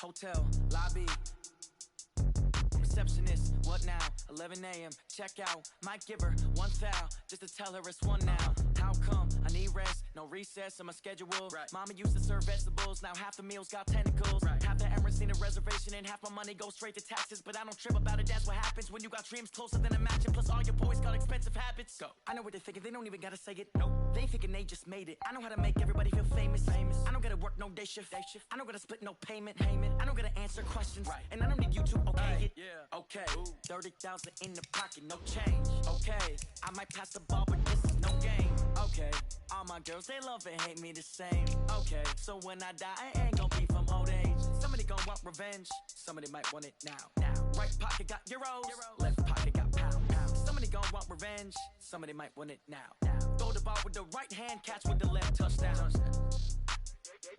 Hotel, lobby. Receptionist, what now? 11 a.m. Check out. Might give her one foul just to tell her it's one now. How come? I need rest, no recess in my schedule. Right. Mama used to serve vegetables, now half the meals got tentacles. Right. Half the Emirates need a reservation and half my money goes straight to taxes. But I don't trip about it, that's what happens when you got dreams closer than a match. And plus all your boys got expensive habits. Go. I know what they're thinking, they don't even gotta say it. Nope. They ain't thinking they just made it. I know how to make everybody feel famous. I don't gotta work no day shift. I don't gotta split no payment. I don't gotta answer questions. Right. And I don't need you to okay it. Yeah. Okay. 30,000 in the pocket, no change. Okay. I might pass the ball, but this is no game. Okay. All my girls, they love and hate me the same. Okay. So when I die, I ain't gonna be from old age. Somebody gonna want revenge. Somebody might want it now. Right pocket got euros. Left pocket got pound. Somebody gonna want revenge. Somebody might want it now. Throw the ball with the right hand, catch with the left, touchdown.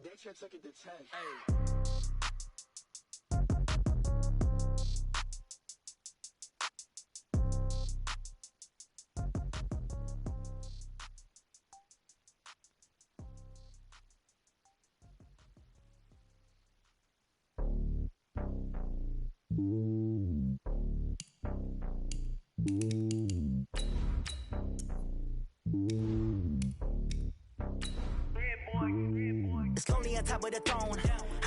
They should take it to 10. Hey. It's lonely on top of the throne.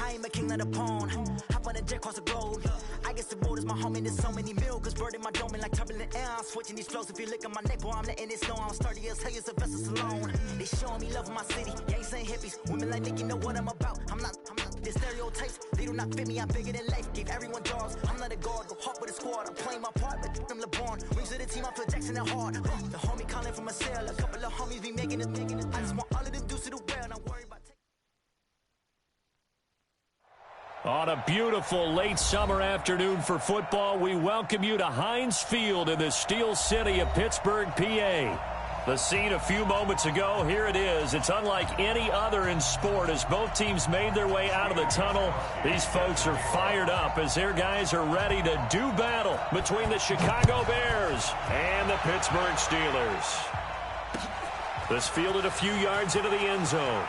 I am a king of the pawn. Hop on a jet across the globe. I guess the road is my home and there's so many milkers bird in my dome and like turbulent air. I'm switching these flows. If you look at my neck, boy, I'm letting it snow. I'm sturdy as hell as a vessel alone. They showing me love in my city. Gangs ain't hippies. Women like Nick, you know what I'm about. I'm not the stereotypes. They do not fit me. I'm bigger than life. Gave everyone dogs. I'm not a guard. Go hard with a squad. I'm playing my part, but I'm LeBron. Rings of the team. I feel Jackson and hard. The homie calling from a cell. A couple of homies be making it. I just want all of them dudes to do well. Not worry about. On a beautiful late summer afternoon for football, we welcome you to Heinz Field in the Steel City of Pittsburgh, PA. The scene a few moments ago, here it is. It's unlike any other in sport as both teams made their way out of the tunnel. These folks are fired up as their guys are ready to do battle between the Chicago Bears and the Pittsburgh Steelers. This fielded a few yards into the end zone.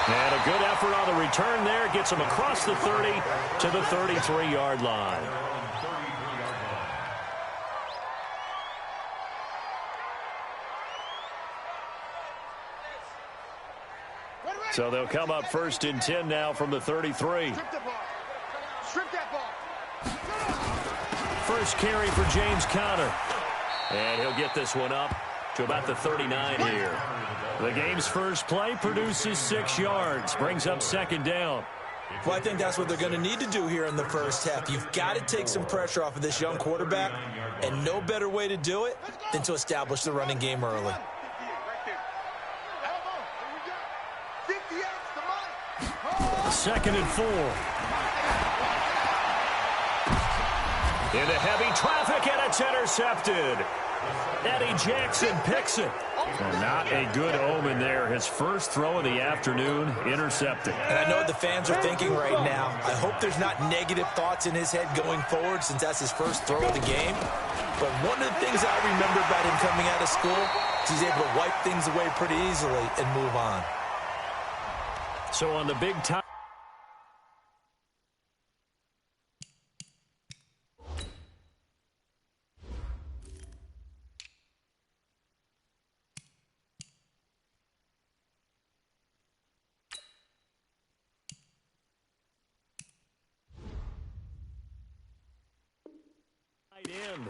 And a good effort on the return there. Gets him across the 30 to the 33-yard line. So they'll come up 1st and 10 now from the 33. Strip that ball. First carry for James Conner. And he'll get this one up to about the 39 here. The game's first play produces 6 yards, brings up 2nd down. Well, I think that's what they're going to need to do here in the first half. You've got to take some pressure off of this young quarterback, and no better way to do it than to establish the running game early. 2nd and 4. Into heavy traffic, and it's intercepted. Eddie Jackson picks it. Well, not a good omen there. His first throw of the afternoon intercepted. And I know what the fans are thinking right now. I hope there's not negative thoughts in his head going forward since that's his first throw of the game. But one of the things I remember about him coming out of school is he's able to wipe things away pretty easily and move on. So on the big time.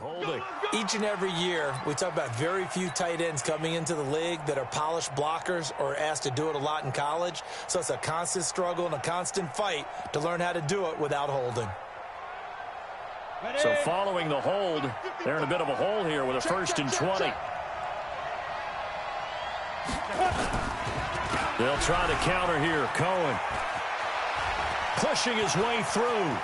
Holding. Each and every year, we talk about very few tight ends coming into the league that are polished blockers or asked to do it a lot in college. So it's a constant struggle and a constant fight to learn how to do it without holding. So following the hold, they're in a bit of a hole here with a 1st and 20. They'll try to counter here. Cohen pushing his way through.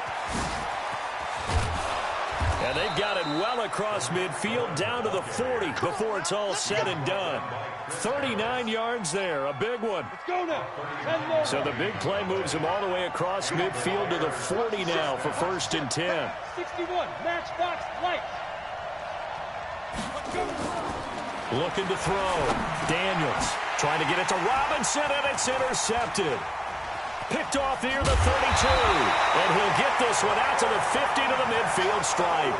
And they've got it well across midfield down to the 40 before it's all said and done. 39 yards there, a big one. Let's go now. So the big play moves him all the way across midfield to the 40 now for 1st and 10. 61, matchbox light. Looking to throw. Daniels trying to get it to Robinson, and it's intercepted. Picked off near the 32. And he'll get this one out to the 50 to the midfield stripe.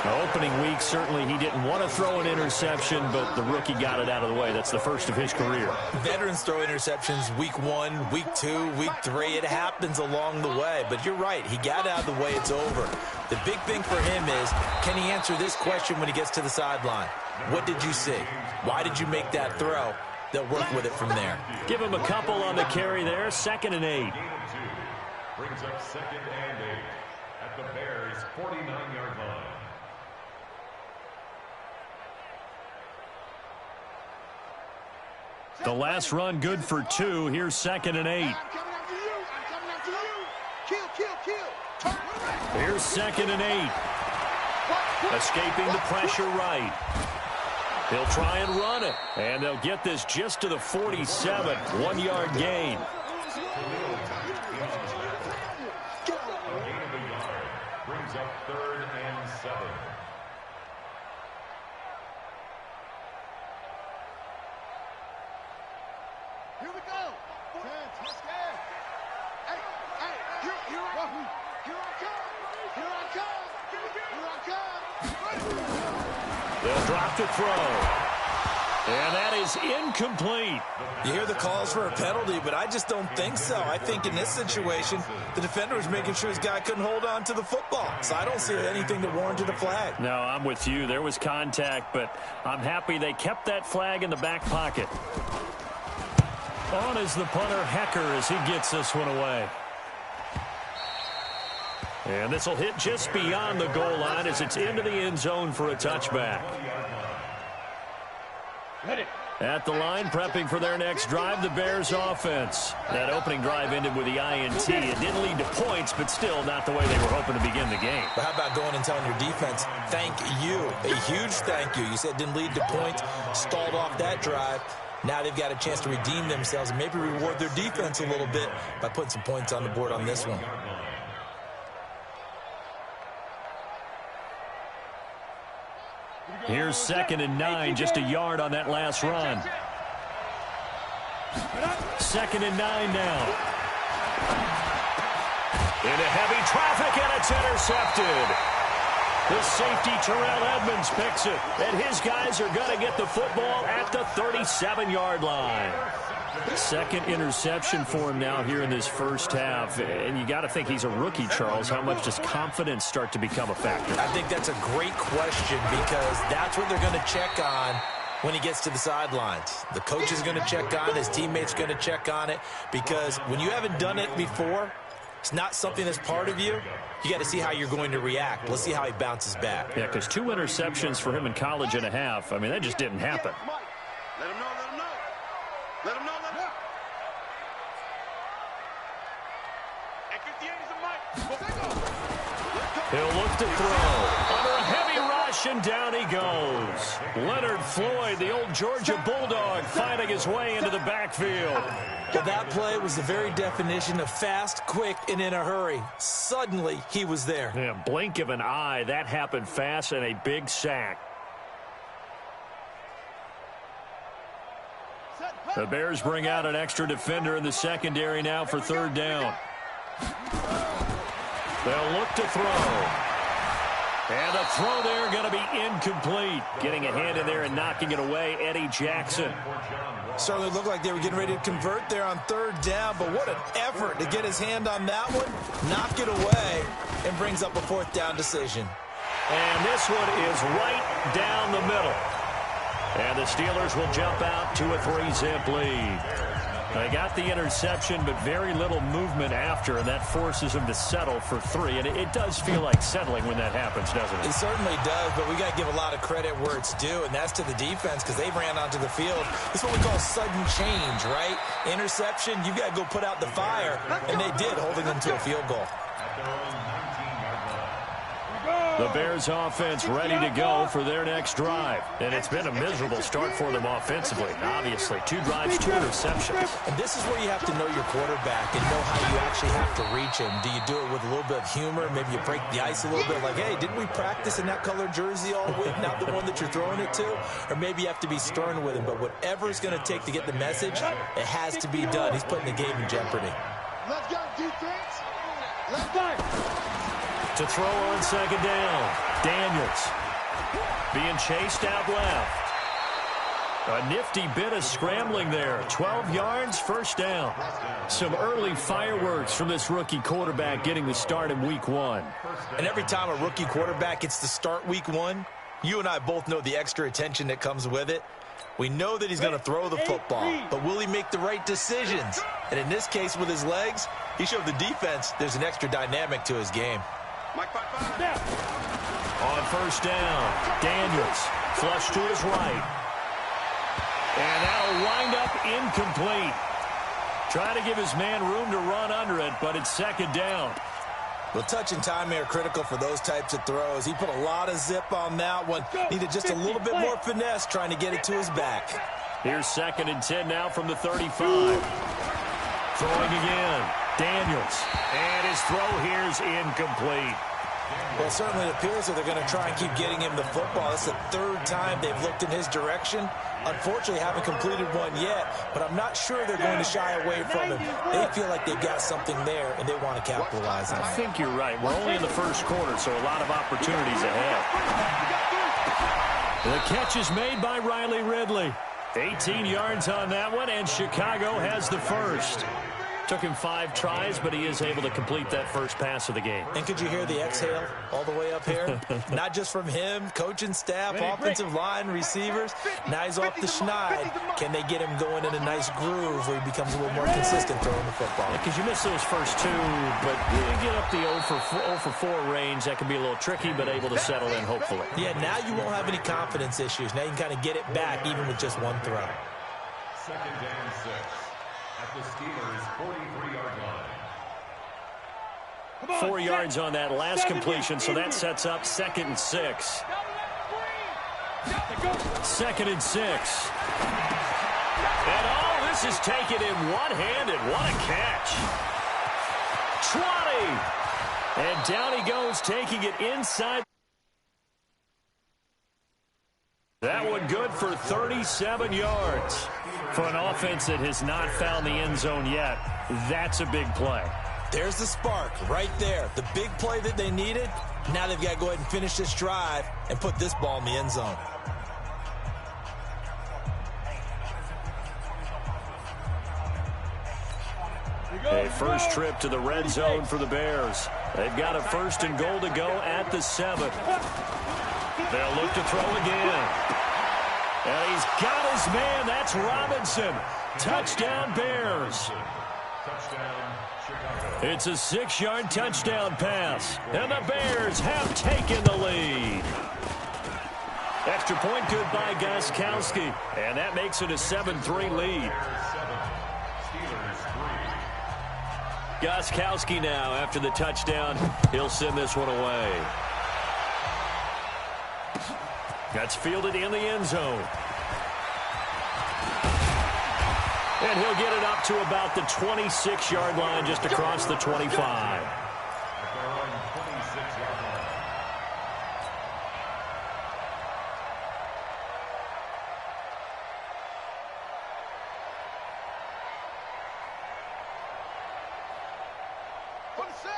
Now, opening week, certainly he didn't want to throw an interception, but the rookie got it out of the way. That's the first of his career. Veterans throw interceptions week 1, week 2, week 3. It happens along the way. But you're right. He got it out of the way. It's over. The big thing for him is, can he answer this question when he gets to the sideline? What did you see? Why did you make that throw? They'll work with it from there. Give him a couple on the carry there. 2nd and 8. Brings up 2nd and 8 at the Bears' 49-yard line. The last run good for 2. Here's 2nd and 8. Here's 2nd and 8. Escaping the pressure right. He'll try and run it. And they'll get this just to the 47. 1-yard gain. Brings up 3rd and 7. Here we go. Let's go. Hey, here I come. They'll drop the throw. And that is incomplete. You hear the calls for a penalty, but I just don't think so. I think in this situation, the defender was making sure his guy couldn't hold on to the football. So I don't see anything that warranted a flag. No, I'm with you. There was contact, but I'm happy they kept that flag in the back pocket. On is the punter, Hecker, as he gets this one away. And this will hit just beyond the goal line as it's into the end zone for a touchback. At the line, prepping for their next drive, the Bears offense. That opening drive ended with the INT. It didn't lead to points, but still not the way they were hoping to begin the game. But how about going and telling your defense, thank you, a huge thank you. You said it didn't lead to points, stalled off that drive. Now they've got a chance to redeem themselves and maybe reward their defense a little bit by putting some points on the board on this one. Here's 2nd and 9, just a yard on that last run. 2nd and 9 now. Into heavy traffic, and it's intercepted. The safety, Terrell Edmonds, picks it, and his guys are going to get the football at the 37-yard line. Second interception for him now here in this first half. And you got to think he's a rookie, Charles. How much does confidence start to become a factor? I think that's a great question because that's what they're going to check on when he gets to the sidelines. The coach is going to check on it. His teammates going to check on it because when you haven't done it before, it's not something that's part of you. You got to see how you're going to react. Let's see how he bounces back. Yeah, because 2 interceptions for him in college and a half. I mean, that just didn't happen. Let him know. Let him know. He'll look to throw. Under a heavy rush, and down he goes. Leonard Floyd, the old Georgia Bulldog, finding his way into the backfield. Well, that play was the very definition of fast, quick, and in a hurry. Suddenly, he was there. Yeah, blink of an eye. That happened fast, and a big sack. The Bears bring out an extra defender in the secondary now for 3rd down. They'll look to throw. And the throw there going to be incomplete. Getting a hand in there and knocking it away, Eddie Jackson. Certainly looked like they were getting ready to convert there on 3rd down, but what an effort to get his hand on that one, knock it away, and brings up a 4th down decision. And this one is right down the middle. And the Steelers will jump out to a 3-zip lead. They got the interception, but very little movement after, and that forces them to settle for 3. And it does feel like settling when that happens, doesn't it? It certainly does, but we got to give a lot of credit where it's due, and that's to the defense because they ran onto the field. This is what we call sudden change, right? Interception, you've got to go put out the fire, and they did, holding them to a field goal. Go! The Bears offense ready to go for their next drive. And it's been a miserable start for them offensively, obviously. 2 drives, 2 interceptions. And this is where you have to know your quarterback and know how you actually have to reach him. Do you do it with a little bit of humor? Maybe you break the ice a little bit like, hey, didn't we practice in that colored jersey all week, not the one that you're throwing it to? Or maybe you have to be stern with him. But whatever it's going to take to get the message, it has to be done. He's putting the game in jeopardy. Let's go, defense. Let's go. To throw on second down, Daniels being chased out left. A nifty bit of scrambling there. 12 yards, first down. Some early fireworks from this rookie quarterback getting the start in week 1. And every time a rookie quarterback gets to start week 1, you and I both know the extra attention that comes with it. We know that he's going to throw the football, but will he make the right decisions? And in this case with his legs, he showed the defense there's an extra dynamic to his game. On first down, Daniels flush to his right. And that'll wind up incomplete. Trying to give his man room to run under it, but it's second down. Well, touch and time are critical for those types of throws. He put a lot of zip on that one. Needed just a little bit more finesse trying to get it to his back. Here's 2nd and 10 now from the 35. Throwing again. Daniels. And his throw here is incomplete. Well, certainly it appears that they're going to try and keep getting him the football. It's the 3rd time they've looked in his direction. Unfortunately, haven't completed one yet, but I'm not sure they're going to shy away from him. They feel like they've got something there, and they want to capitalize on it. I think you're right. We're only in the first quarter, so a lot of opportunities ahead. The catch is made by Riley Ridley. 18 yards on that one, and Chicago has the first. Took him 5 tries, but he is able to complete that first pass of the game. And could you hear the exhale all the way up here? Not just from him, coaching staff, offensive line, receivers. Now he's off the schneid. Can they get him going in a nice groove where he becomes a little more consistent throwing the football? Because you miss those first 2, but you get up the 0 for 4 range. That can be a little tricky, but able to settle in, hopefully. Yeah, now you won't have any confidence issues. Now you can kind of get it back even with just 1 throw. 2nd and 6. At the Steelers' 43-yard line. 4 yards on that last completion, so that sets up 2nd and 6. 2nd and 6. And all this is taken in one-handed. What a catch. 20. And down he goes, taking it inside. That one good for 37 yards. For an offense that has not found the end zone yet, that's a big play. There's the spark right there. The big play that they needed. Now they've got to go ahead and finish this drive and put this ball in the end zone. A first trip to the red zone for the Bears. They've got a 1st and goal to go at the 7th. They'll look to throw again. And he's got his man. That's Robinson. Touchdown, Bears. It's a 6-yard touchdown pass. And the Bears have taken the lead. Extra point good by Gostkowski. And that makes it a 7-3 lead. Gostkowski now after the touchdown. He'll send this one away. That's fielded in the end zone. And he'll get it up to about the 26-yard line, just across the 25.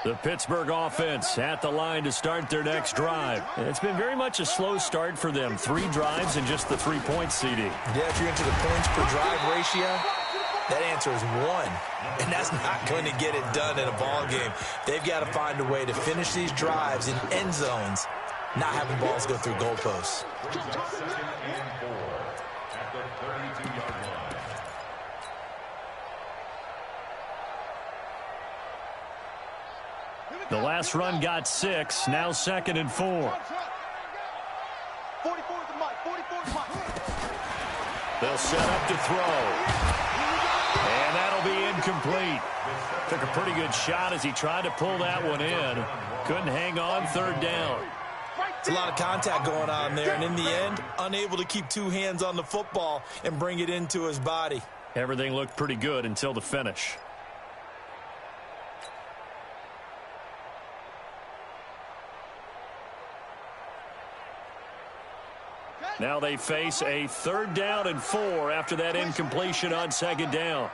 The Pittsburgh offense at the line to start their next drive. It's been very much a slow start for them. 3 drives and just the 3-point CD. Yeah, if you're into the points per drive ratio, that answer is 1. And that's not going to get it done in a ball game. They've got to find a way to finish these drives in end zones, not having balls go through goalposts. 2nd and 4 at the 32-yard line. The last run got 6. Now 2nd and 4. They'll set up to throw. And that'll be incomplete. Took a pretty good shot as he tried to pull that one in. Couldn't hang on, 3rd down. It's a lot of contact going on there, and in the end, unable to keep two hands on the football and bring it into his body. Everything looked pretty good until the finish. Now they face a 3rd down and 4 after that incompletion on 2nd down.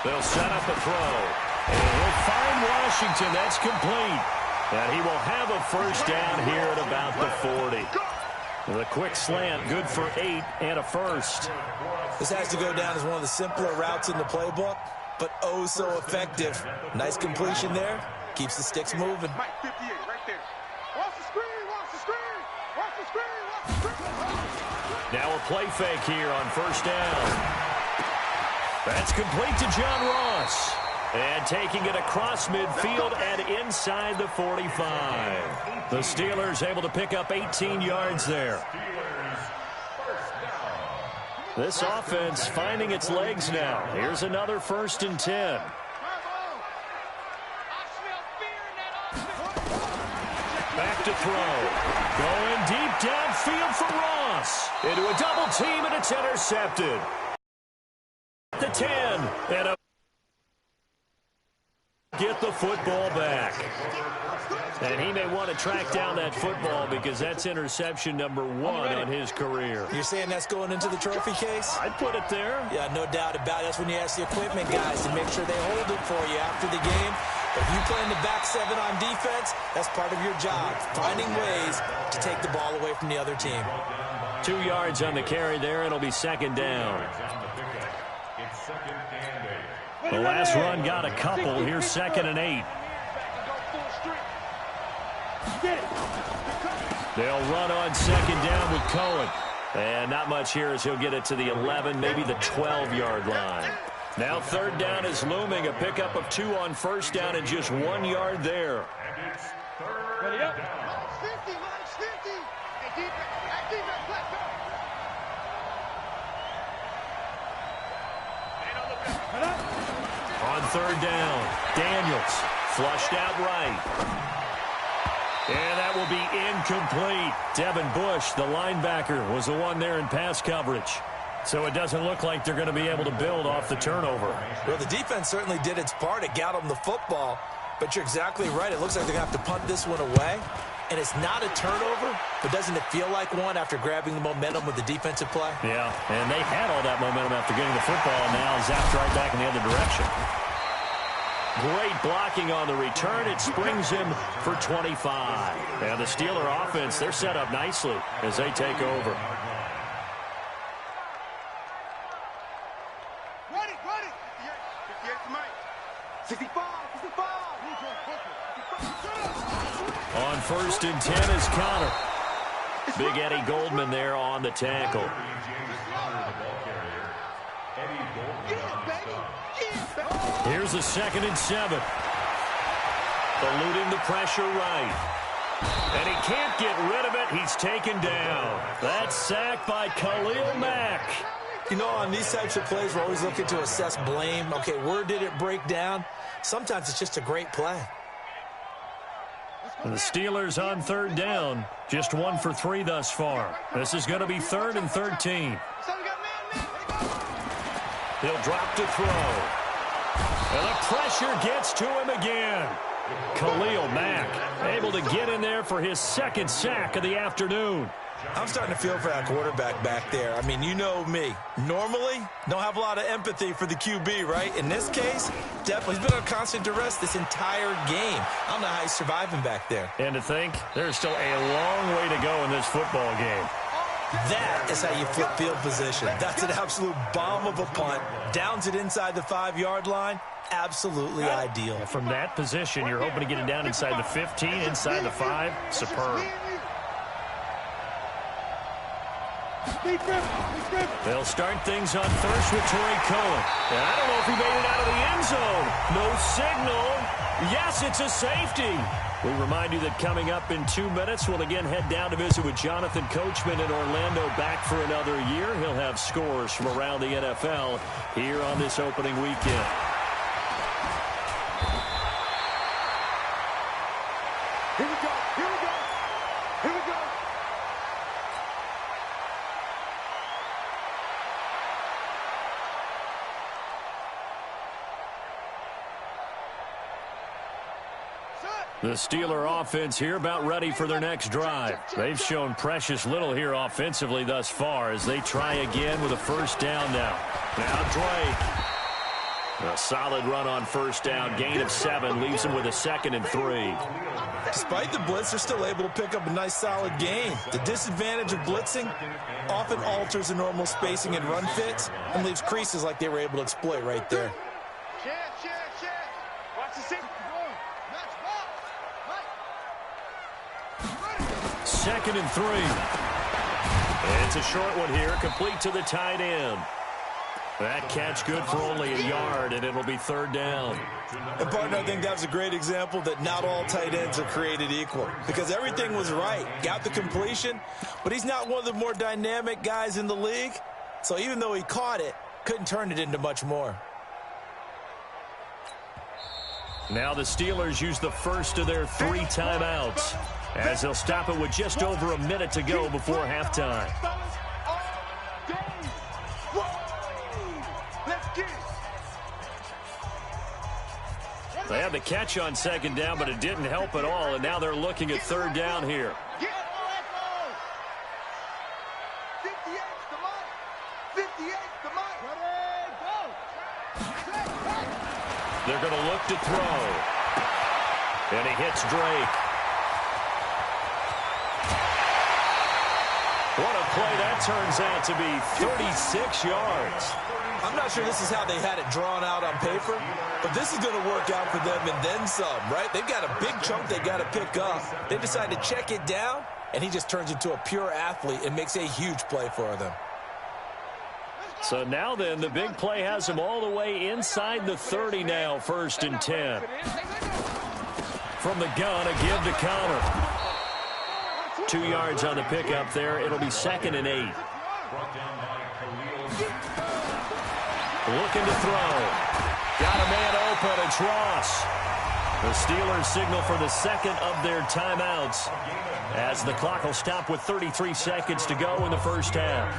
They'll set up a throw. And he'll find Washington. That's complete. And he will have a 1st down here at about the 40. With a quick slant, good for 8 and a 1st. This has to go down as one of the simpler routes in the playbook, but oh so effective. Nice completion there. Keeps the sticks moving. Mike 58 right there. Watch the screen, watch the screen, watch the screen, watch the screen. Now a play fake here on 1st down. That's complete to John Ross. And taking it across midfield and inside the 45. The Steelers able to pick up 18 yards there. This offense finding its legs now. Here's another 1st and 10. Back to throw. Going deep downfield for Ross. Into a double team, and it's intercepted. The 10. And a get the football back. And he may want to track down that football because that's interception number 1 on his career. You're saying that's going into the trophy case? I'd put it there. Yeah, no doubt about it. That's when you ask the equipment guys to make sure they hold it for you after the game. If you play in the back 7 on defense, that's part of your job, finding ways to take the ball away from the other team. 2 yards on the carry there. It'll be 2nd down. The last run got a couple. Here's 2nd and 8. They'll run on 2nd down with Cohen. And not much here as he'll get it to the 11, maybe the 12-yard line. Now 3rd down is looming. A pickup of 2 on 1st down and just 1 yard there. And it's 3rd down. On 3rd down, Daniels flushed out right. And that will be incomplete. Devin Bush, the linebacker, was the one there in pass coverage. So it doesn't look like they're going to be able to build off the turnover. Well, the defense certainly did its part. It got them the football. But you're exactly right. It looks like they're going to have to punt this one away. And it's not a turnover, but doesn't it feel like one after grabbing the momentum with the defensive play? Yeah, and they had all that momentum after getting the football, and now zapped right back in the other direction. Great blocking on the return. It springs him for 25. And the Steeler offense, they're set up nicely as they take over. Run it. 58 to Mike. 65. On 1st and 10 is Connor. Big Eddie Goldman there on the tackle. Here's a 2nd and 7. Eluding the pressure right. And he can't get rid of it. He's taken down. That's sacked by Khalil Mack. You know, on these types of plays, we're always looking to assess blame. Okay, where did it break down? Sometimes it's just a great play. And the Steelers on 3rd down. Just 1 for 3 thus far. This is going to be 3rd and 13. He'll drop to throw. And the pressure gets to him again. Khalil Mack able to get in there for his 2nd sack of the afternoon. I'm starting to feel for that quarterback back there. I mean, you know me. Normally, don't have a lot of empathy for the QB, right? In this case, definitely. He's been on constant duress this entire game. I don't know how he's surviving back there. And to think, there's still a long way to go in this football game. That is how you flip field position. That's an absolute bomb of a punt. Downs it inside the 5-yard line. Absolutely ideal. From that position, you're hoping to get it down inside the 15, inside the 5. Superb. They'll start things on 1st with Torrey Cohen. And I don't know if he made it out of the end zone. No signal. Yes, it's a safety. We remind you that coming up in 2 minutes, we'll again head down to visit with Jonathan Coachman in Orlando, back for another year. He'll have scores from around the NFL here on this opening weekend. The Steeler offense here about ready for their next drive. They've shown precious little here offensively thus far as they try again with a first down now. Now Drake. A solid run on first down. Gain of 7 leaves them with a 2nd and 3. Despite the blitz, they're still able to pick up a nice solid gain. The disadvantage of blitzing often alters the normal spacing and run fits and leaves creases like they were able to exploit right there. Watch the seat. 2nd and 3. It's a short one here, complete to the tight end. That catch good for only a yard, and it'll be 3rd down. And, partner, I think that was a great example that not all tight ends are created equal because everything was right. Got the completion, but he's not one of the more dynamic guys in the league. So even though he caught it, couldn't turn it into much more. Now the Steelers use the first of their 3 timeouts as they'll stop it with just over a minute to go before halftime. They had the catch on 2nd down, but it didn't help at all, and now they're looking at 3rd down here. They're going to look to throw. And he hits Drake. What a play that turns out to be, 36 yards. I'm not sure this is how they had it drawn out on paper, but this is going to work out for them and then some, right? They've got a big chunk they got to pick up. They decide to check it down, and he just turns into a pure athlete and makes a huge play for them. So now then, the big play has him all the way inside the 30 now, 1st and 10. From the gun, a give to Connor. 2 yards on the pickup there. It'll be 2nd and 8. Looking to throw. Got a man open. It's Ross. The Steelers signal for the 2nd of their timeouts as the clock will stop with 33 seconds to go in the first half.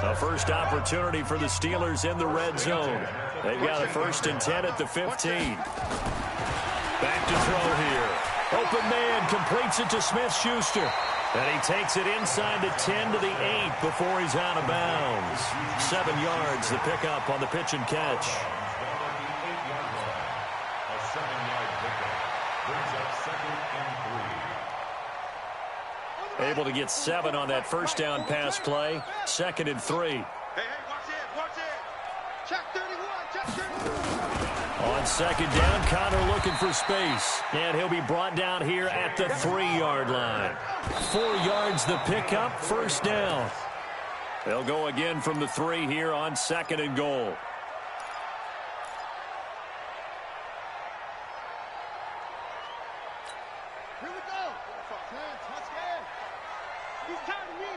A first opportunity for the Steelers in the red zone. They've got a 1st and 10 at the 15. Back to throw here. Open man completes it to Smith-Schuster. And he takes it inside the 10 to the 8 before he's out of bounds. 7 yards, the pickup on the pitch and catch. Able to get 7 on that first down pass play. 2nd and 3. Hey, watch it. Check 31, check 31. On 2nd down, Connor looking for space. And he'll be brought down here at the 3-yard line. 4 yards the pickup, 1st down. They'll go again from the 3 here on 2nd and goal. Here we go. Let's go. He's tired of me.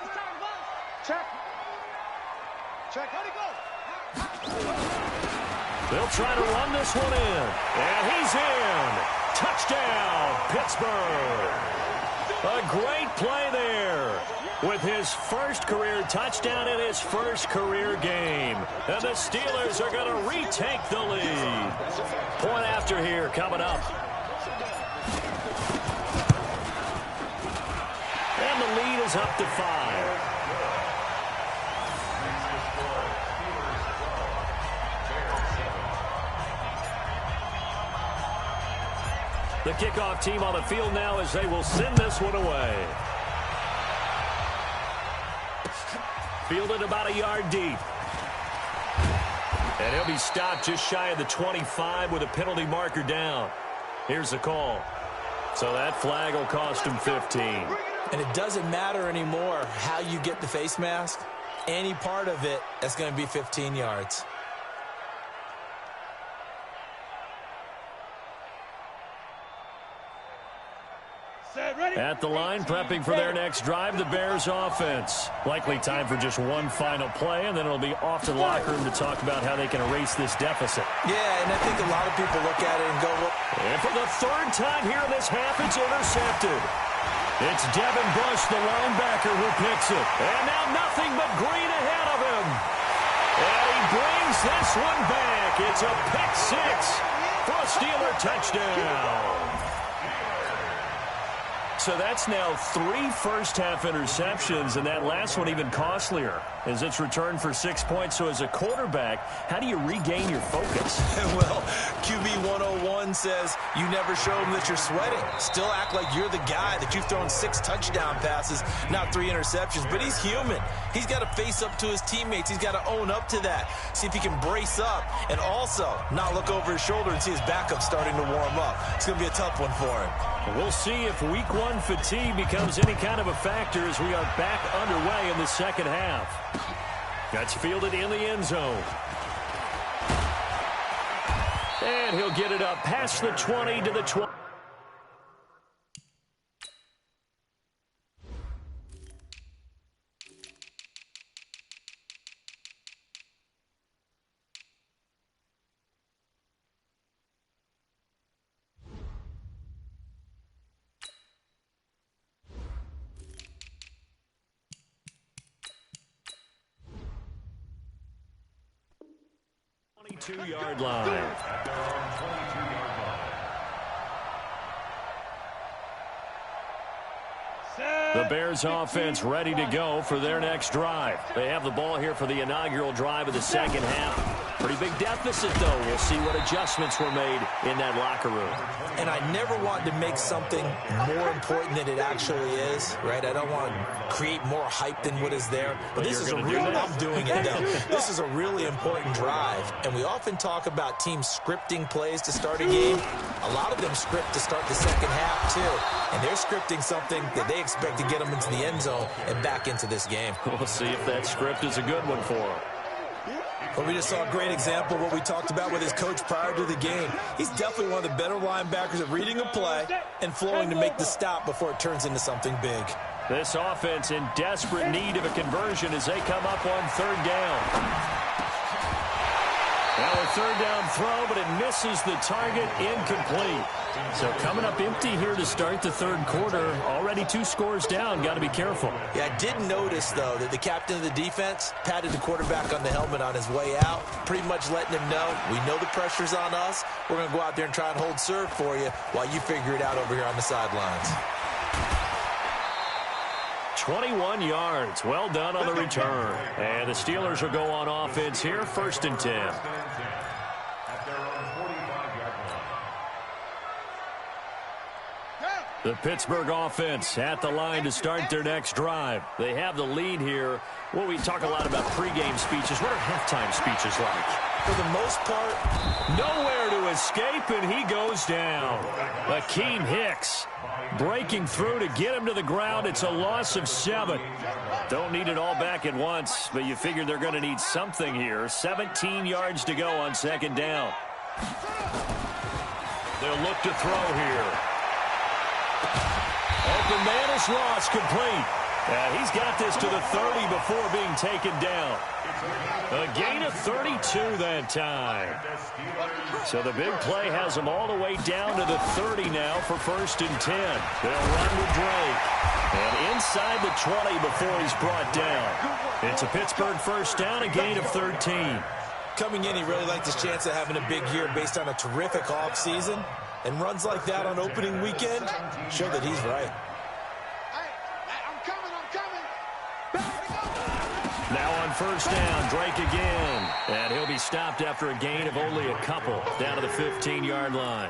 He's tired of us. Check. Let it go. They'll try to run this one in. And he's in. Touchdown, Pittsburgh. A great play there with his first career touchdown in his first career game. And the Steelers are going to retake the lead. Point after here coming up. And the lead is up to 5. The kickoff team on the field now as they will send this one away. Fielded about a yard deep. And he'll be stopped just shy of the 25 with a penalty marker down. Here's the call. So that flag will cost him 15. And it doesn't matter anymore how you get the face mask. Any part of it, that's going to be 15 yards. At the line, prepping for their next drive, the Bears offense. Likely time for just one final play, and then it'll be off to the locker room to talk about how they can erase this deficit. Yeah, and I think a lot of people look at it and go, well, and for the 3rd time here in this half, it's intercepted. It's Devin Bush, the linebacker, who picks it. And now nothing but green ahead of him. And he brings this one back. It's a pick 6 for a Steeler touchdown. So that's now 3 first-half interceptions, and that last one even costlier as it's returned for 6 points. So as a quarterback, how do you regain your focus? Well, QB 101 says you never show them that you're sweating. Still act like you're the guy, that you've thrown 6 touchdown passes, not 3 interceptions. But he's human. He's got to face up to his teammates. He's got to own up to that. See if he can brace up and also not look over his shoulder and see his backup starting to warm up. It's going to be a tough one for him. We'll see if week 1 fatigue becomes any kind of a factor as we are back underway in the second half. Gets fielded in the end zone. And he'll get it up past the 20 to the 20. Yard line. The Bears offense ready to go for their next drive. They have the ball here for the inaugural drive of the second half. Pretty big deficit, though. We'll see what adjustments were made in that locker room. And I never want to make something more important than it actually is, right? I don't want to create more hype than what is there. But this is a really, I'm doing it, though. This is a really important drive. And we often talk about teams scripting plays to start a game. A lot of them script to start the second half, too. And they're scripting something that they expect to get them into the end zone and back into this game. We'll see if that script is a good one for them. Well, we just saw a great example of what we talked about with his coach prior to the game. He's definitely one of the better linebackers at reading a play and flowing to make the stop before it turns into something big. This offense in desperate need of a conversion as they come up on third down. Now a third down throw, but it misses the target, incomplete. So coming up empty here to start the third quarter. Already 2 scores down. Got to be careful. Yeah, I did notice, though, that the captain of the defense patted the quarterback on the helmet on his way out, pretty much letting him know, we know the pressure's on us. We're going to go out there and try and hold serve for you while you figure it out over here on the sidelines. 21 yards. Well done on the return. And the Steelers will go on offense here, 1st and 10. The Pittsburgh offense at the line to start their next drive. They have the lead here. Well, we talk a lot about pregame speeches. What are halftime speeches like? For the most part, nowhere to escape, and he goes down. Akeem Hicks breaking through to get him to the ground. It's a loss of 7. Don't need it all back at once, but you figure they're going to need something here. 17 yards to go on second down. They'll look to throw here. Open man is lost, complete. He's got this to the 30 before being taken down. A gain of 32 that time. So the big play has them all the way down to the 30 now for 1st and 10. They'll run with Drake. And inside the 20 before he's brought down. It's a Pittsburgh first down, a gain of 13. Coming in, he really liked his chance of having a big year based on a terrific offseason. And runs like that on opening weekend show that he's right. Now on first down, Drake again. And he'll be stopped after a gain of only a couple down to the 15-yard line.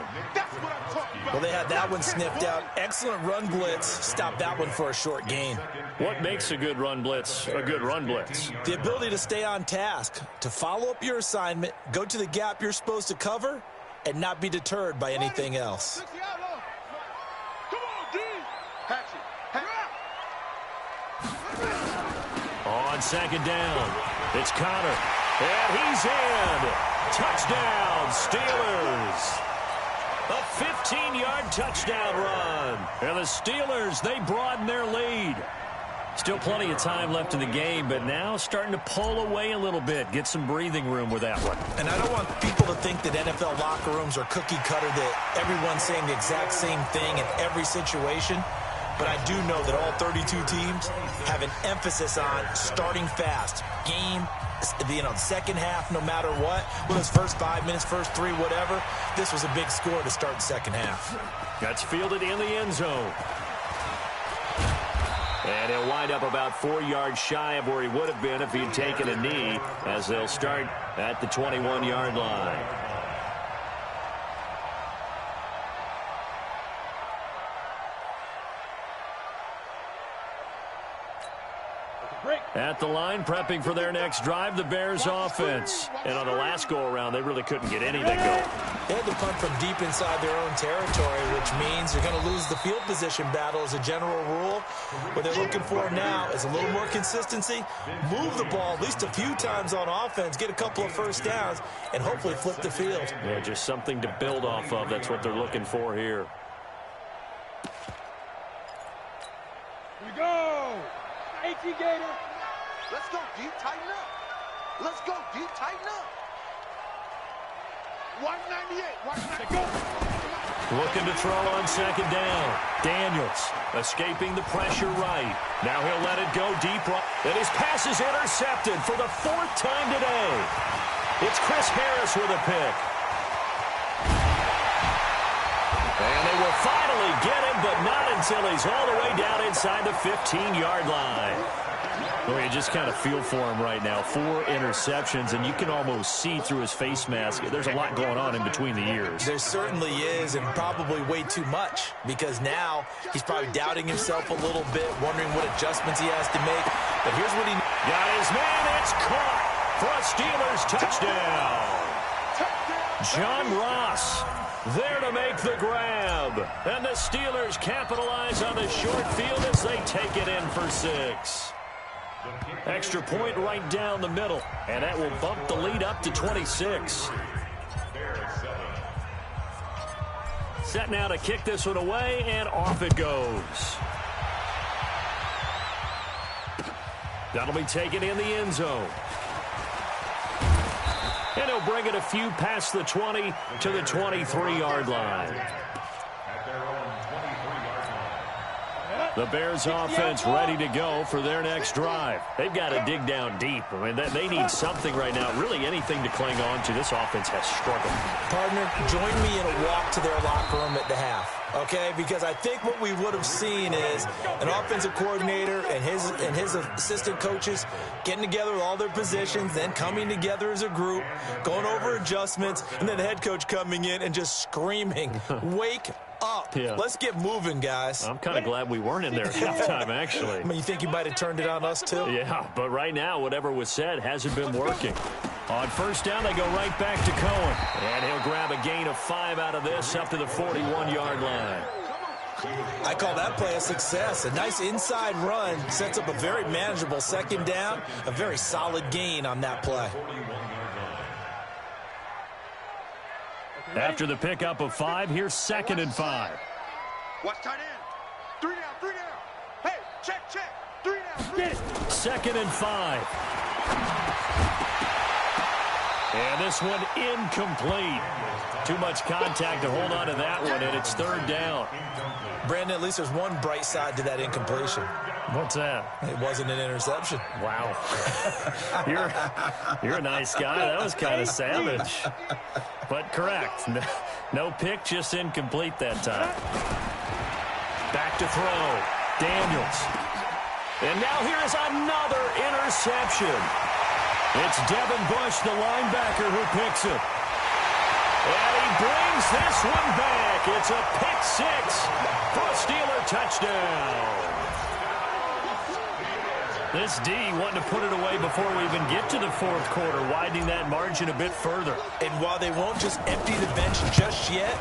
Well, they had that one sniffed out. Excellent run blitz. Stopped that one for a short gain. What makes a good run blitz a good run blitz? The ability to stay on task, to follow up your assignment, go to the gap you're supposed to cover, and not be deterred by anything else. On second down, it's Connor. And he's in. Touchdown, Steelers. A 15-yard touchdown run. And the Steelers, they broaden their lead. Still plenty of time left in the game, but now starting to pull away a little bit. Get some breathing room with that one. And I don't want people to think that NFL locker rooms are cookie cutter, that everyone's saying the exact same thing in every situation. but I do know that all 32 teams have an emphasis on starting fast. Game, the second half, no matter what, whether it's first 5 minutes, first 3, whatever, this was a big score to start the second half. That's fielded in the end zone. And he'll wind up about 4 yards shy of where he would have been if he'd taken a knee, as they'll start at the 21-yard line. At the line, prepping for their next drive, the Bears offense. And on the last go-around, they really couldn't get anything going. They had to punt from deep inside their own territory, which means they're going to lose the field position battle as a general rule. What they're looking for now is a little more consistency, move the ball at least a few times on offense, get a couple of first downs, and hopefully flip the field. Yeah, just something to build off of. That's what they're looking for here. Here we go. 18 Gator. Let's go deep, tighten up. Let's go deep, tighten up. 198, 198, go. Looking to throw on second down. Daniels escaping the pressure right. Now he'll let it go deep. And his pass is intercepted for the 4th time today. It's Chris Harris with a pick. And they will finally get him, but not until he's all the way down inside the 15-yard line. Well, you just kind of feel for him right now. 4 interceptions, and you can almost see through his face mask. There's a lot going on in between the ears. There certainly is, and probably way too much, because now he's probably doubting himself a little bit, wondering what adjustments he has to make. But here's what he... Got his man. It's caught for a Steelers touchdown. John Ross there to make the grab. And the Steelers capitalize on the short field as they take it in for 6. Extra point right down the middle, and that will bump the lead up to 26. Set now to kick this one away, and off it goes. That'll be taken in the end zone. And he'll bring it a few past the 20 to the 23-yard line. The Bears offense ready to go for their next drive. They've got to dig down deep. I mean, they need something right now, really anything to cling on to. This offense has struggled. Partner, join me in a walk to their locker room at the half, okay? Because I think what we would have seen is an offensive coordinator and his assistant coaches getting together with all their positions, then coming together as a group, going over adjustments, and then the head coach coming in and just screaming, wake up. Yeah. Let's get moving, guys. I'm kind of glad we weren't in there at halftime, actually. I mean, you think you might have turned it on us, too? Yeah, but right now, whatever was said hasn't been working. On first down, they go right back to Cohen. And he'll grab a gain of 5 out of this up to the 41-yard line. I call that play a success. A nice inside run sets up a very manageable second down, a very solid gain on that play. After the pickup of 5, here's 2nd and 5. Watch tight end. 3 down, 3 down. Hey, check. 3 down, 3 down. 2nd and 5. And this one incomplete. Too much contact to hold on to that one, and it's 3rd down. Brandon, at least there's one bright side to that incompletion. What's that? It wasn't an interception. Wow. You're a nice guy. That was kind of savage. But correct. No pick, just incomplete that time. Back to throw. Daniels. And now here is another interception. It's Devin Bush, the linebacker, who picks it. And he brings this one back. It's a pick 6 for a Steeler touchdown. This D wanting to put it away before we even get to the 4th quarter, widening that margin a bit further. And while they won't just empty the bench just yet,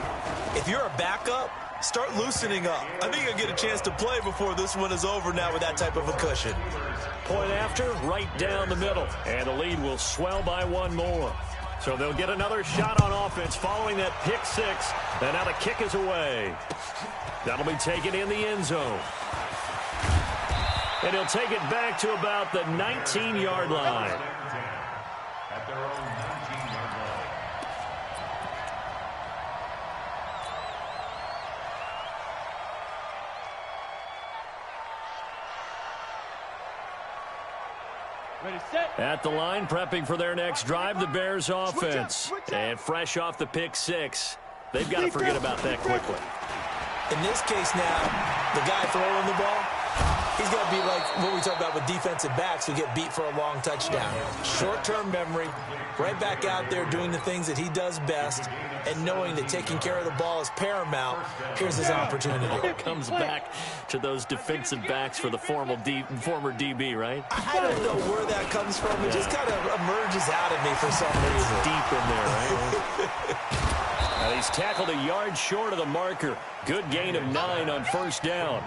if you're a backup, start loosening up. I think you'll get a chance to play before this one is over now with that type of a cushion. Point after, right down the middle. And the lead will swell by 1 more. So they'll get another shot on offense following that pick 6. And now the kick is away. That'll be taken in the end zone. And he'll take it back to about the 19-yard line. At their own 19-yard line. At the line, prepping for their next drive, the Bears offense. And fresh off the pick six. They've got to forget about that quickly. In this case now, the guy throwing the ball, he's got to be like what we talk about with defensive backs who get beat for a long touchdown. Short-term memory, right back out there doing the things that he does best, and knowing that taking care of the ball is paramount. Here's his opportunity. Comes back to those defensive backs for the former DB, right? I don't know where that comes from. It just kind of emerges out of me for some reason. Deep in there, right? He's tackled a yard short of the marker. Good gain of 9 on first down.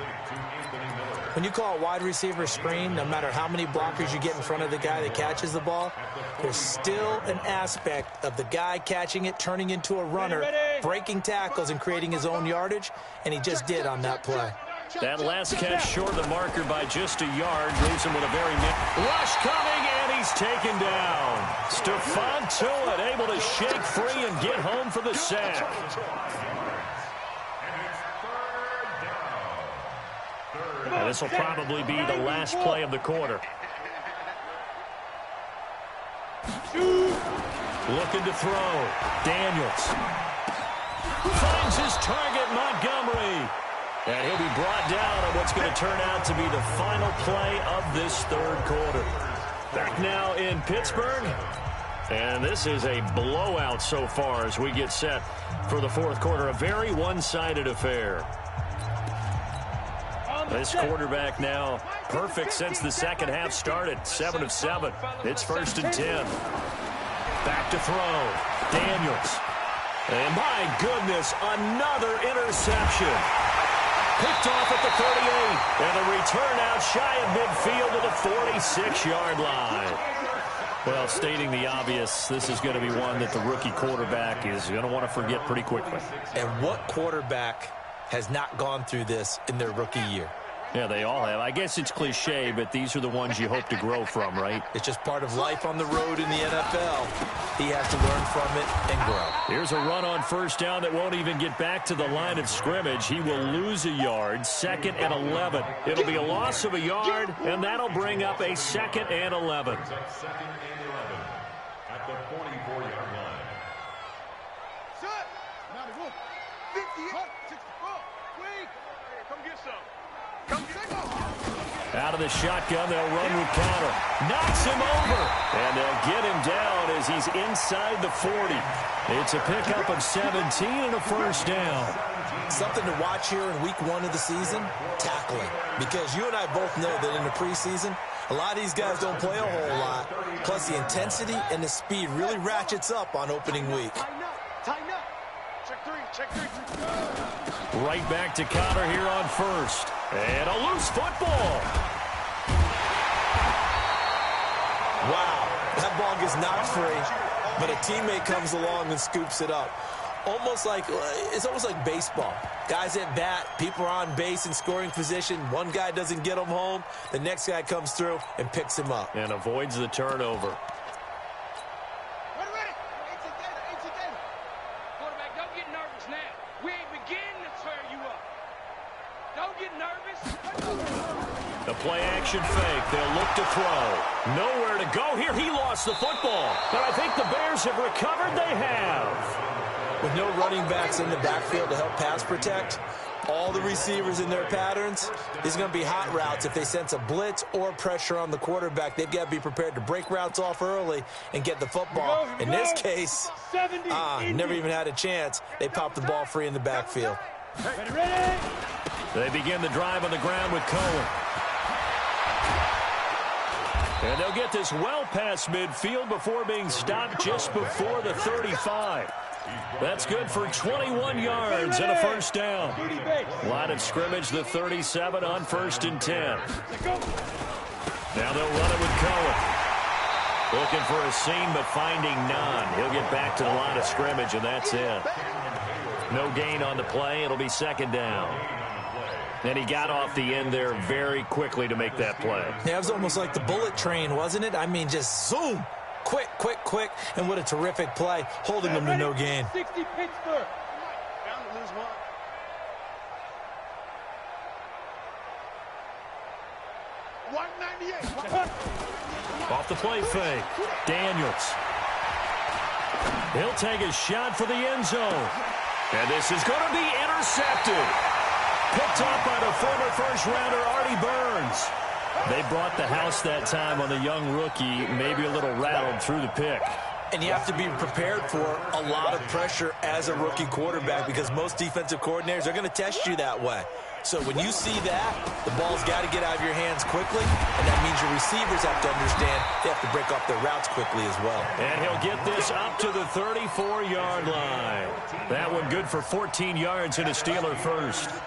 When you call a wide receiver screen, no matter how many blockers you get in front of the guy that catches the ball, there's still an aspect of the guy catching it, turning into a runner, breaking tackles and creating his own yardage, and he just did on that play. That last catch short of the marker by just a yard leaves him with a very rush coming, and he's taken down. Stephon Tuitt able to shake free and get home for the sack. And this will probably be the last play of the quarter. Looking to throw. Daniels finds his target, Montgomery. And he'll be brought down on what's going to turn out to be the final play of this third quarter. Back now in Pittsburgh. And this is a blowout so far as we get set for the fourth quarter. A very one-sided affair. This quarterback now perfect since the second half started. 7 of 7. It's 1st and 10. Back to throw. Daniels. And my goodness, another interception. Picked off at the 38, and a return out shy of midfield to the 46-yard line. Well, stating the obvious, this is going to be one that the rookie quarterback is going to want to forget pretty quickly. And what quarterback has not gone through this in their rookie year? Yeah, they all have. I guess it's cliche, but these are the ones you hope to grow from, right? It's just part of life on the road in the NFL. He has to learn from it and grow. Here's a run on first down that won't even get back to the line of scrimmage. He will lose a yard, 2nd and 11. It'll be a loss of a yard, and that'll bring up a 2nd and 11. 2nd and 11 at the 44-yard line. Shut! Now the wolf. 58, 64. Wait. Come get some. Come get some. Out of the shotgun, they'll run with Counter. Knocks him over, and they'll get him down as he's inside the 40. It's a pickup of 17 and a first down. Something to watch here in week 1 of the season, tackling. Because you and I both know that in the preseason, a lot of these guys don't play a whole lot. Plus, the intensity and the speed really ratchets up on opening week. Tighten up. Check three. Right back to Counter here on first. And a loose football. Wow, that ball gets knocked free, but a teammate comes along and scoops it up. It's almost like baseball. Guys at bat, people are on base in scoring position. One guy doesn't get him home. The next guy comes through and picks him up. And avoids the turnover. Ready. Quarterback, don't get nervous now. We ain't beginning to tear you up. Don't get nervous. The play-action fake. They'll look to throw. Nowhere to go here. He lost the football. But I think the Bears have recovered. They have. With no running backs in the backfield to help pass protect, all the receivers in their patterns, these are going to be hot routes. If they sense a blitz or pressure on the quarterback, they've got to be prepared to break routes off early and get the football. In this case, never even had a chance. They popped the ball free in the backfield. Ready. They begin the drive on the ground with Cohen. And they'll get this well past midfield before being stopped just before the 35. That's good for 21 yards and a first down. Line of scrimmage, the 37 on 1st and 10. Now they'll run it with Cohen. Looking for a seam, but finding none. He'll get back to the line of scrimmage, and that's it. No gain on the play. It'll be 2nd down. And he got off the end there very quickly to make that play. Yeah, it was almost like the bullet train, wasn't it? I mean, just zoom. Quick, and what a terrific play, holding them to no gain. 60 Pittsburgh. Bound to lose one. Off the play fake. Daniels. He'll take a shot for the end zone. And this is going to be intercepted. Picked up by the former first-rounder Artie Burns. They brought the house that time on the young rookie, maybe a little rattled through the pick. And you have to be prepared for a lot of pressure as a rookie quarterback because most defensive coordinators are going to test you that way. So when you see that, the ball's got to get out of your hands quickly, and that means your receivers have to understand they have to break off their routes quickly as well. And he'll get this up to the 34-yard line. That one good for 14 yards and a Steeler first. First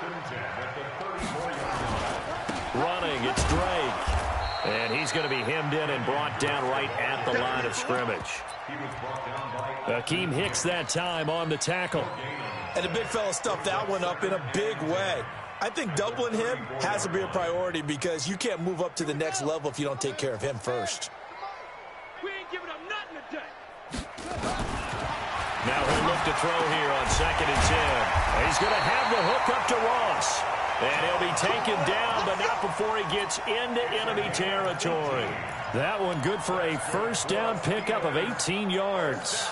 and 10 at the 34-yard line. Running, it's Drake. And he's going to be hemmed in and brought down right at the line of scrimmage. Akeem Hicks that time on the tackle. And the big fella stuffed that one up in a big way. I think doubling him has to be a priority because you can't move up to the next level if you don't take care of him first. We ain't giving up nothing today. Now he'll look to throw here on 2nd and 10. He's going to have the hook up to Ross. And he'll be taken down, but not before he gets into enemy territory. That one good for a first down pickup of 18 yards.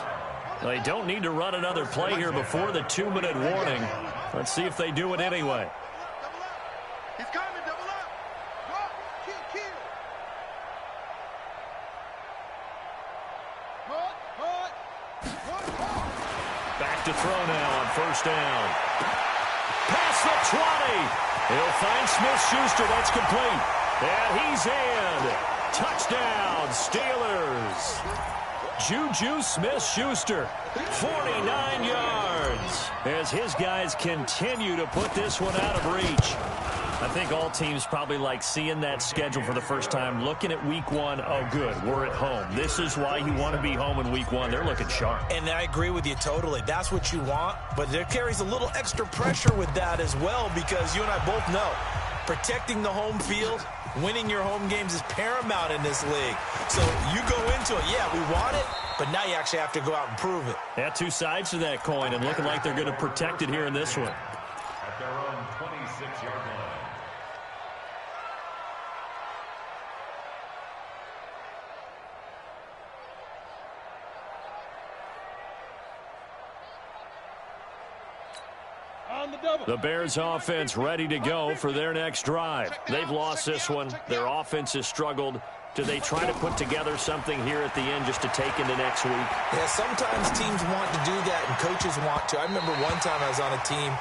They don't need to run another play here before the 2-minute warning. Let's see if they do it anyway. He's coming, double up. Go, kill. Back to throw now on first down. Past the 20. He'll find Smith-Schuster. That's complete. And he's in. Touchdown, Steelers. Juju Smith-Schuster, 49 yards, as his guys continue to put this one out of reach. I think all teams probably like seeing that schedule for the first time, looking at week 1. Oh, good, we're at home. This is why you want to be home in week 1. They're looking sharp. And I agree with you totally. That's what you want, but there carries a little extra pressure with that as well because you and I both know protecting the home field, winning your home games is paramount in this league. So you go into it, yeah, we want it, but now you actually have to go out and prove it. Yeah, two sides to that coin, and looking like they're going to protect it here in this one. At their own 26-yard line. The Bears offense ready to go for their next drive. They've lost this one. Their offense has struggled. Do they try to put together something here at the end just to take into next week? Yeah, sometimes teams want to do that and coaches want to. I remember one time I was on a team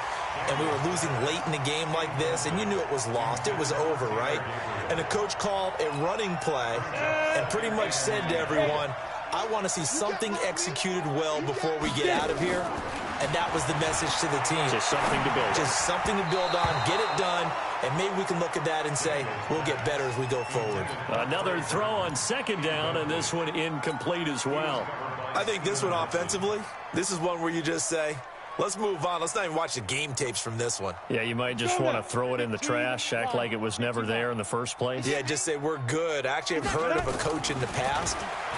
and we were losing late in the game like this, and you knew it was lost. It was over, right? And the coach called a running play and pretty much said to everyone, I want to see something executed well before we get out of here. And that was the message to the team. Just something to build on. Just something to build on, get it done, and maybe we can look at that and say, we'll get better as we go forward. Another throw on 2nd down, and this one incomplete as well. I think this one offensively, this is one where you just say, let's move on. Let's not even watch the game tapes from this one. Yeah, you might just want to throw it in the trash, act like it was never there in the first place. Yeah, just say we're good. I actually have heard of a coach in the past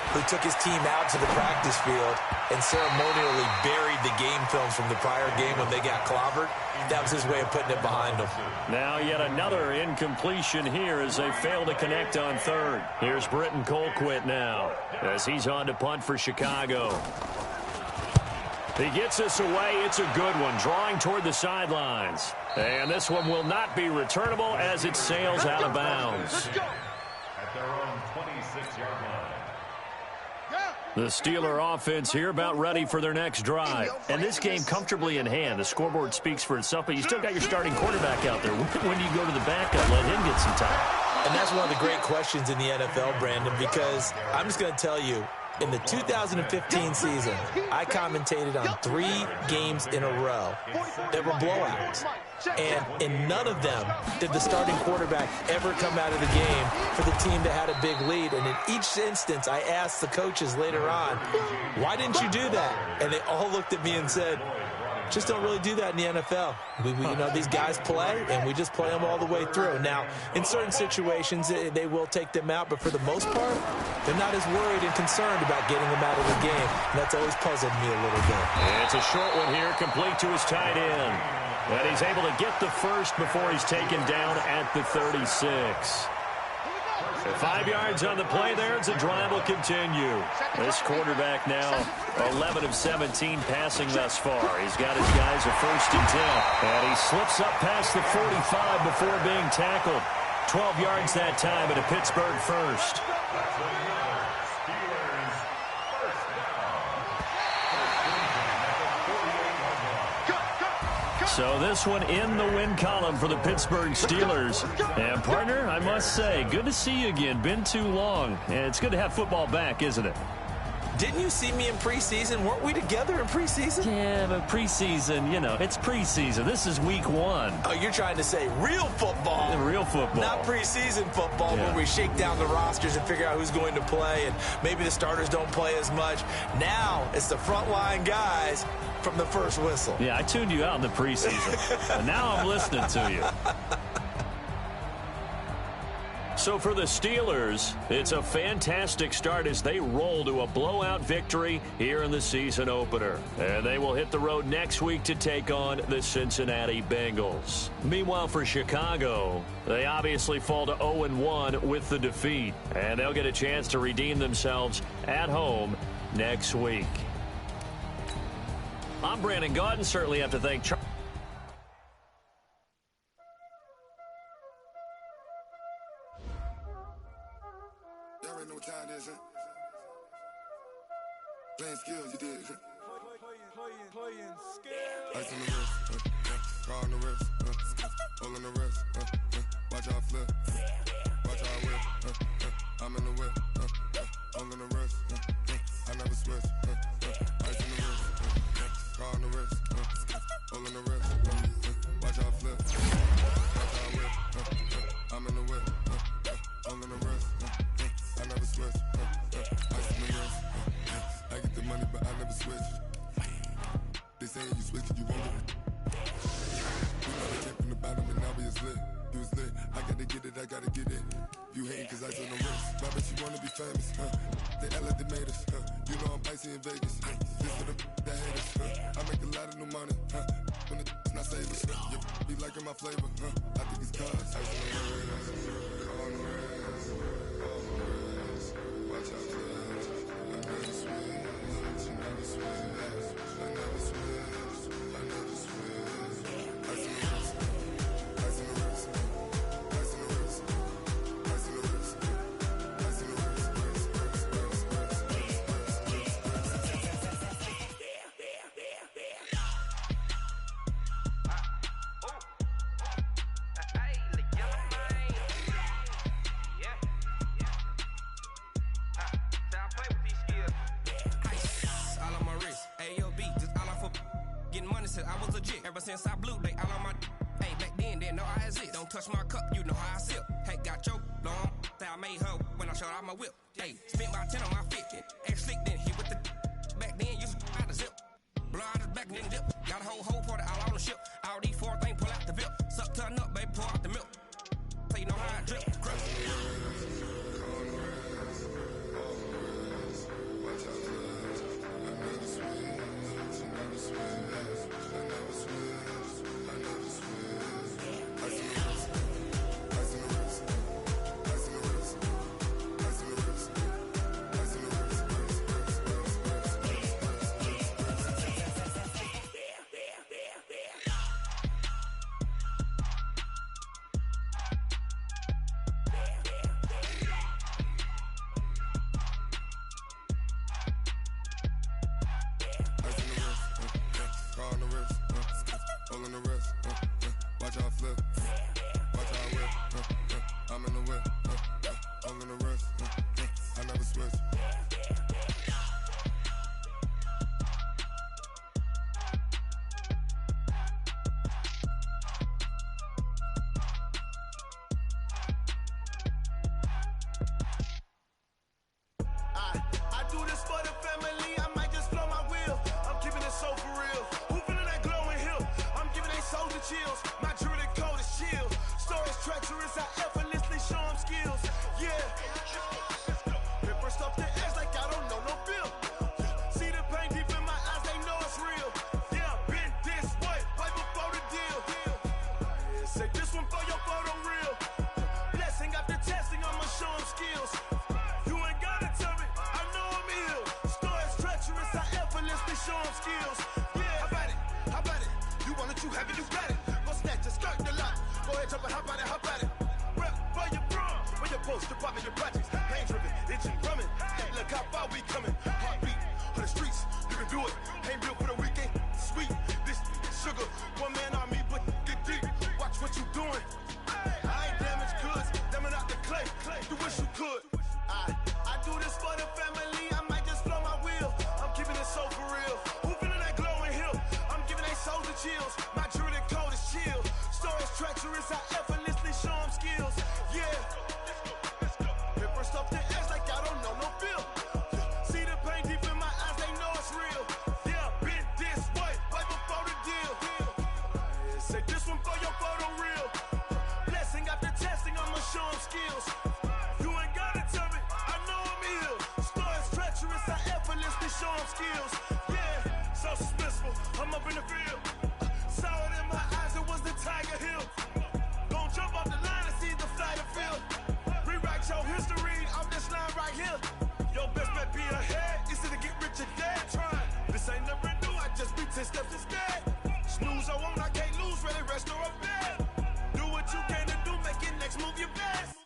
who took his team out to the practice field and ceremonially buried the game films from the prior game when they got clobbered. That was his way of putting it behind them. Now yet another incompletion here as they fail to connect on 3rd. Here's Britton Colquitt now as he's on to punt for Chicago. He gets this away. It's a good one, drawing toward the sidelines. And this one will not be returnable as it sails out of bounds. At their own 26-yard line. The Steeler offense here about ready for their next drive. And this game comfortably in hand. The scoreboard speaks for itself, but you still got your starting quarterback out there. When do you go to the backup, let him get some time? And that's one of the great questions in the NFL, Brandon, because I'm just going to tell you, in the 2015 season, I commentated on 3 games in a row that were blowouts. And in none of them did the starting quarterback ever come out of the game for the team that had a big lead. And in each instance, I asked the coaches later on, why didn't you do that? And they all looked at me and said, just don't really do that in the NFL. You know, these guys play, and we just play them all the way through. Now, in certain situations, they will take them out, but for the most part, they're not as worried and concerned about getting them out of the game. And that's always puzzled me a little bit. And it's a short one here, complete to his tight end. And he's able to get the first before he's taken down at the 36. 5 yards on the play there as the drive will continue. This quarterback now 11 of 17 passing thus far. He's got his guys a 1st and 10. And he slips up past the 45 before being tackled. 12 yards that time at a Pittsburgh first. So this one in the win column for the Pittsburgh Steelers. And, partner, I must say, good to see you again. Been too long. And it's good to have football back, isn't it? Didn't you see me in preseason? Weren't we together in preseason? Yeah, but preseason, you know, it's preseason. This is week 1. Oh, you're trying to say real football. Real football. Not preseason football where we shake down the rosters and figure out who's going to play, and maybe the starters don't play as much. Now it's the frontline guys from the first whistle. Yeah, I tuned you out in the preseason. And now I'm listening to you. So for the Steelers, it's a fantastic start as they roll to a blowout victory here in the season opener. And they will hit the road next week to take on the Cincinnati Bengals. Meanwhile, for Chicago, they obviously fall to 0-1 with the defeat. And they'll get a chance to redeem themselves at home next week. I'm Brandon Gaudin. Certainly have to thank Charles. Playing skills, you did. Playing skills. Ice on the wrist, car on the wrist, hole in the wrist, watch out flip, watch out whip, I'm in the whip, hole in the wrist, I never switch, ice on the wrist, car on the wrist, hole in the wrist, watch out flip, watch out whip, I'm in the whip, hole in the wrist, I never switch, ice on the wrist. I get the money, but I never switch. They say you switch it, you won't get it. We know they came from the bottom, and now we is lit. You was lit, I gotta get it, I gotta get it. You hating cause I on the wrist. My bitch, you wanna be famous, They Ella, they made us, You know I'm icy in Vegas, This for the that hate us, I make a lot of new money, When it's not savers, You be liking my flavor, I think it's cause ice on the wrist, on the wrist, on the wrist. Watch out, I was legit. Ever since I blew, they all on my. Hey, back then, didn't know I exist. Don't touch my cup, you know how I sip. Hey, got your long. Say I made her when I showed out my whip. Hey, spent my 10 on my fit. Ex-slick, then hit with the. Back then, used to out the zip. Blow out his back, then dip. Got a whole party all on the ship. All these 4 things, pull out the VIP. Suck, turn up, baby, pour out the milk. So you know how I drip. Crush. Chills. My jewelry code is chill. Stories treacherous, I effortlessly show them skills. Yeah. Ripper stuff the edge like I don't know no bill. See the pain deep in my eyes, they know it's real. Yeah, been this way, way before the deal. Say this one for your photo real. Blessing after testing, I'ma show them skills. jump and hop at it. Rep for your bra, where your post, your poppin' your projects. Pain driven, itching, drumming. Hey, look how far we coming. Heartbeat on the streets, you can do it. Ain't built for the weekend. Sweet, this sugar, one man army, but get deep. Watch what you doing. I ain't damaged goods, damn out the clay. You wish you could. I do this for the family. I might just blow my wheel. I'm keeping it so for real. Who feeling that glowing hill? I'm giving they souls the chills. My jewelry code is chill. Stories treacherous, I effortlessly show them skills. Yeah. Paper stuff to edge like I don't know no feel. See the pain deep in my eyes, they know it's real. Yeah, been this way, right before the deal. Say this one for your photo real. Blessing after testing, I'ma show them skills. You ain't gotta tell me, I know I'm ill. Stories treacherous, I effortlessly show them skills. Yeah, so suspenseful, I'm up in the field. Saw it in my eyes, it was the Tiger Hill. Don't jump off the line and see the flight of field. Rewrite your history off this line right here. Your best bet be ahead, easy to get rich or dead. Try, this ain't never new, I just be 10 steps instead. Snooze I won't, I can't lose, ready, rest or a bed. Do what you can to do, make it next move your best.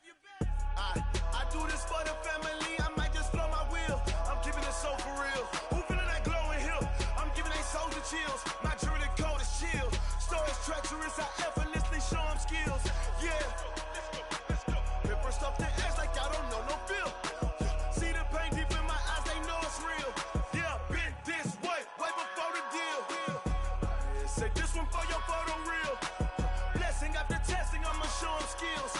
I do this for the family, I might just blow my wheel. I'm keeping it so for real. Who feeling that glowing hill? I'm giving they souls the chills. My jewelry code is chill. Stories treacherous, I effortlessly show them skills. Yeah. Paper stuff to edge like I don't know no feel. See the pain deep in my eyes, they know it's real. Yeah, been this way, way before the deal. Say this one for your photo real. Blessing after testing, I'ma show them skills.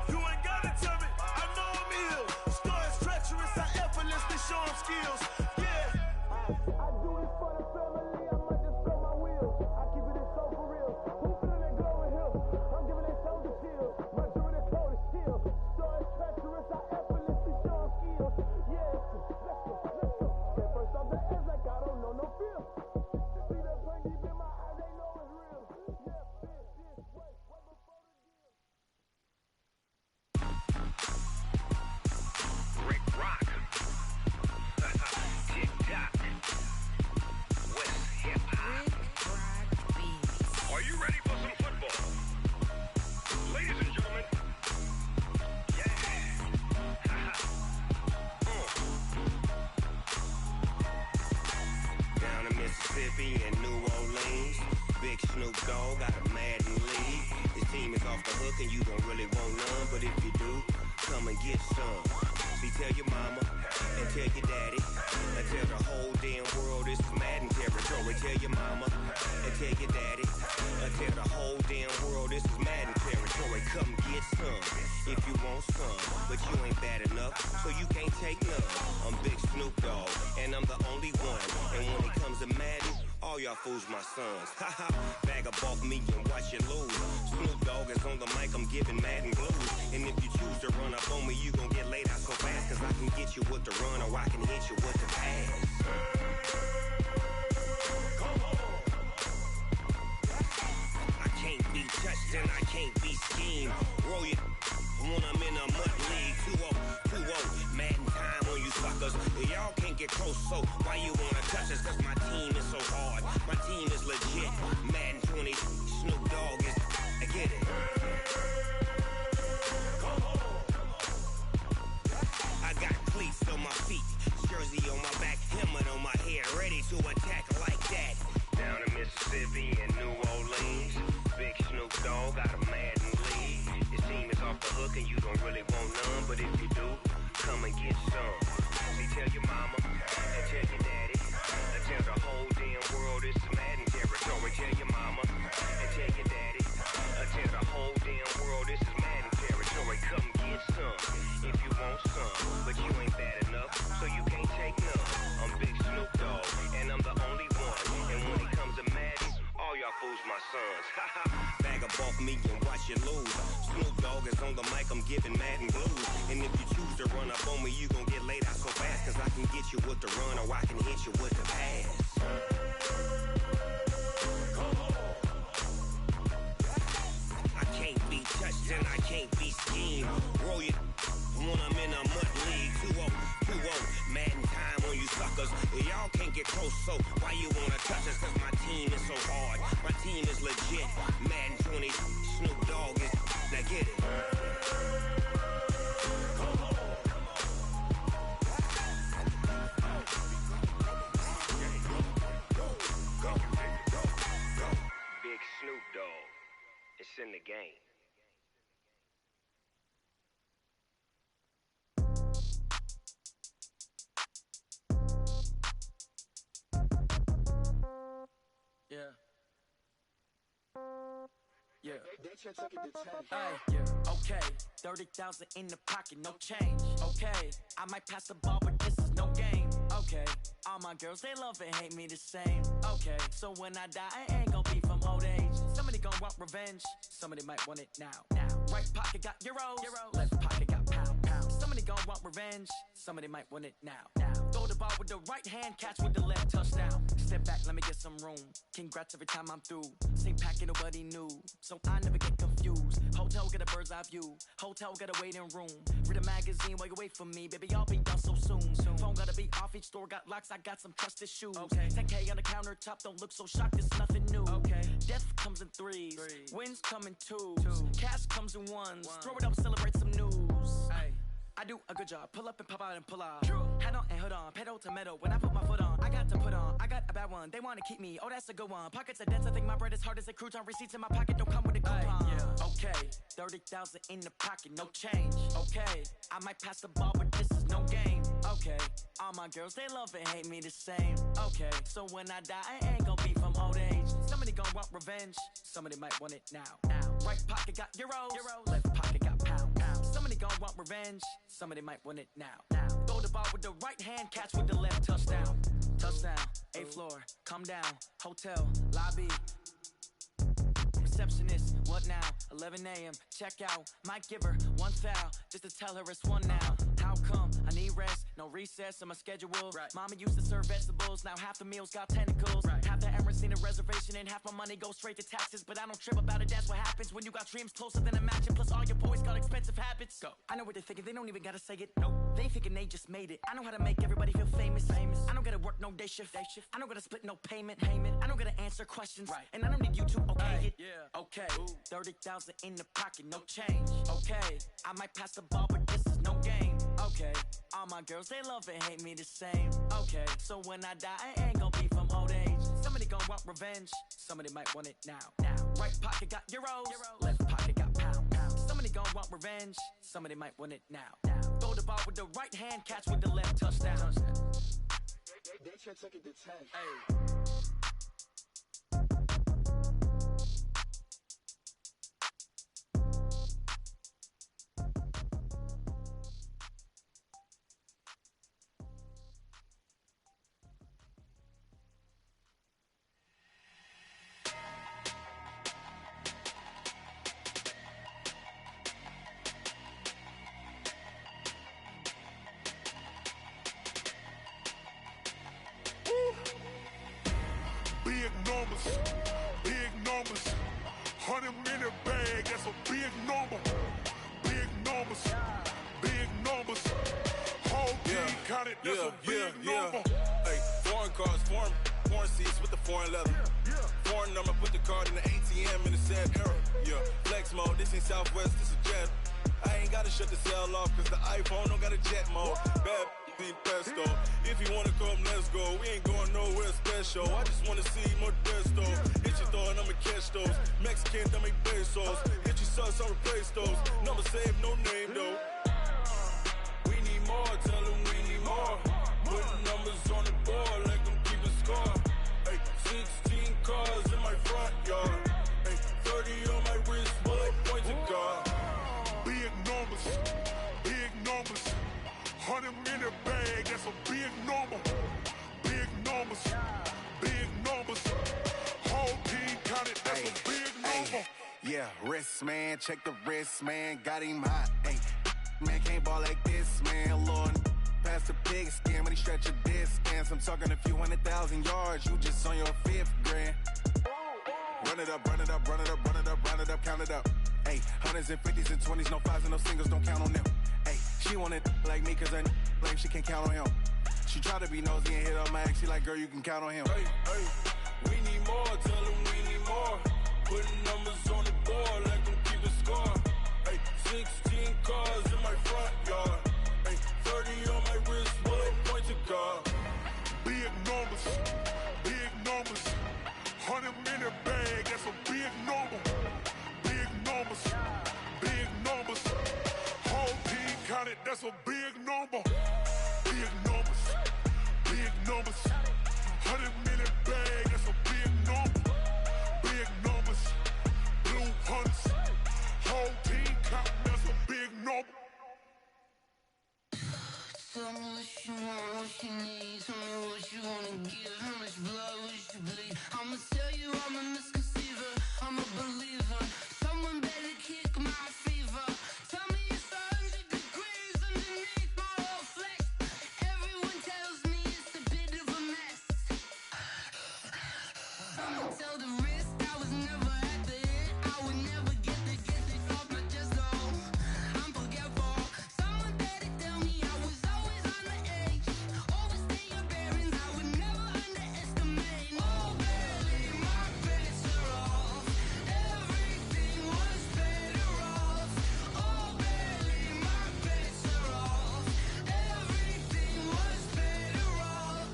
You ain't gotta tell me, I know I'm ill. Stories treacherous, I effortlessly show them skills. Yeah. I do this for the family, I might just blow my wheel. I keep it so for real. Who feeling that glowing hill? I'm giving they souls the chill. My jewelry code is chill. Stories treacherous, I effortlessly show them skills. Yeah, let's go. At first I'm the edge like I don't know no feel. See that pain deep in my eyes, they know it's real. Yeah, been this way, way before the deal. Rick Rock. Tick-tock. West hip-hop. Are you ready for some football? Ladies and gentlemen. Yeah. Down in Mississippi and New Orleans, Big Snoop Dogg got a Madden league. His team is off the hook and you don't really want none, but if you do, come and get some. See, tell your mama and tell your daddy and tell the whole damn world this is Madden territory. Tell your mama and tell your daddy and tell the whole damn world this is Madden territory. Come get some if you want some, but you ain't bad enough, so you can't take none. I'm Big Snoop Dogg and I'm the only one. And when it comes to Madden, all y'all fools my sons. Haha, bag up off me and watch you lose. Snoop Dogg is on the mic, I'm giving Madden blues. And if you choose to run up on me, you gon' get laid out so fast, cause I can get you with the run or I can hit you with the pass. I can't be touched and I can't be schemed. Roll you when I'm in a mud league. 2-0, Madden time on you suckers. Y'all can't get close, so why you wanna touch us? Cause my team is so hard, my team is legit. Madden 20, Snoop Dogg is, I get it. I got cleats on my feet, jersey on my back, helmet on my head, ready to attack like that. Down in Mississippi and New Orleans, Big Snoop Dogg got a Madden league. His team is off the hook and you don't really want none, but if you do, come and get some. See, tell your mama and tell your daddy and tell the whole damn world this is Madden territory. Tell your mama and tell your daddy and tell the whole damn world this is Madden territory. Come get some if you want some, but you ain't bad enough, so you can't take none. I'm Big Snoop Dogg and I'm the only one. And when it comes to Madden, all y'all fools my sons. Bag up off me and watch you lose. Snoop Dogg is on the mic, I'm giving Madden blues. And if you choose to run up on me, you gon' get laid out so fast, cause I can get you with the run or I can hit you with the pass. I can't be touched and I can't be schemed. Roll you when I'm in a mud league. 2-0, Madden time on you suckers. Y'all can't get close, so why you wanna touch us? Cause my team is so hard. My team is legit. Madden 20, Snoop Dogg is. Now get it. Big Snoop Dogg. It's in the game. Yeah. Okay. 30,000 in the pocket, no change. Okay. I might pass the ball, but this is no game. Okay. All my girls, they love and hate me the same. Okay. So when I die, I ain't gonna be from old age. Somebody gonna want revenge. Somebody might want it now. Right pocket got euros. Left pocket got pound. Somebody gonna want revenge. Somebody might want it now. Throw the ball with the right hand, catch with the left, touchdown. Step back, let me get some room. Congrats every time I'm through. Same packet, nobody knew. So I never get confused. Hotel get a bird's eye view. Hotel get a waiting room. Read a magazine while you wait for me. Baby, I'll be done so soon. Phone gotta be off, each store got locks. I got some trusted shoes. Okay. 10K on the countertop, don't look so shocked, it's nothing new. Okay. Death comes in threes. Wins come in twos. Cash comes in ones. Throw it up, celebrate some news. I do a good job. Pull up and pop out and pull out. Hat on and hood on. Pedal to metal. When I put my foot on, I got to put on. I got a bad one. They want to keep me. Oh, that's a good one. Pockets are dense. I think my bread is hard as a crouton. Receipts in my pocket don't come with a coupon. Okay. 30,000 in the pocket. No change. Okay. I might pass the ball, but this is no game. Okay. All my girls, they love and hate me the same. Okay. So when I die, I ain't gonna be from old age. Somebody gonna want revenge. Somebody might want it now. Right pocket got euros. Left pocket got pound. Somebody gonna want revenge. Somebody might want it now. Throw the ball with the right hand, catch with the left, touchdown. Touchdown, 8th floor, come down, hotel, lobby. Receptionist, what now? 11 a.m., check out. Might give her one foul, just to tell her it's one now. How come? I need rest, no recess in my schedule. Mama used to serve vegetables, now half the meals got tentacles. Half the Emirates need a reservation and half my money goes straight to taxes. But I don't trip about it, that's what happens when you got dreams closer than a mansion. Plus all your boys got expensive habits. Go. I know what they're thinking, they don't even gotta say it. Nope. They thinking they just made it. I know how to make everybody feel famous. I don't gotta work no day shift. I don't gotta split no payment. I don't gotta answer questions. And I don't need you to okay it. Okay. 30,000 in the pocket, no change. Okay. I might pass the ball, but this is no game. Okay. All my girls, they love and hate me the same. Okay. So when I die, I ain't gonna be from old age. Somebody gonna want revenge. Somebody might want it now. Right pocket got euros. Left pocket got pound. Somebody gonna want revenge. Somebody might want it now. Throw the ball with the right hand, catch with the left, touchdown. They took it to 10. Big numbers, 100-minute bag, that's a big number. Big numbers, whole team counted, that's a big number. Hey, foreign cars, foreign seats with the foreign leather. Foreign number, put the card in the ATM in the sad era. Flex mode, this ain't Southwest, this is jet. I ain't gotta shut the cell off, cause the iPhone don't got a jet mode. Bad need pesto. If you wanna come, let's go. We ain't going nowhere special. I just wanna see more desto. Hit your throw and I'ma catch those. Mexican, that make pesos. Hit your sauce, I'll replace those. Number saved, no name though. We need more, tell them we need more. Putting numbers on the board, like them keep a score. Hey, 16 cars in my front yard. Hey, 30 on my wrist, bullet points and guard. Big numbers, 100-minute bag, that's a big number. Big numbers, whole team counted, that's a big number. Yeah, wrist man, check the wrist man, got him hot. Ay, man can't ball like this, man. Lord, past the pig skin when he stretch a distance. I'm talking a few 100,000 yards, you just on your 5th grand. Run it up, count it up. Ay, 100s and 50s and 20s, no 5s and no singles, don't count on them. Ay, she want it like me cause her lame, she can't count on him. She try to be nosy and hit on my ex. She like, girl, you can count on him. Hey, hey, we need more. Tell them we need more. Putting numbers on the board, let them keep a score. Hey, 16 cars in my front yard. Hey, 30 on my wrist, bullet point to God. Big numbers, big numbers. 100-minute bag, that's a big number. Big numbers, big numbers. Whole team counted, that's a big number. Big numbers, big numbers. 100-minute bag, that's a big number. Big numbers, blue hunts. Whole team counting, that's a big number. Tell me what you want, what you need. Tell me what you wanna give. How much blood would you bleed? I'ma tell you I'm a misconceiver. I'm a believer. Someone better kick my fever. Tell me it's 100 degrees underneath my whole flesh. Everyone tells me it's a bit of a mess. Someone tell the risk I was never at the end. I would never get this off my chest though. I'm forgetful. Someone better tell me I was always on the edge. Overstay your bearings, I would never underestimate. Oh, barely, my bets are off. Everything was better off. Oh, barely, my bets are off. Everything was better off.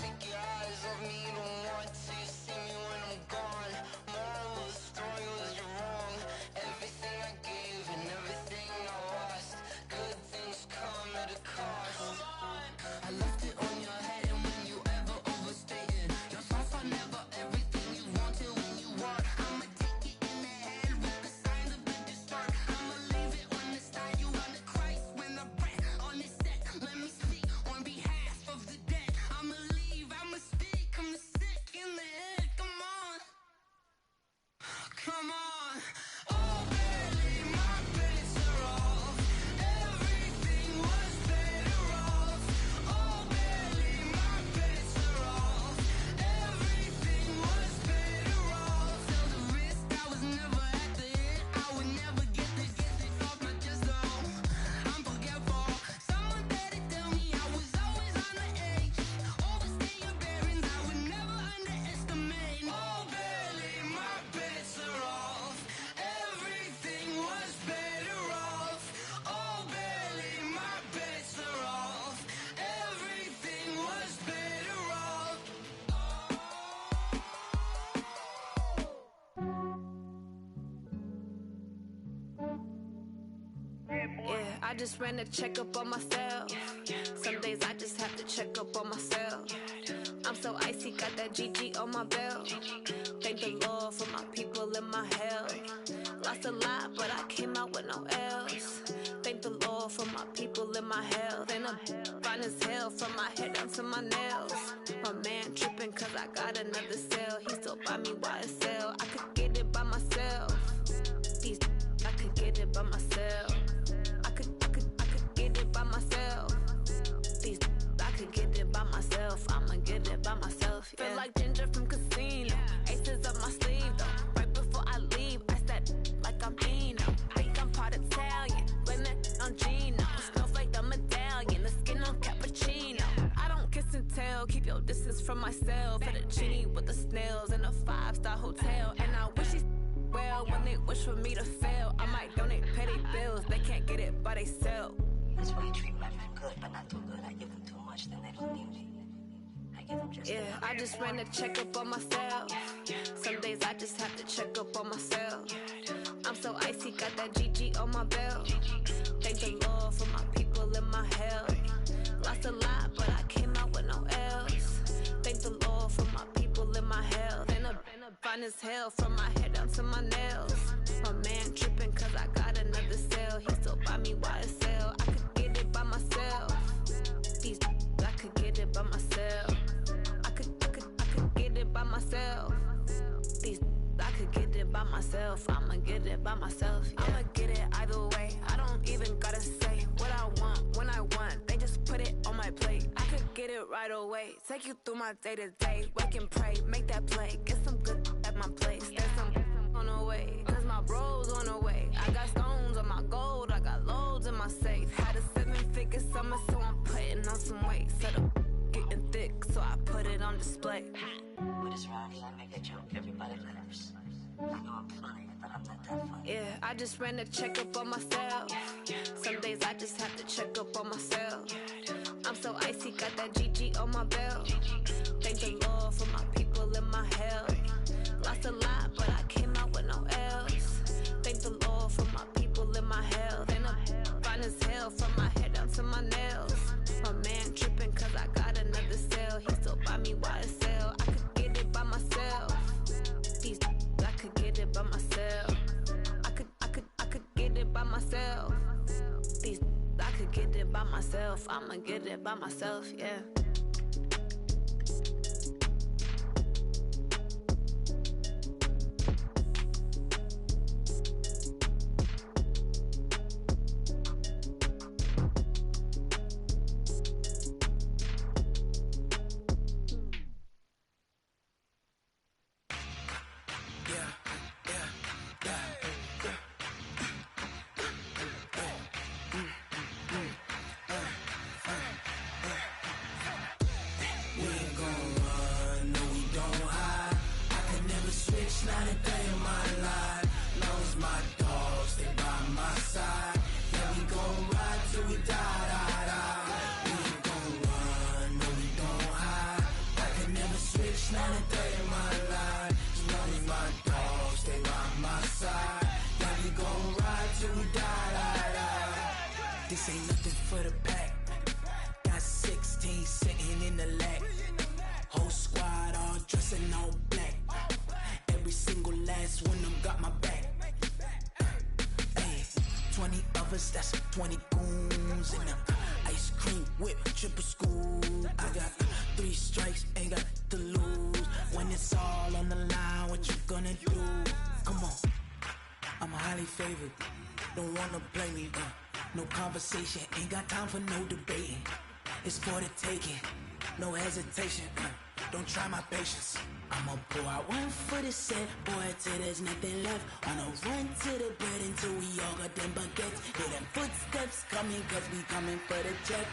Take your eyes off me, don't want to see me when I'm gone. Moral of the story was you're wrong. Everything I gave and everything I lost. Good things come at a cost. I left it on your head, and when you ever overstay it, your thoughts are never everything you wanted when you want. I'ma take it in the head with the signs of the distort. I'ma leave it on the side. You run the Christ when the breath on this set. Let me speak on behalf of the dead. I'ma leave, I'ma speak. I'm sick in the head. Come on, come on. Oh, barely, my bets are off. Everything was better off. Oh, barely, my bets are off. Everything was better off. Tell the risk I was never at the end. I would never get this off my chest though. I'm forgetful. Someone better tell me I was always on the edge. Overstay your bearings, I would never underestimate. Oh, barely, my bets are off. Everything was better off. Oh, barely, my bets are off. Everything was better off. Yeah, I just ran a checkup on myself. Some days I just have to check up on myself. I'm so icy, got that GG on my belt. Thank the Lord for my people in my health. Lost a lot, but I came out with no L's. Thank the Lord for my people in my health. And I'm fine as hell from my head down to my nails. My man tripping cause I got another cell. He still buy me YSL. I could get it by myself. These I could get it by myself. I could get it by myself. These I could get it by myself. I'ma get it by myself. Yeah. Feel like Ginger from Casino. Aces up my sleeve though. Right before I leave, I said like I'm Eno. Think I'm part Italian. Blame it on Gino. Snowflake the medallion. The skin on cappuccino. I don't kiss and tell. Keep your distance from myself. For the genie with the snails in a 5-star hotel. And I wish he's well when they wish for me to fail. I might donate petty bills. They can't get it by they sell. That's why you treat my men good, but not too good. I give them too much, then they don't need me. I give them just Yeah, I just ran a checkup on myself. Some days I just have to check up on myself. I'm so icy, got that GG on my belt. Thank the Lord for my people in my health. Lost a lot, but I came out with no L's. Thank the Lord for my people in my health. And I'm fine as hell from my head down to my nails. My man tripping cause I got another cell. He still buy me YSL. I could get it by myself. These I could get it by myself. I could get it by myself. These I could get it by myself. I'ma get it by myself. Yeah. I'ma get it either way. I don't even gotta say what I want when I want. They just put it on my plate. I could get it right away. Take you through my day to day. Wake and pray, make that play. Get some good at my place. There's some on the way. Cause my bros on the way. I got stones on my gold. I got loads in my safe. Had a 7-figure summer, so I'm putting on some weight. Set up I put it on display. But it's around here, I make a joke, everybody laughs. I know I'm funny, but I'm not that funny. Yeah, I just ran a checkup on myself. Some days I just have to check up on myself. I'm so icy, got that GG on my belt. Thank the Lord for my people in my health. Lost a lot, but I came out with no else. Thank the Lord for my people in my health. And I'm fine as hell from my head down to my nails. My man tripping cause I got another cell. He still buy me YSL. I could get it by myself. These I could get it by myself. I could get it by myself. These I could get it by myself. I'ma get it by myself, yeah. This ain't nothing for the pack. Got 16 sitting in the lap. Whole squad all dressing all black. Every single last one of them got my back. Hey, 20 of us, that's 20 goons in them. Ice cream whip, triple school. I got 3 strikes, ain't got to lose. When it's all on the line, what you gonna do? Come on, I'm highly favored. Don't wanna play me, no conversation, ain't got time for no debating. It's for the taking, no hesitation. Don't try my patience. I'ma pour out one for the set, boy, till there's nothing left. On a run to the bread until we all got them baguettes. Hear them footsteps coming, cause we coming for the check.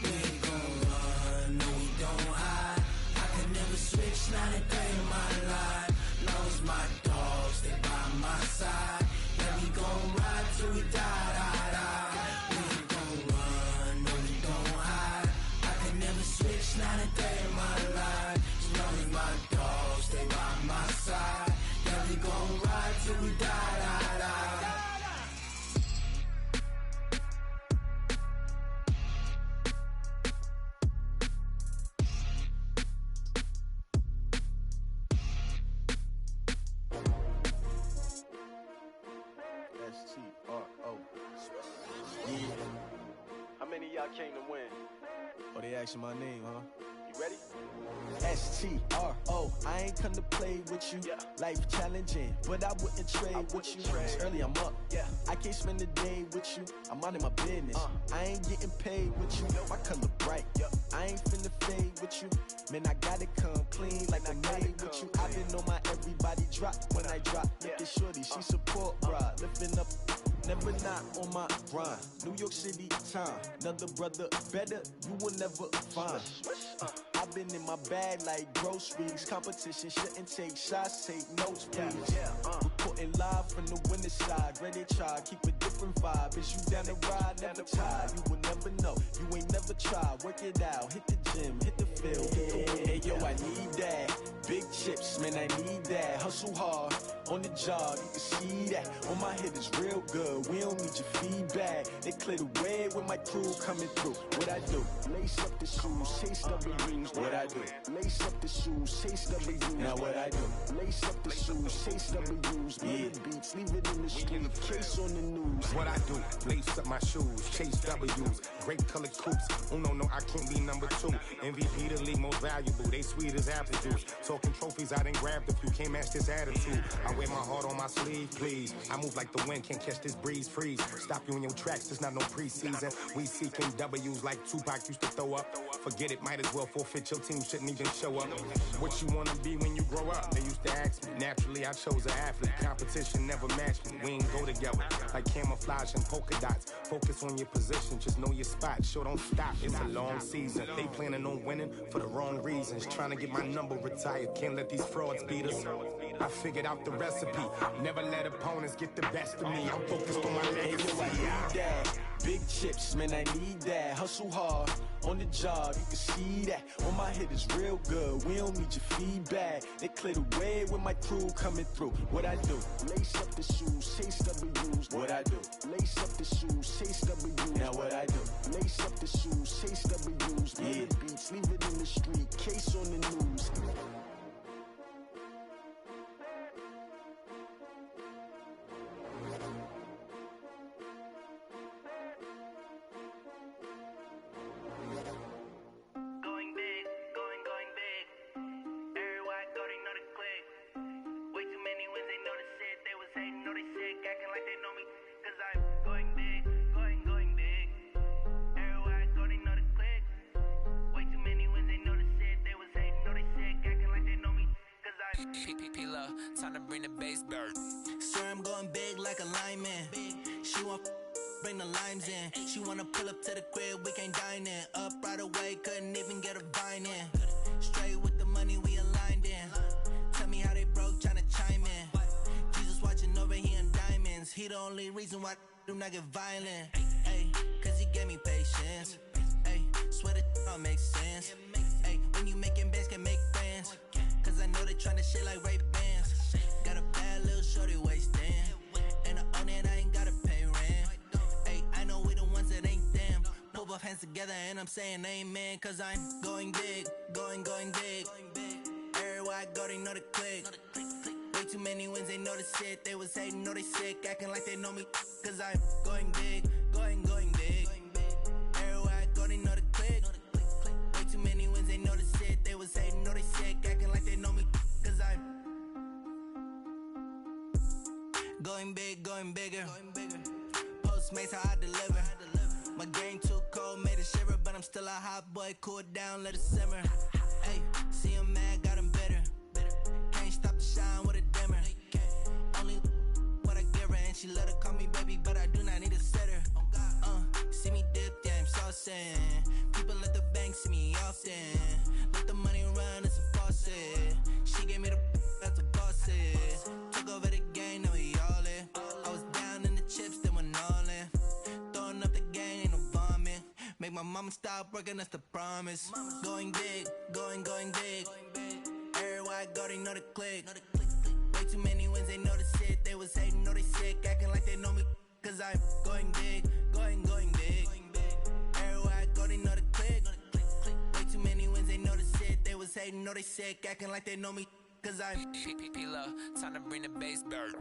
We ain't gon' run, no we don't hide. I can never switch, not a day in my life. Long as my dogs, they by my side. Yeah, we gon' ride till we die. We ain't gon' run, no we don't hide. I can never switch, not a day in my life. As long as my dogs, they by my side. Yeah, we gon' ride till we die. S-T-R-O. Yeah. How many of y'all came to win? Oh, they asking my name, huh? You ready? S-T-R-O. I ain't come to play with you. Yeah. Life challenging, but I wouldn't trade with you. It's early, I'm up. Yeah. I can't spend the day with you. I'm minding my business. I ain't getting paid with you. My color bright. I ain't finna fade with you. Man, I gotta come clean like I made with you. I been on my everybody drop when I drop. Look at shorty, she support bra. Lifting up, never not on my grind. New York City time, another brother better, you will never find. I've been in my bag like groceries. Competition shouldn't take shots, take notes, please. Reporting live from the winning side. Ready to try, keep a different vibe. Is you down the ride, never tired. You will never know, you ain't never tried. Work it out, hit the gym, hit the field. Hey yo, I need that. Big chips, man, I need that. Hustle hard, on the job, you can see that. On my head is real good, we don't need your feedback. They clear the way with my crew coming through. What I do? Lace up the shoes, chase double rings. What I do? Lace up the shoes, chase double U's. Now what I do? Lace up the shoes, chase double U's. Yeah, beats, leave it in the street, case on the news. What I do? Lace up my shoes, chase W's. Great colored coops. Oh no, I can't be number 2. MVP the league most valuable. They sweet as apple juice. Talking trophies, I done grabbed a few. Can't match this attitude. I wear my heart on my sleeve, please. I move like the wind, can't catch this breeze, freeze. Stop you in your tracks, there's not no preseason. We seeking W's like Tupac used to throw up. Forget it, might as well forfeit. Your team shouldn't even show up. What you wanna be when you grow up? They used to ask me. Naturally, I chose an athlete. Competition never matched me. We ain't go together like camouflage and polka dots. Focus on your position, just know your spot, sure don't stop, it's a long season. They planning on winning for the wrong reasons. Trying to get my number retired, can't let these frauds beat us. I figured out the recipe, never let opponents get the best of me. I'm focused on my legacy. I need that. Big chips, man, I need that. Hustle hard on the job, you can see that. On my head is real good, we don't need your feedback. They clear the way with my crew coming through. What I do? Lace up the shoes, chase W's. What I do? Lace up the shoes, chase W's. Now what I do? Lace up the shoes, chase W's. Yeah. The beats, leave it in the street, case on the news. Time to bring the bass bird. Sir, I'm going big like a lineman. She want bring the limes in. She wanna pull up to the crib, we can't dine in. Up right away, couldn't even get a vine in. Straight with the money, we aligned in. Tell me how they broke, tryna chime in. Jesus watching over here in diamonds. He the only reason why I do not get violent. Ay, cause he gave me patience. Ay, swear that all makes sense. Ay, when you making bands, can make friends. Cause I know they tryna shit like Ray-Bans. Got a bad little shorty wasting. And I own it, I ain't gotta pay rent. Ay, I know we the ones that ain't them. Pull both hands together and I'm saying amen. Cause I'm going big, going big. Everywhere I go, they know the click. Way too many wins, they know the shit. They was hating, know they sick, acting like they know me. Cause I'm going big, going big. Everywhere I go, they know the click. Way too many wins, they know the shit. They was hating, know they sick, acting like they know me. Cause I'm going big, going bigger. Postmates how I deliver. My game too cold, made it shiver, but I'm still a hot boy. Cool it down, let it simmer. Hey, see him mad, got him bitter. Can't stop the shine with a dimmer. Only what I give her, and she let her call me baby, but I do not need a sitter. See me dip, yeah, I'm saucing. People at the bank see me often. Let the money run, it's a faucet. She gave me the that's a boss it. Took over the game, now we all in. I was down in the chips, then went all in. Throwing up the gang, ain't no vomit. Make my mama stop working, that's the promise. Going big, going big. Everywhere I go, they know the click. Way too many wins, they know the shit. They was hating, know they sick, acting like they know me. Cause I'm going big, going big. Everywhere I go, they know the click. Way too many wins, they know the shit. They was hating, know they sick, acting like they know me. Cause I'm P-P-P-Love, time to bring the bass bird.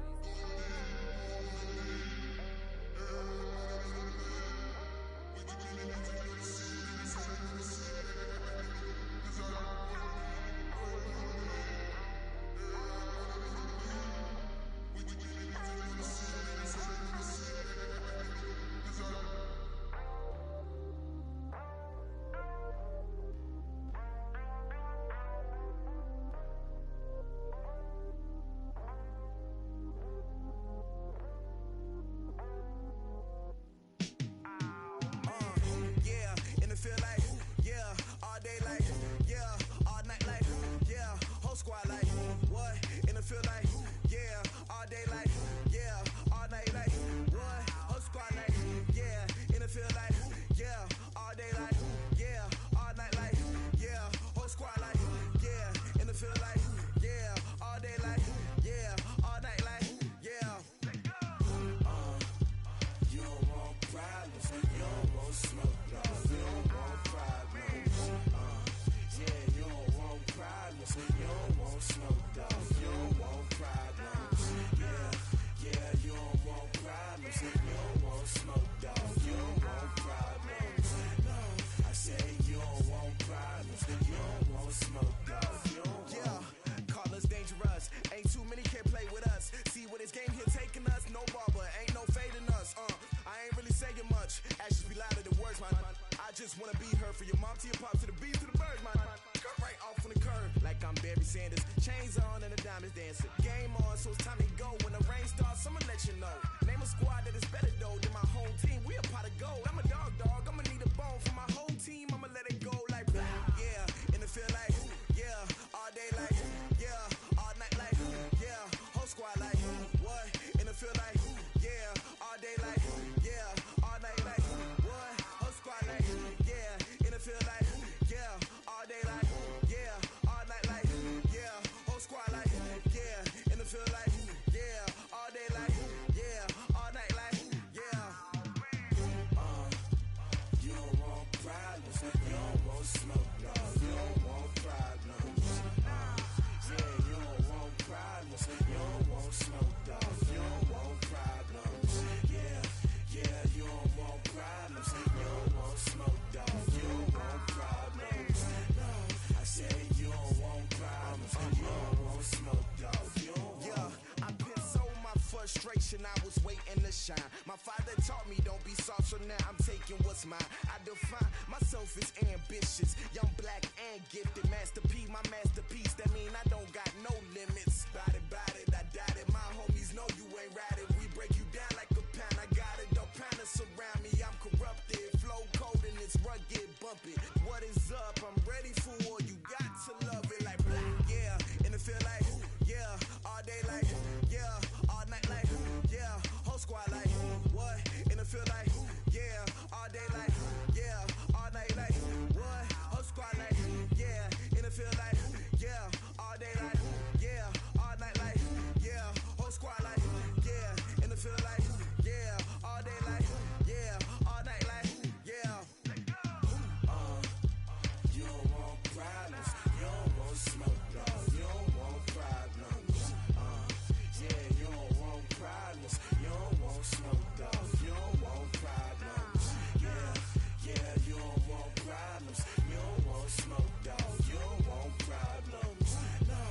just wanna be her. From your mom to your pop to the beat to the birds, man. Cut right off on the curb like I'm Barry Sanders. Chains on and the diamonds dancing. Game on, so it's time to go. When the rain starts, I'ma let you know. Name a squad that is better though than my home team. We a pot of gold. I'm a dog, I'ma need a ball for my whole team, I'ma let it go like, yeah. In the field like, yeah. All day like, yeah. All night like, yeah. Whole squad like, what? In the field like, yeah. All day like, yeah. All night like, what? Whole squad like, yeah. In the field like, yeah. All day like, yeah. All night like, yeah. Whole squad like, yeah. In the field like, yeah. All day like, yeah. All night like, yeah. You don't want problems, you don't want smoke, no. You don't want problems. Yeah, you don't want problems, you don't want smoke, dog. You don't want problems. Yeah, you don't want problems, you don't want smoke, dog. You don't want problems. No, I said you don't want problems, you don't want smoke, dog. You don't want. Yeah, I've been so my frustration, I was waiting to shine. My father taught me don't be soft, so now I'm taking what's mine. I define myself as ambitious, young, black, and gifted. Master P, my masterpiece. That mean I don't got no limits. Bout it, I doubt it. My homies know you ain't ratted. We break you down like a pound. I got it, don't panic surround me. I'm corrupted, flow cold and it's rugged, bumpy. What is up? I'm ready for war. You got to love it like black, yeah. In the field like, yeah. All day like, yeah. All night like, yeah. Whole squad like, what? In the field like, yeah. All day like, yeah. All night like, what? Whole squad like, yeah. In the field like, yeah. All day like, yeah. All night like, yeah. Whole squad like, yeah. In the field like, yeah. All day like, yeah. All night like, yeah. You don't want problems, you don't want smoke, dog. You don't want problems. Yeah, you don't want problems, you don't want smoke, dog. You don't want problems. Yeah, you don't want problems, you don't want smoke, dog. You don't want problems. No,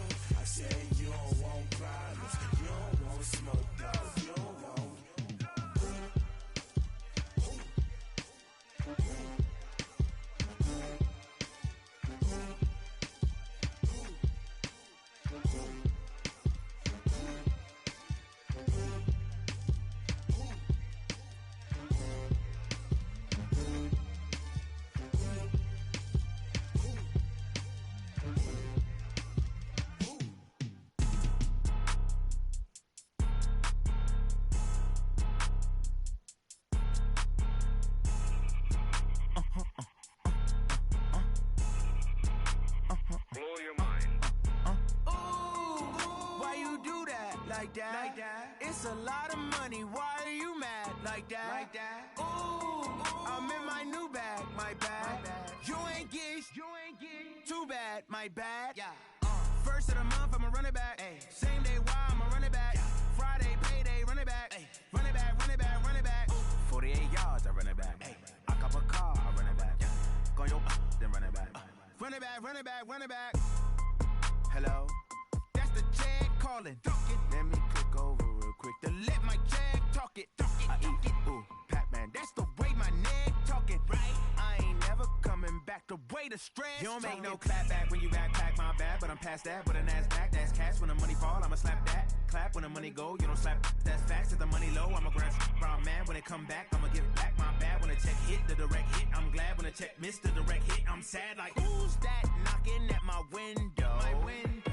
I said you don't want problems, you don't want smoke, dog. You don't want. Blow your mind. Why you do that? Like that? It's a lot of money. Why are you mad? Like that? Ooh, I'm in my new bag. My bad. You ain't get. Too bad. My bad. Yeah. First of the month, I'ma run it back. Same day, why I'ma run it back. Friday, payday, run it back. Run it back, run it back, run it back. 48 yards, I run it back. I cop a car, I run it back. Go your then run it back. Run it back, run it back, run it back. Hello? That's the Jag calling. Let me click over real quick to let my Jag talk it. I eat it. Ooh, Pac-Man, that's the way my neck talking. Right? I ain't never coming back the way the stress. You don't make no clap back when you backpack, my bad. But I'm past that with an ass back. That's cash when the money fall, I'ma slap that. Clap when the money go, you don't slap. That's facts. If the money low, I'ma grab brown man. When it come back, I'ma give back my bad. When the check hit, the direct hit. I'm glad when the check missed the direct hit. I'm sad like, who's that knocking at my window?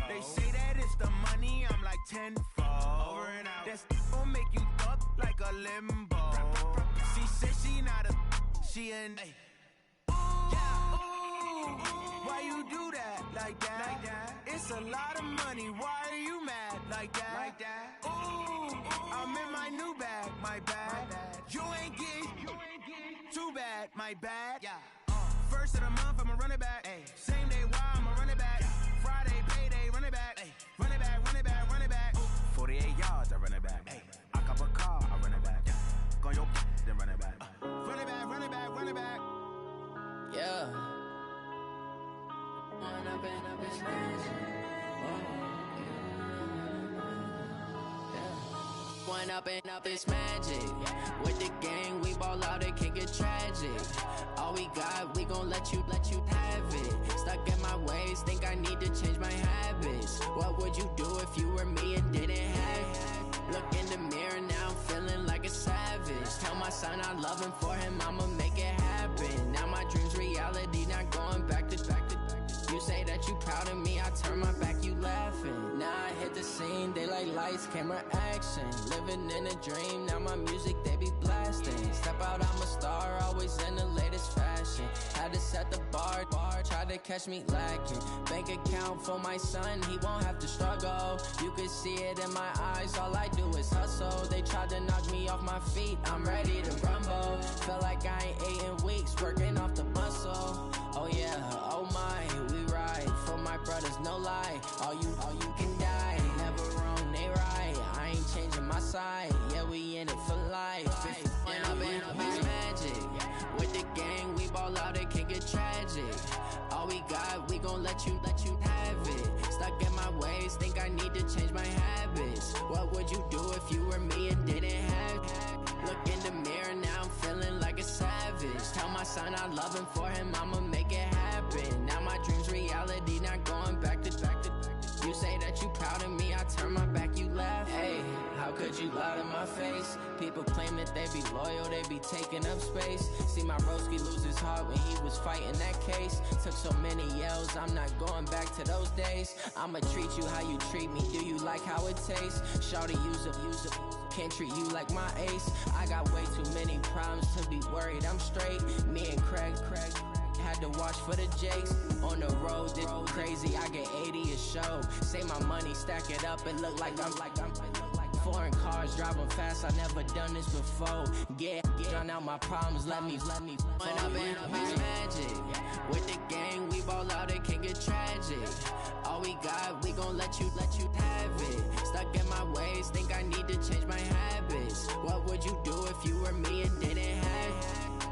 They say that it's the money, I'm like tenfold. Over and out. That's gon' make you fuck like a limbo. She said she not a, she an. Why you do that? Like that? It's a lot of money. Why are you mad? Like that? Ooh, I'm in my new bag. My bad. You ain't get. Too bad. My bad. Yeah. First of the month, I'ma run it back. Same day, why I'ma run it back. Friday, payday, run it back. Run it back, run it back, run it back. 48 yards, I run it back. I cop a car, I run it back. Go your then run it back. Run it back, run it back, run it back. Yeah. Run up and up his One up and up is magic. With the gang, we ball out, it can get tragic. All we got, we gon' let you have it. Stuck in my ways, think I need to change my habits. What would you do if you were me and didn't have it? Look in the mirror, now I'm feeling like a savage. Tell my son I love him, for him I'ma make it happen. Now my proud of me, I turn my back, you laughing. Now I hit the scene, daylight lights, camera action. Living in a dream, now my music, they be blasting. Step out, I'm a star, always in the latest fashion. Had to set the bar, tried to catch me lacking. Bank account for my son, he won't have to struggle. You could see it in my eyes, all I do is hustle. They tried to knock me off my feet, I'm ready to rumble. Felt like I ain't ate in weeks, working off the muscle. Oh yeah, oh my, we ride for my brothers, no lie. All you can die, never wrong, they right. I ain't changing my side, yeah, we in it for life. And I've been magic. With the gang, we ball out, it can get tragic. All we got, we gon' let you have it. Stuck in my ways, think I need to change my habits. What would you do if you were me and didn't have it? Look in the mirror, now I'm feeling like a savage. Tell my son I love him, for him I'ma make it happen. Now my dream's reality, not going back to. You say that you proud of me, I turn my back, you laugh. Hey, how could you lie to my face? People claim that they be loyal, they be taking up space. See my broski lose his heart when he was fighting that case. Took so many yells, I'm not going back to those days. I'ma treat you how you treat me, do you like how it tastes? Shawty, use up, can't treat you like my ace. I got way too many problems to be worried, I'm straight. Me and Craig had to watch for the Jakes. On the road, this crazy, I get 80 a show. Say my money, stack it up, it look like I'm foreign cars, driving fast, I never done this before. Yeah, drown out my problems, let me When I've been magic. With the gang, we ball out, it can get tragic. All we got, we gon' let you have it. Stuck in my ways, think I need to change my habits. What would you do if you were me and didn't have it?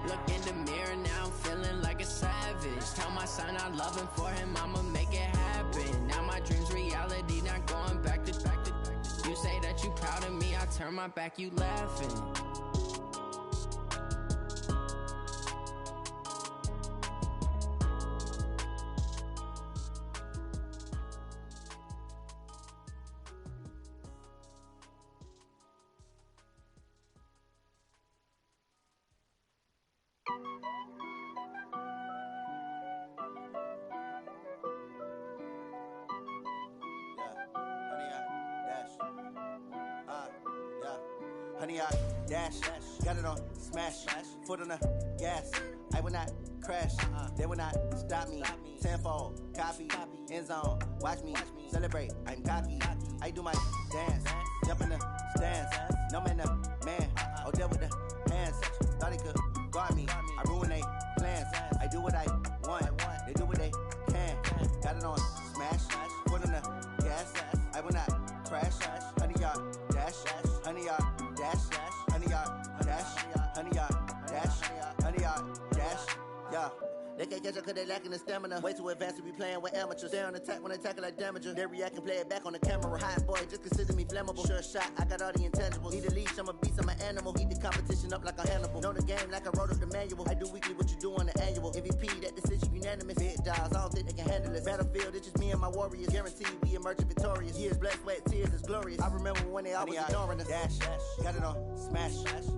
Look in the mirror, now I'm feeling like a savage. Tell my son I love him, for him I'ma make it happen. Now my dream's reality, not going back to. You say that you proud of me, I turn my back, you laughing. Honey, I dash, got it on smash, foot on the gas. I will not crash, they will not stop me. Tenfold, copy, end zone, watch me celebrate. I'm cocky, I do my dance, jump in the stands. No man, the man, oh, deal with the hands. Thought he could guard me, I ruin they plans. I do what I want, they do what they can. Got it on smash, foot on the gas. I will not crash, honey, y'all dash, honey, y'all dash, honey, y'all dash, honey, y'all dash, honey, y'all dash, yeah. They can't catch up cause they lacking the stamina. Way too advanced to be playing with amateurs. They on attack when they tackle like damager. They react and play it back on the camera. Hot boy, just consider me flammable. Sure shot, I got all the intangibles. Need a leash, I'm a beast, I'm an animal. Heat the competition up like a Hannibal. Know the game like I wrote up the manual. I do weekly what you do on the annual. MVP, that decision unanimous. Big dials, I don't think they can handle it. Battlefield, it's just me and my warriors. Guaranteed we emerging victorious. Years, blood, sweat, tears, it's glorious. I remember when they always ignoring us. Dash, got it on smash,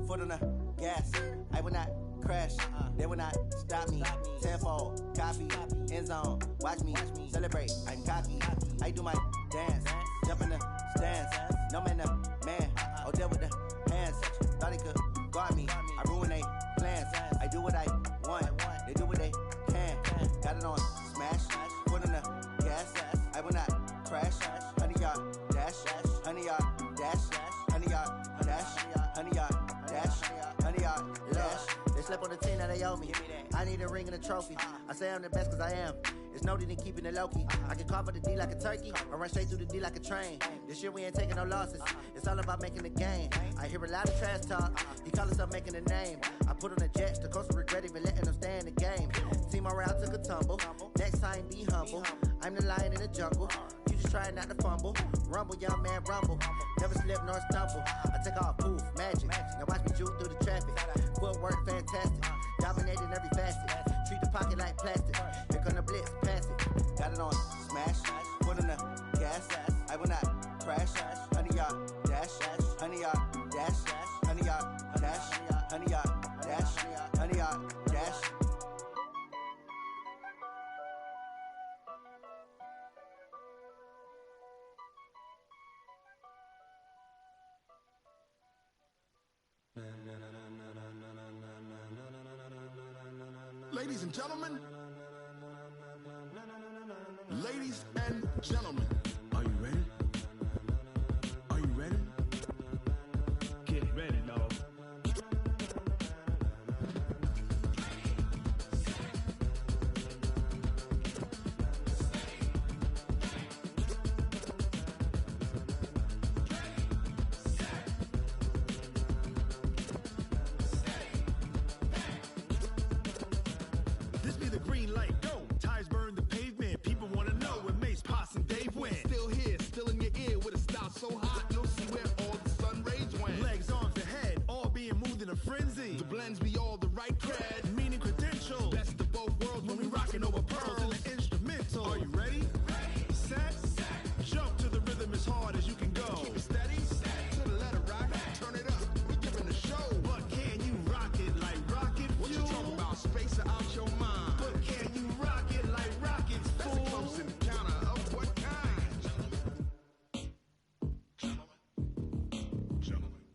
foot on the gas. I will not crash, they will not stop me. Tenfold, copy, end zone, watch me celebrate. I'm cocky, I do my dance, jump in the stands. No man, the man, oh, deal with the hands. Thought he could guard me, I ruin they plans. I do what I want, they do what they can. Got it on smash, foot on the gas. I will not crash, honey, y'all dash, honey, y'all dash, honey, y'all dash, honey, y'all dash, honey, y'all dash. They slept on the team, now they owe me. I need a ring and a trophy. I say I'm the best cause I am. It's no need in keeping it low-key. I can carve up the D like a turkey, or run straight through the D like a train. This year we ain't taking no losses. It's all about making the game. I hear a lot of trash talk. He call himself making a name. I put on the Jets, the coach regret even letting them stay in the game. Team morale took a tumble. Next time be humble. I'm the lion in the jungle. You just trying not to fumble. Rumble, young man, rumble. Never slip nor stumble. I take off, poof, magic. Now watch me juke through the traffic. Footwork fantastic. Dominating every facet. Treat the pocket like plastic. Here come the blitz, pass it. Got it on smash, foot on the gas. I will not crash. Honey, y'all dash, honey, y'all dash, honey, y'all dash, honey, y'all dash, honey, y'all dash. Ladies and gentlemen. Ladies and gentlemen. Are you ready? Are you ready? Get ready, dog. This be the green light, go. Tires burn the pavement. People wanna know when Mace, Potts, and Dave went. Still here, still in your ear with a style so hot, you'll see where all the sun rays went. Legs, arms, and head, all being moved in a frenzy. The blends be all the right cred, meaning credentials. Best of both worlds when we rockin' over pearls in the instrumental. Are you ready? Set, jump to the rhythm as hard as you can go. Keep it steady, to the letter right, turn it up, we giving the show. But can you rock it like rocket fuel? What you talking about, space out your mind? But can you rock it like rockets, fool? That's a close encounter of what kind?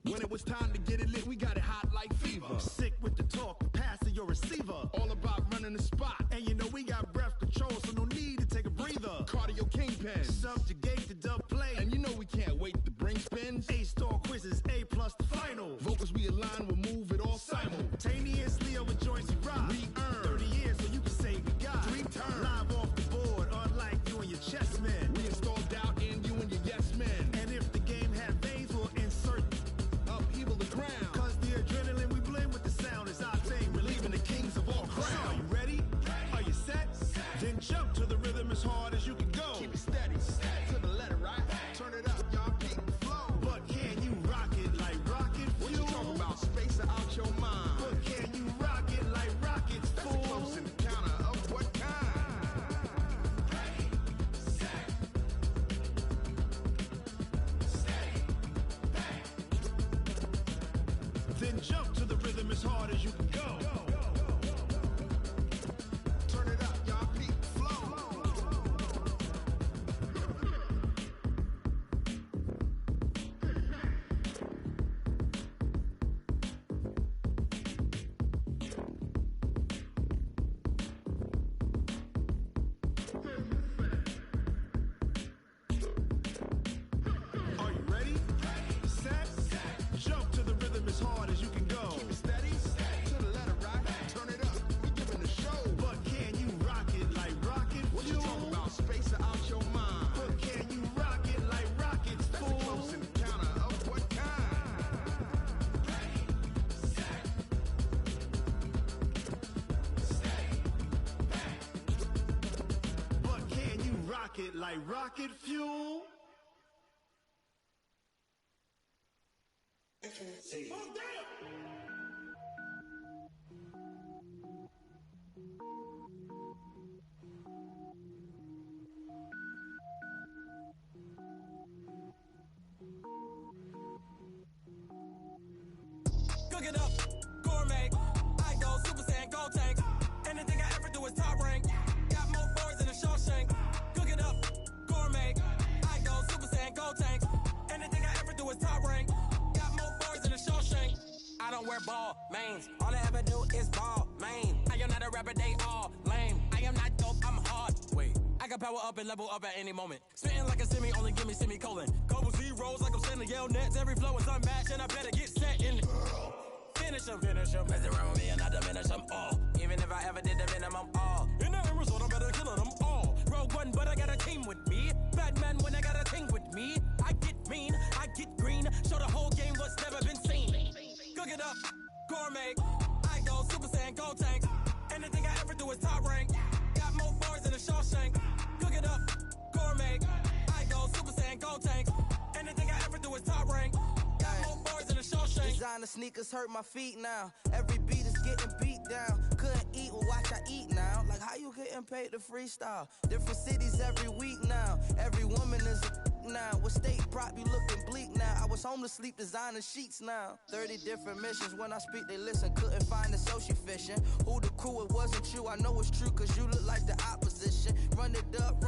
When it was time to get it lit, we got it hot like fever. Sick with the talk, passing your receiver. All about running the spot. And you know we got breath control, so no need to take a breather. Cardio kingpin, subjugate the dub play. And you know we can't wait to bring spins. A-star quizzes, A+ the final. Vocals we align, we'll move it all simultaneously over joints we rock. We earn 30 years so you can say we got 3 turns. Live off the board, unlike you and your chess men. We install doubt in you and your yes men. And if the game had veins, we'll insert upheaval the ground. Cause the adrenaline we blend with the sound is our thing, relieving the kings of all crowns. Are you ready? Are you set? Then jump to the rhythm as hard as you can go. Keep it steady, to the letter right. Turn it up, y'all keep the flow. But can you rock it like rocket fuel? What you talking about, space out your mind? But can you rock it like rockets, fool? That's a close encounter of what kind? Ready, set, steady, bang. Then jump to the rhythm as hard as you can go. Turn it up, y'all keep the flow. Are you ready? Set, jump to the rhythm as hard as you can go. Keep it steady, to the letter right. Turn it up, we giving the show. But can you rock it like rocket fuel? What you talking about, space out your mind? But can you rock it like rockets, fool? That's a close encounter of what kind? Ready, set, steady, bang. But can you rock it like rocket fuel? Cook it up, gourmet. I go Super Saiyan, go tank. Anything I ever do is top rank. Got more boys than a Shawshank. Cook it up, gourmet. I go Super Saiyan, go tank. Anything I ever do is top rank. Got more boys than a Shawshank. I don't wear ball mains. All I ever do is ball main. I am not a rapper, they all lame. I am not dope, I'm hard. Wait, I can power up and level up at any moment. Spitting like a semi, only give me semicolon. Couple zeros like I'm sending yell nets. Every flow is unmatched and I better get set in. Finish them. Mess around with me and I diminish them all. Even if I ever did the minimum all. In the result, I'm better killing them all. Rogue One, but I got a team with me. Batman when I got a team with me. I get mean, I get green. Show the whole game what's never been seen. Cook it up, gourmet. I go Super Saiyan, go tank. Anything I ever do is top rank. Got more boys than a Shawshank. Cook it up, gourmet. I go Super Saiyan, go tank. Anything I ever do is top rank. Got more boys than a Shawshank. Designer sneakers hurt my feet now. Every beat is getting beat down. Couldn't eat, well watch I eat now. Like how you getting paid to freestyle? Different cities every week now. Every woman is a now. With state prop, you looking bleak now. I was home to sleep designing sheets now. 30 different missions. When I speak, they listen. Couldn't find the social fishing. Who the crew, it wasn't you. I know it's true, cause you look like the opposition. Run it up,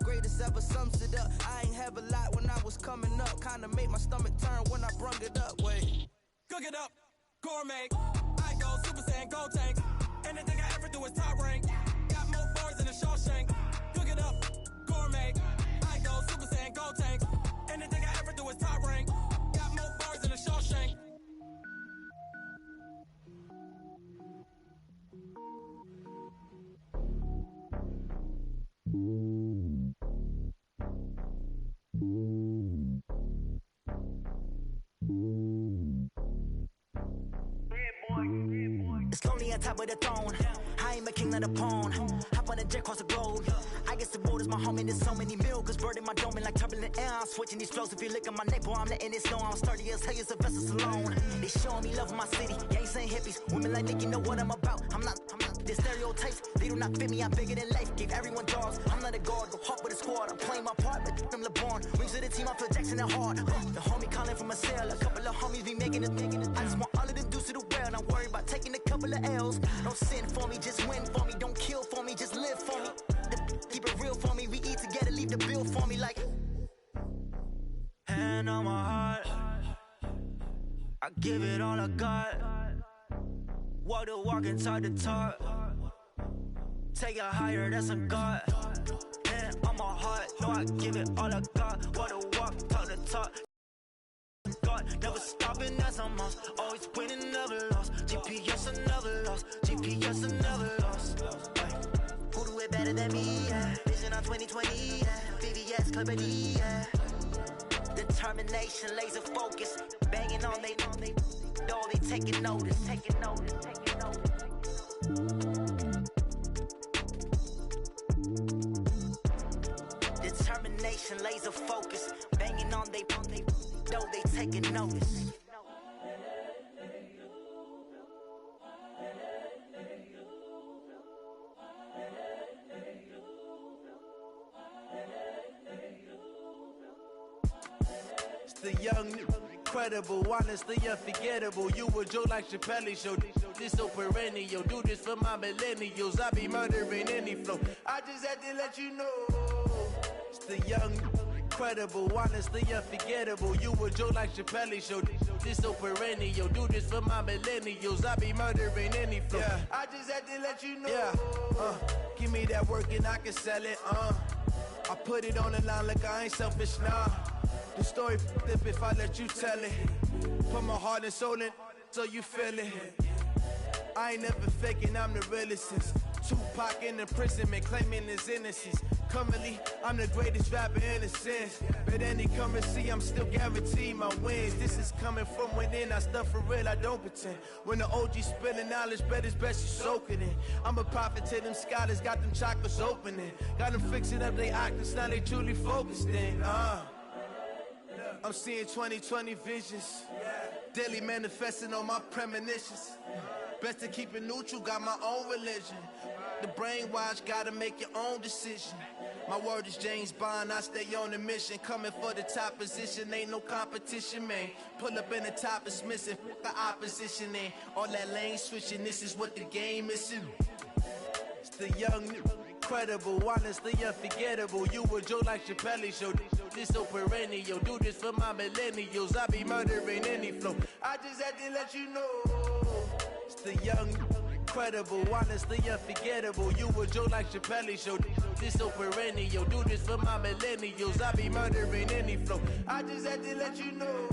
greatest ever sums it up. I ain't have a lot when I was coming up. Kinda made my stomach turn when I brung it up. Wait. Cook it up, gourmet. I go Super Saiyan, go tank. Anything I ever do is top rank. Got more bars than a Shawshank. Cook it up, gourmet. I go Super Saiyan, go tank. Anything I ever do is top rank. Got more bars than a Shawshank. It's lonely on top of the throne. I ain't a king of the pawn. Hop on a jet across the globe. I guess the world is my home and there's so many miracles burning my dome like turbulent air. I'm switching these flows. If you look at my neck, boy, I'm letting it snow. I'm sturdy as hell, as a vessel alone. They showing me love in my city. Gangs ain't hippies. Women like Nick, you know what I'm about. I'm not the stereotypes. They do not fit me. I'm bigger than life. Gave everyone jaws. I'm not a guard. Go hard with a squad. I'm playing my part, but I'm LeBron. Wings of the team, I feel Jackson and hard. The homie calling from a cell. A couple of homies be making it. I just want all of them dudes to the well. Not worried about taking a couple of L's. Don't sin for me, just win for me. Don't kill for me, just live for me. Keep it real for me. We eat together, leave the bill for me like. Hand on my heart, I give it all I got. Walk the walk and talk the talk. Take it higher, that's a God. Hand on my heart, no, I give it all I got. Walk the walk, talk the talk. God, never stopping, that's a must. Always winning, never lost. GPS, I never lost. GPS, I never lost. Who do it better than me? Yeah. Vision on 2020. Yeah. VVS, Clippity. Yeah. Determination, laser focus. Banging on they door, they taking notice. Taking notice. Taking notice. Determination, laser focus. Banging on they door, they taking notice. The young, incredible, honestly unforgettable. You were Joe like Chappelle show. This so perennial. Do this for my millennials. I be murdering any flow. I just had to let you know. It's the young, incredible, honestly unforgettable. You were Joe like Chappelle show. This so perennial. Do this for my millennials. I be murdering any flow. Yeah. I just had to let you know. Yeah. Give me that work and I can sell it. I put it on the line like I ain't selfish, nah. The story flip if I let you tell it. Put my heart and soul in so you feel it. I ain't never faking, I'm the realest since Tupac in imprisonment, claiming his innocence. Currently, I'm the greatest rapper in a sense. But any currency, I'm still guaranteed my wins. This is coming from within, I stuff for real, I don't pretend. When the OG spilling knowledge, bet it's best you soak it in. I'm a prophet to them scholars, got them chakras opening. Got them fixing up they octaves, now they truly focused in. I'm seeing 2020 visions. Daily manifesting on my premonitions. Best to keep it neutral, got my own religion. The brainwash, gotta make your own decision. My word is James Bond, I stay on the mission. Coming for the top position, ain't no competition, man. Pull up in the top is missing, the opposition in. All that lane switching, this is what the game is. It's the young, incredible, honestly unforgettable. You were Joe like Chappelle show. This so perennial. Do this for my millennials. I be murdering any flow. I just had to let you know. It's the young, incredible, honestly unforgettable. You were Joe like Chappelle show. This so perennial. Do this for my millennials. I be murdering any flow. I just had to let you know.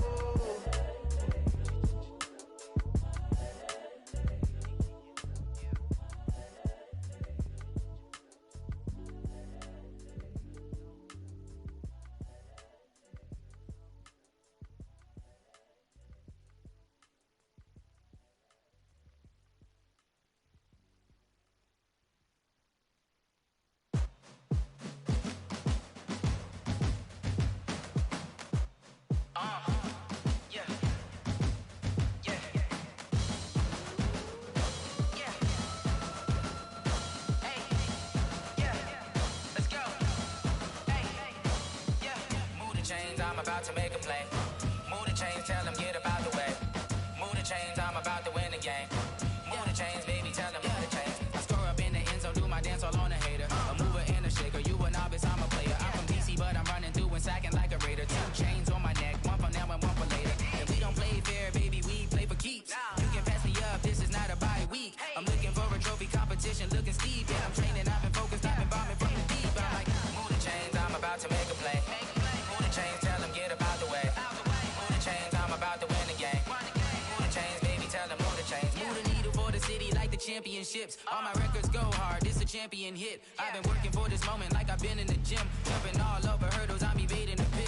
I'm about to make a play. Move the chains, tell them get about the way. Move the chains, I'm about to win the game. Move the chains, baby, tell them move the chains. I score up in the end zone, do my dance all on a hater. A mover and a shaker, you a novice, I'm a player. I'm from DC, but I'm running through and sacking like a raider. 2 chains on my neck, one for now and one for later. And we don't play fair, baby, we play for keeps. You can pass me up, this is not a bye week. I'm looking for a trophy. championships. All my records go hard, this a champion hit. I've been working for this moment like I've been in the gym. Jumping all over hurdles, I'm evading the pit.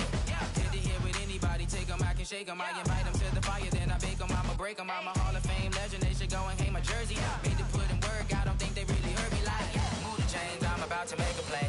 Hit it here with anybody, take them, I can shake them. I invite them to the fire, then I bake them, I'ma break them. I'm a Hall of Fame legend, they should go and hang my jersey. Made to put in work, I don't think they really heard me like. Move the chains, I'm about to make a play.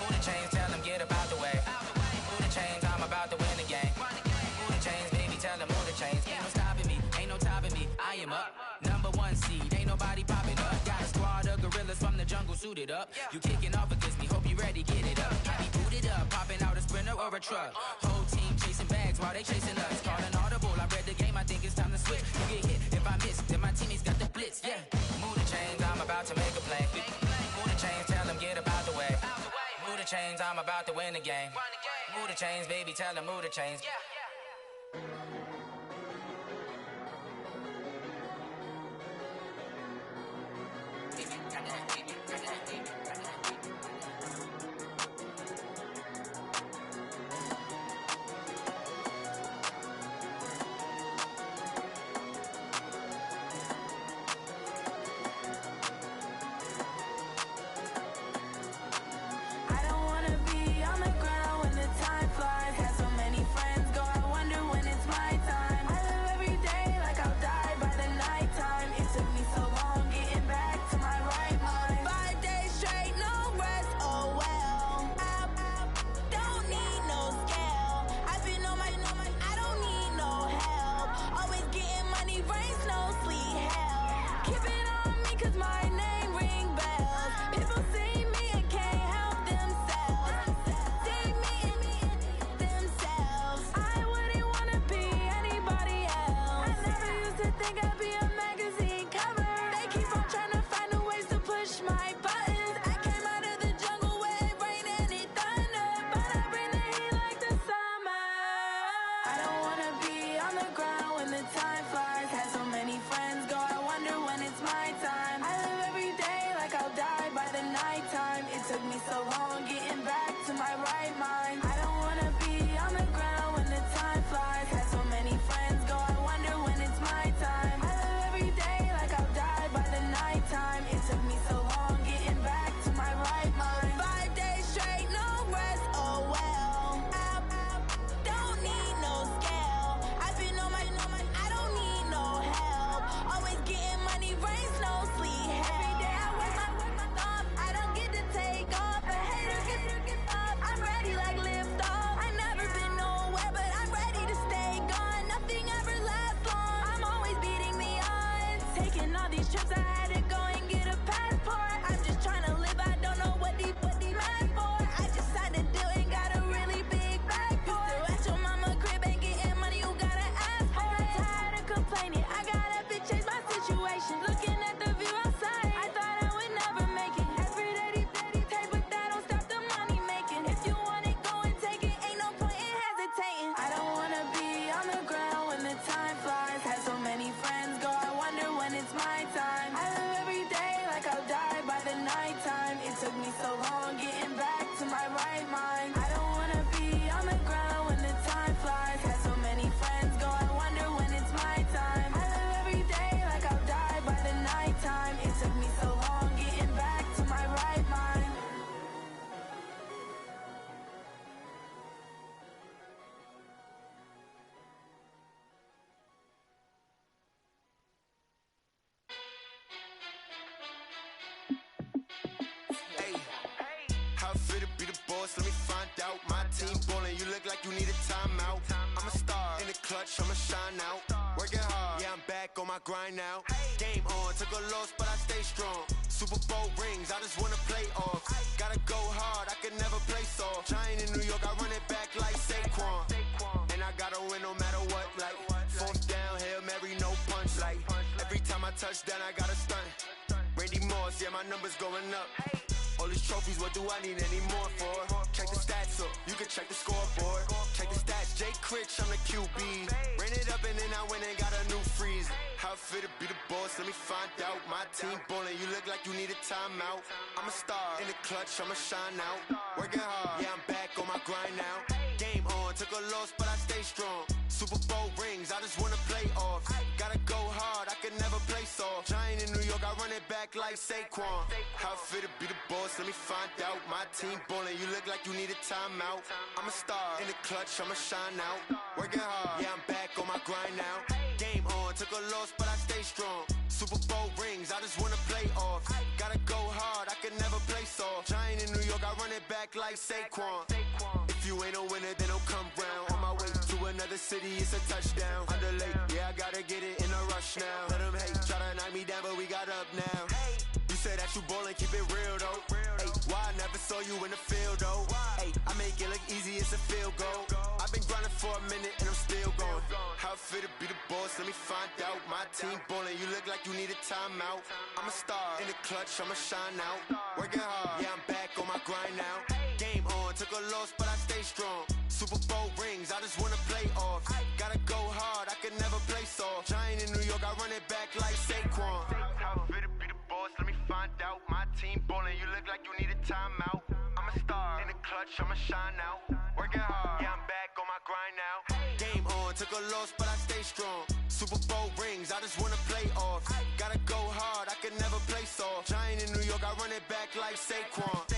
Move the chains, tell them get up out the way. Move the chains, I'm about to win the game. Move the chains, baby, tell them move the chains. Ain't no stopping me, ain't no topping me, I am up. Number one seed, ain't nobody popping up. Got a squad of gorillas from the jungle suited up. You kicking off against me, hope you ready, get it up. I be booted up, popping out a sprinter or a truck. Whole team chasing bags while they chasing us. Calling audible, I read the game, I think it's time to switch. You get hit, if I miss, then my teammates got the blitz, yeah. Move the chains, I'm about to make a play. Move the chains, tell them get up out the way. Move the chains, I'm about to win the game. Move the chains, baby, tell them move the chains. Let me find out. My team ballin', you look like you need a timeout. I'm a star in the clutch, I'ma shine out. Working hard, yeah, I'm back on my grind now. Game on, took a loss, but I stay strong. Super Bowl rings, I just wanna play off. Gotta go hard, I can never play soft. Giant in New York, I run it back like Saquon. And I gotta win no matter what, like fourth down, Hail Mary, no punch. Like every time I touch down, I gotta stunt. Randy Moss, yeah, my numbers going up. All these trophies, what do I need any more for? Check the stats up, you can check the scoreboard. Check the stats, Jay Critch, I'm the QB. Ran it up and then I went and got a new freeze. How it feel to be the boss, let me find out. My team ballin', you look like you need a timeout. I'm a star in the clutch, I'ma shine out. Working hard, yeah, I'm back on my grind now. Game on, took a loss, but I stay strong. Super Bowl rings, I just wanna play off. Gotta go hard, I can never play soft. Giant in New York, I run it back like Saquon. How fit to be the boss, let me find out. My team ballin', you look like you need a timeout. I'm a star, in the clutch, I'ma shine out. Working hard, yeah, I'm back on my grind now. Game on, took a loss, but I stay strong. Super Bowl rings, I just wanna play off. Gotta go hard, I can never play soft. Giant in New York, I run it back like Saquon. If you ain't a winner, then don't come round. On my way to another city, it's a touchdown. Underlay, yeah, I gotta get it in a rush now. Let them hate, try to knock me down, but we got up now. You say that you ballin', keep it real though. Hey, why I never saw you in the field though? Hey, I make it look easy, it's a field goal. I've been grinding for a minute and I'm still going. How fit to be the boss, let me find out. My team ballin', you look like you need a timeout. I'm a star, in the clutch, I'ma shine out. Working hard, yeah, I'm back on my grind now. Game on, took a loss, but I stay strong. Super Bowl rings, I just wanna play off. Gotta go hard, I can never play soft. Giant in New York, I run it back like Saquon. How fit to be the boss, let me find out. My team ballin', you look like you need a timeout. I'm a star, in the clutch, I'ma shine out. Working hard, yeah, I'm back on my grind now. Game on, took a loss, but I stay strong. Super Bowl rings, I just wanna play off. Gotta go hard, I can never play soft. Giant in New York, I run it back like Saquon.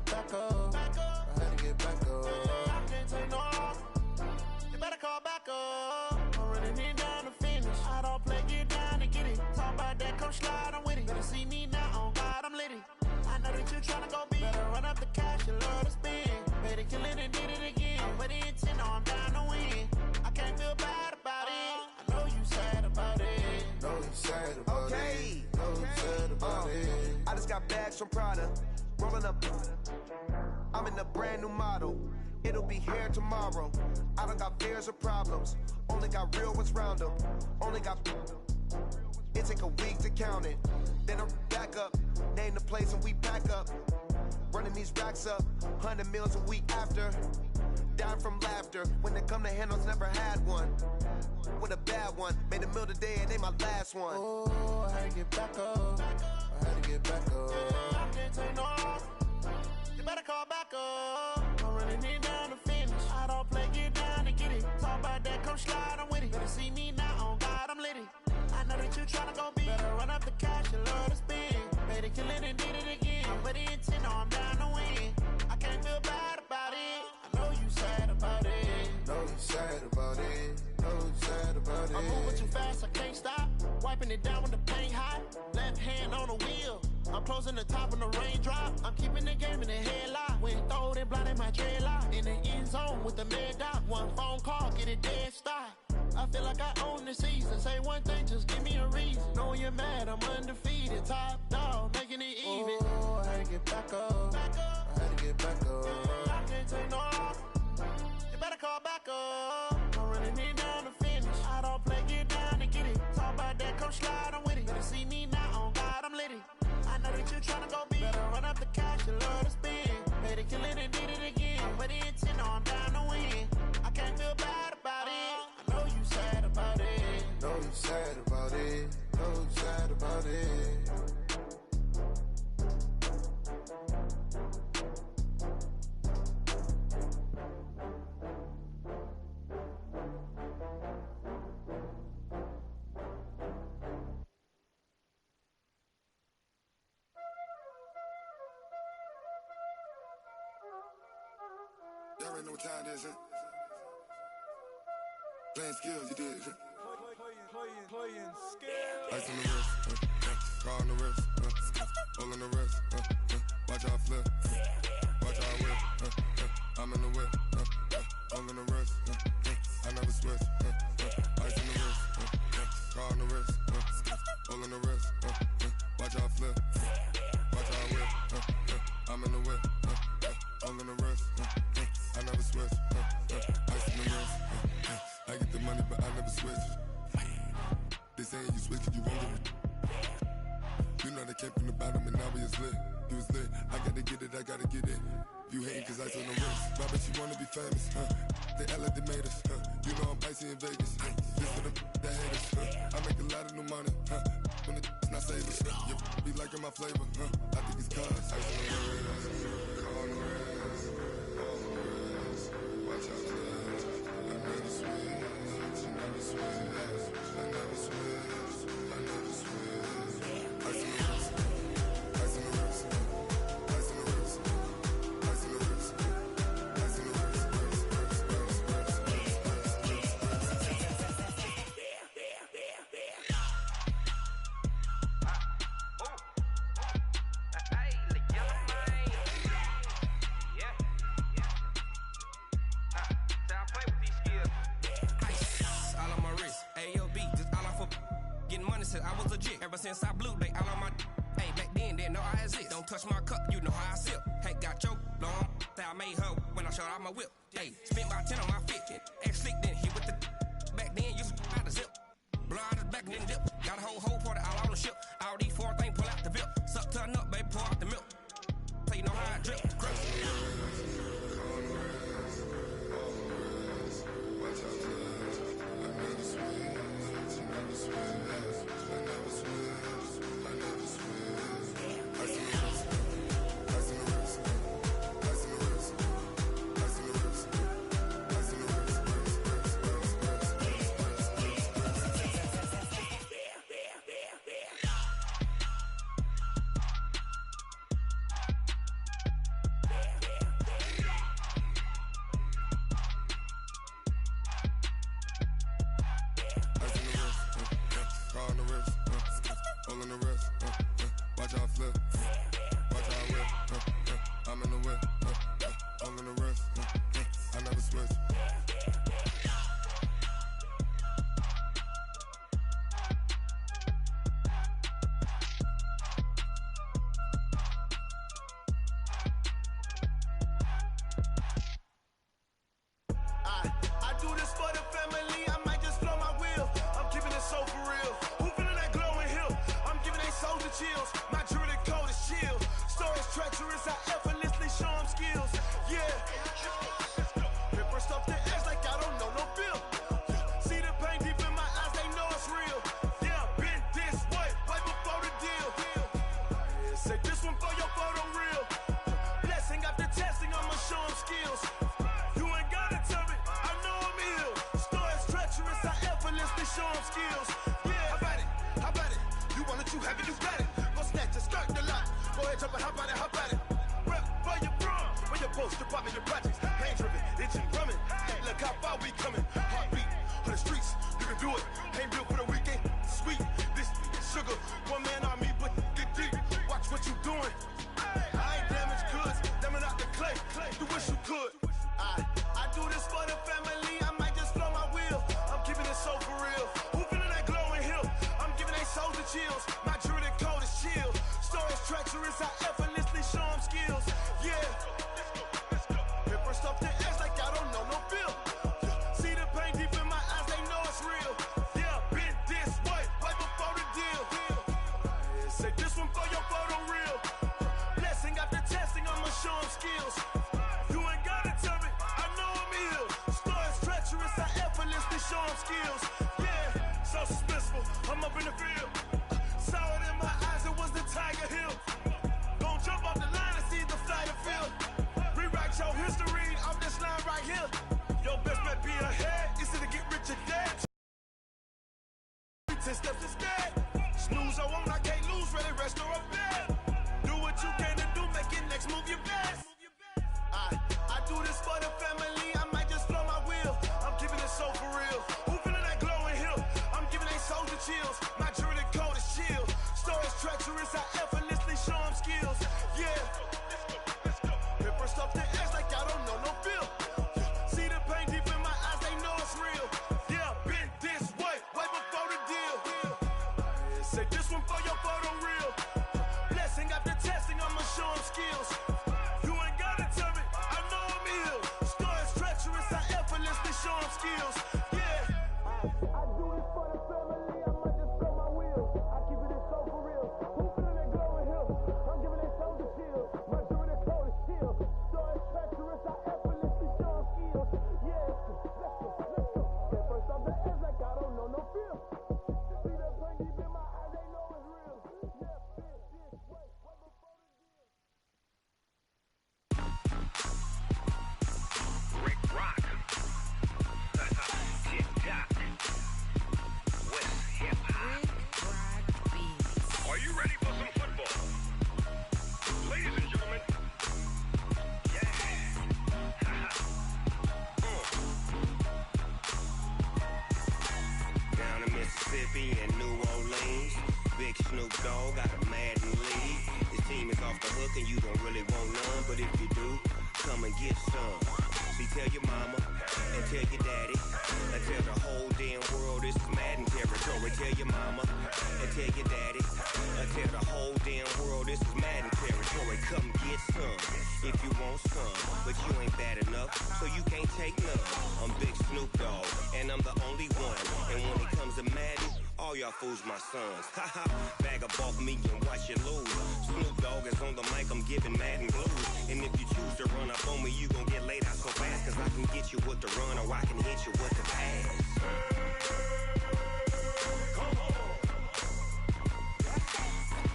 Back up. I had to get back up. I can't take no loss. You better call back up. I'm running it down to finish. I don't play, get down to get it. Talk about that, come slide, I'm with it. Better see me now, on God, I'm litty. I know that you tryna go big. Better run up the cash, you love to spend. Better kill it and did it again. I'm with the intent, no, I'm down to win. I can't feel bad about it. I know you sad about it. Know you sad about it. Know you sad about it. I just got bags from Prada. Rolling up, I'm in a brand new model. It'll be here tomorrow. I don't got fears or problems. Only got real ones round them. Only got. It take a week to count it. Then I'm back up. Name the place and we pack up. Running these racks up. 100 meals a week after. Down from laughter. When they come to handles, never had one. With a bad one. Made a meal today and they my last one. Oh, I had to get back up. I had to get back up. I can't take no loss. You better call back up. I'm running it down to finish. I don't play, get down to get it. Talk about that, come slide, I'm with it. Better see me now, on God, I'm litty. I know that you tryna go big. Better run up the cash, you love to spend. Better kill it and did it again. I'm with the intent, no, I'm down to win. I can't feel bad about it. I know you sad about it. Know you sad about it. Know you sad about it. I'm moving too fast, I can't stop. Wiping it down with the paint hot. Left hand on the wheel. I'm closing the top when the raindrop. I'm keeping the game in the headlock. When throwed and blinded my dreadlock. In the end zone with the mad dot. One phone call, get it dead stop. I feel like I own the season. Say one thing, just give me a reason. Knowing you're mad, I'm undefeated. Top dog, making it even. Oh, I had to get back up. I had to get back up. I can't take no loss. You better call back up. I'm running it down to finish. I don't play, get down to get it. Talk about that, come slide, I'm with it. Better see me now, on God, I'm litty. I know that you tryna go big. Better run up the cash, you love to spend. Better kill it and did it again. I'm with the intent, no, I'm down to win. I can't feel bad about it. I know you sad about it. Know you sad about it. Know you sad about it. Y'all already know what time it is, huh? Playing skills, you did, huh? Playing skills. Ice on the wrist, car on the wrist, all on the wrist, watch out flip, watch out whip, I'm in the whip, all on the wrist, I never switch, ice on the wrist, car on the wrist, all on the wrist, watch out flip, watch out whip, I'm in the whip, all on the wrist, I never switch, ice on the wrist, I get the the money, but I never switch. They saying you switch, you won't get it. You know they came from the bottom and now we is lit. You was lit, I gotta get it, I gotta get it. You hating cause I told no risk. But I bet you wanna be famous, huh? They act like they made us, huh? You know I'm icy in Vegas, huh? This for the that hate us, huh? I make a lot of new money, huh? When the not saving, you be liking my flavor, huh? I think it's cause ice on the wrist, on the wrist, on the wrist. Watch out for that. I never switch, I never switch, I never switch, I never switch. Ice on the wrist, ice on the wrist, ice on the wrist, ice on the wrist, ice on the wrist, All on my wrist, AOB, just all off of getting money since I was legit. Ever since I blew, they all on my. Hey, back then, didn't know I exist. Don't touch my cup, you know how I sip. Hey, got your long. Say I made her when I showed out my whip. Hey, spent about 10 on my fit. X slick, then hit with the. Back then, used to out the zip. Blow out his back, then dip. Got a whole party all on the ship. All these four things, pull out the VIP. Suck, turn up, baby, pour out the milk. So you know how I drip. Crap. Watch out flip, watch out whip, I'm in the whip, all in the wrist, I never switch. I do this for the family, I might just blow my wheel. I'm keeping it so for real. Who feeling that glowing hill? I'm giving they souls the chills. My jewelry code is chill. Stories treacherous, I effortlessly show them skills. Yeah. Paper stuff the edge like I don't know no bill. See the pain deep in my eyes, they know it's real. Yeah, been this way, right before the deal. Say this one for your photo real. Blessing after testing, I'ma show them skills. You ain't gotta tell me, I know I'm ill. Stories treacherous, I effortlessly show them skills. Yeah, how about it? How about it? You want it, you have it, you got it. Go snatch it, skirt the lot. Go ahead, jump it, how about it, how about it? Rep where you from, where your post, department, your projects. Pain driven, itching, drumming. Look how far we coming. Heartbeat on the streets, you can do it. Ain't built for the weekend, sweet. This sugar, one man army, but get deep. Watch what you doing. I ain't damaged goods, damn out the clay. You wish you could. I do this for the family, I might just blow my wheel. I'm keeping it so for real. Who feeling that glowing hill? I'm giving they souls the chills. My jewelry code is chill. Stories treacherous, I effortlessly show them skills. Yeah. Paper stuff the edge like I don't know no bill. See the pain deep in my eyes, they know it's real. Yeah, been this way, right before the deal. Say this one for your photo real. Blessing after testing, I'ma show them skills. You ain't gotta tell me, I know I'm ill. Stories treacherous, I effortlessly show them skills. Yeah, so suspenseful, I'm up in the field. Saw it in my eyes, it was the Tiger Hill. Don't jump off the line and see the flight of field. Rewrite your history off this line right here. Your best bet be ahead, easy to get rich or dead. 10 steps instead. Snooze, I won't, I can't lose, ready, rest or a bed. Do what you can to do, make it next move your best. I do this for the family, I might just blow my wheel. I'm keeping it so for real. Who feeling that glowing hill? I'm giving they souls the chills. My jewelry code is chill. Stories treacherous, I effortlessly show them skills. Yeah. Paper stuff the edge like I don't know no bill. See the pain deep in my eyes, they know it's real. Yeah, been this way, right before the deal. Say this one for your photo real. Blessing after testing, I'ma show them skills. You ain't gotta tell me, I know I'm ill. Stories treacherous, I effortlessly show them skills. Yeah, team is off the hook and you don't really want none, but if you do, come and get some. See, tell your mama and tell your daddy and tell the whole damn world this is Madden territory. Tell your mama and tell your daddy and tell the whole damn world this is Madden territory. Come get some if you want some, but you ain't bad enough, so you can't take none. I'm Big Snoop Dogg, and I'm the only one. And when it comes to Madden, all y'all fools my sons. Haha, bag up off me and watch you lose. Snoop Dogg is on the mic, I'm giving Madden blues. And if you choose to run up on me, you gon' get laid out so fast, cause I can get you with the run or I can hit you with the pass.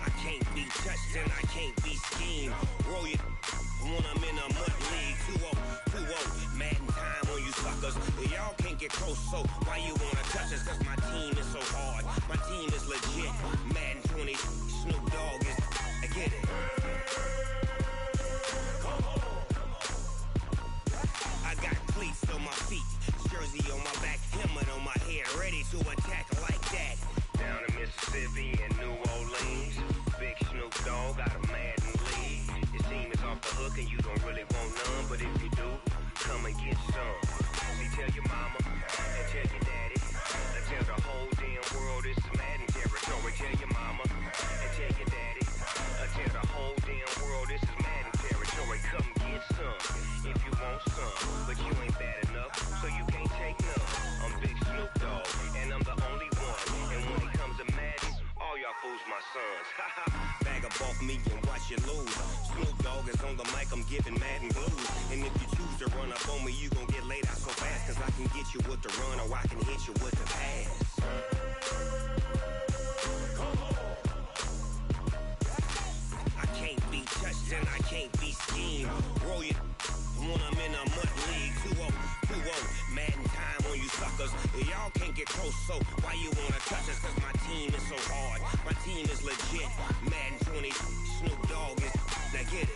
I can't be touched and I can't be schemed. Roll you when I'm in a mud league. 2-0, Madden time on you suckers. Y'all can't get close, so why you wanna touch us? Cause my team is so hard, my team is legit. Madden 20, Snoop Dogg is, I get it. I got cleats on my feet, jersey on my back, helmet on my head, ready to attack like that. Down in Mississippi and New Orleans, Big Snoop Dogg got a Madden league. Your team is off the hook and you don't really want none, but if you do, come and get some. See, tell your mama and tell your daddy and tell the whole damn world this is Madden territory. Tell your mama and tell your daddy and tell the whole damn world this is Madden territory. Come get some if you want some, but you ain't bad enough, so you can't take none. I'm Big Snoop Dogg, and I'm the only one. And when it comes to Madden, all y'all fools my sons. Haha, bag up off me and watch you lose. Snoop Dogg is on the mic, I'm giving Madden blues. And if you choose to run up on me, you gon' get laid out so fast, cause I can get you with the run or I can hit you with the pass. I can't be touched and I can't be schemed. Roll you when I'm in a mud league. 2-0, Madden time on you suckers. Y'all can't get close, so why you wanna touch us? Cause my team is so hard, my team is legit. Madden 20, Snoop Dogg is, now get it.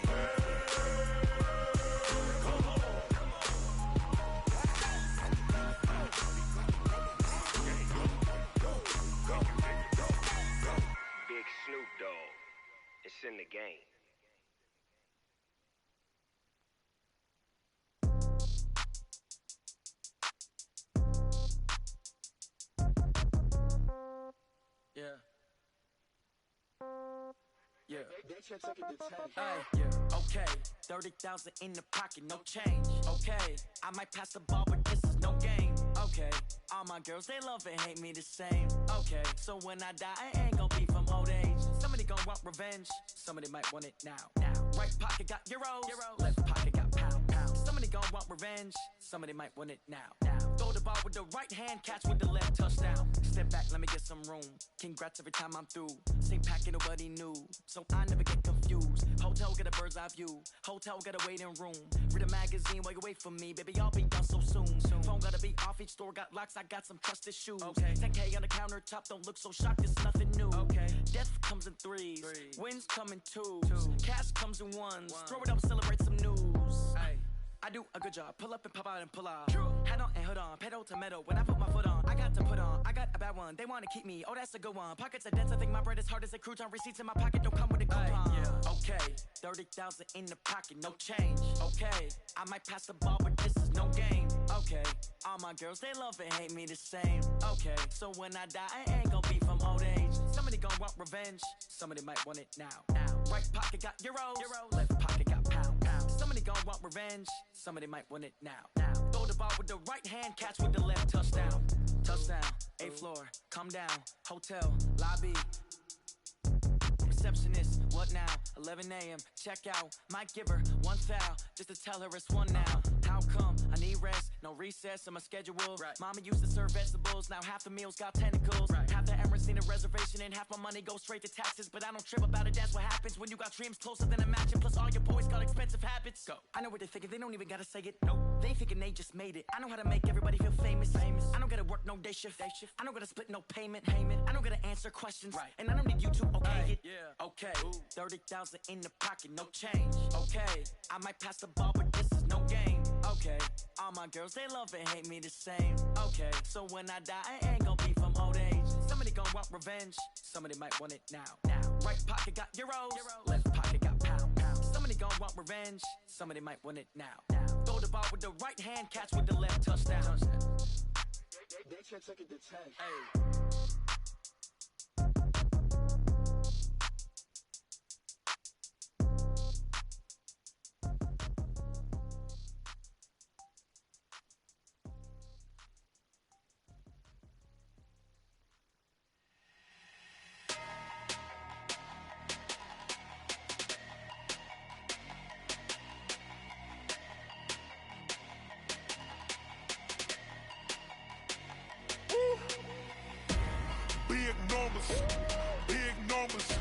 Big Snoop Dogg, it's in the game. Yeah. Okay, 30,000 in the pocket, no change. Okay, I might pass the ball, but this is no game. Okay, all my girls, they love and hate me the same. Okay, so when I die, I ain't gon' be from old age. Somebody gon' want revenge, somebody might want it now. Right pocket got euros, left pocket got pounds. Somebody gon' want revenge, somebody might want it now. Throw the ball with the right hand, catch with the left, touchdown. Step back, let me get some room. Congrats every time I'm through. Same packet, nobody knew, so I never get confused. Hotel get a bird's eye view, hotel get a waiting room. Read a magazine while you wait for me, baby, I'll be done so soon. Phone gotta be off, each store got locks, I got some trusted shoes. 10K on the countertop, don't look so shocked, it's nothing new. Death comes in threes, wins come in twos, cash comes in ones. Throw it up, celebrate some news. I do a good job, pull up and pop out and pull out. Hat on and hood on, pedal to metal. When I put my foot on, I got to put on. I got a bad one, they wanna keep me, oh that's a good one. Pockets are dense, I think my bread is hard as a crouton. Receipts in my pocket don't come with a coupon. Okay, 30,000 in the pocket, no change. Okay, I might pass the ball, but this is no game. Okay, all my girls, they love and hate me the same. Okay, so when I die, I ain't gon' be from old age. Somebody gon' want revenge, somebody might want it now. Right pocket got euros, left pocket got pounds. Somebody gon' want revenge, somebody might want it now. Throw the ball with the right hand, catch with the left, touchdown. Touchdown, 8th floor, come down, hotel, lobby. Receptionist, what now? 11 a.m., check out. Might give her one foul, just to tell her it's one now. How come? I need rest, no recess in my schedule. Mama used to serve vegetables, now half the meals got tentacles. Half the Emirates need a reservation and half my money goes straight to taxes. But I don't trip about it, that's what happens when you got dreams closer than a matching. Plus all your boys got expensive habits. Go. I know what they're thinking, they don't even gotta say it. Nope. They thinking they just made it. I know how to make everybody feel famous. I don't gotta work no day shift. I don't gotta split no payment. I don't gotta answer questions. And I don't need you to okay it. Okay, 30,000 in the pocket, no change. Okay, I might pass the ball, but this is no game. Okay, all my girls, they love and hate me the same. Okay, so when I die, I ain't gon' be from old age. Somebody gon' want revenge, somebody might want it now. Right pocket got euros, left pocket got revenge, somebody might want it now. Throw the ball with the right hand, catch with the left, touchdown. They can't take it to 10. Hey. Big numbers,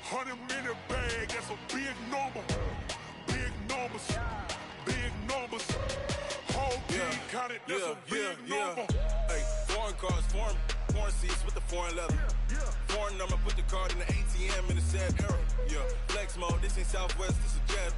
100-minute bag, that's a big number. Big numbers, whole team counted, that's a big number. Hey, foreign cars, foreign seats with the foreign leather. Foreign number, put the card in the ATM in the sad era. Yeah, flex mode, this ain't Southwest, this a jet.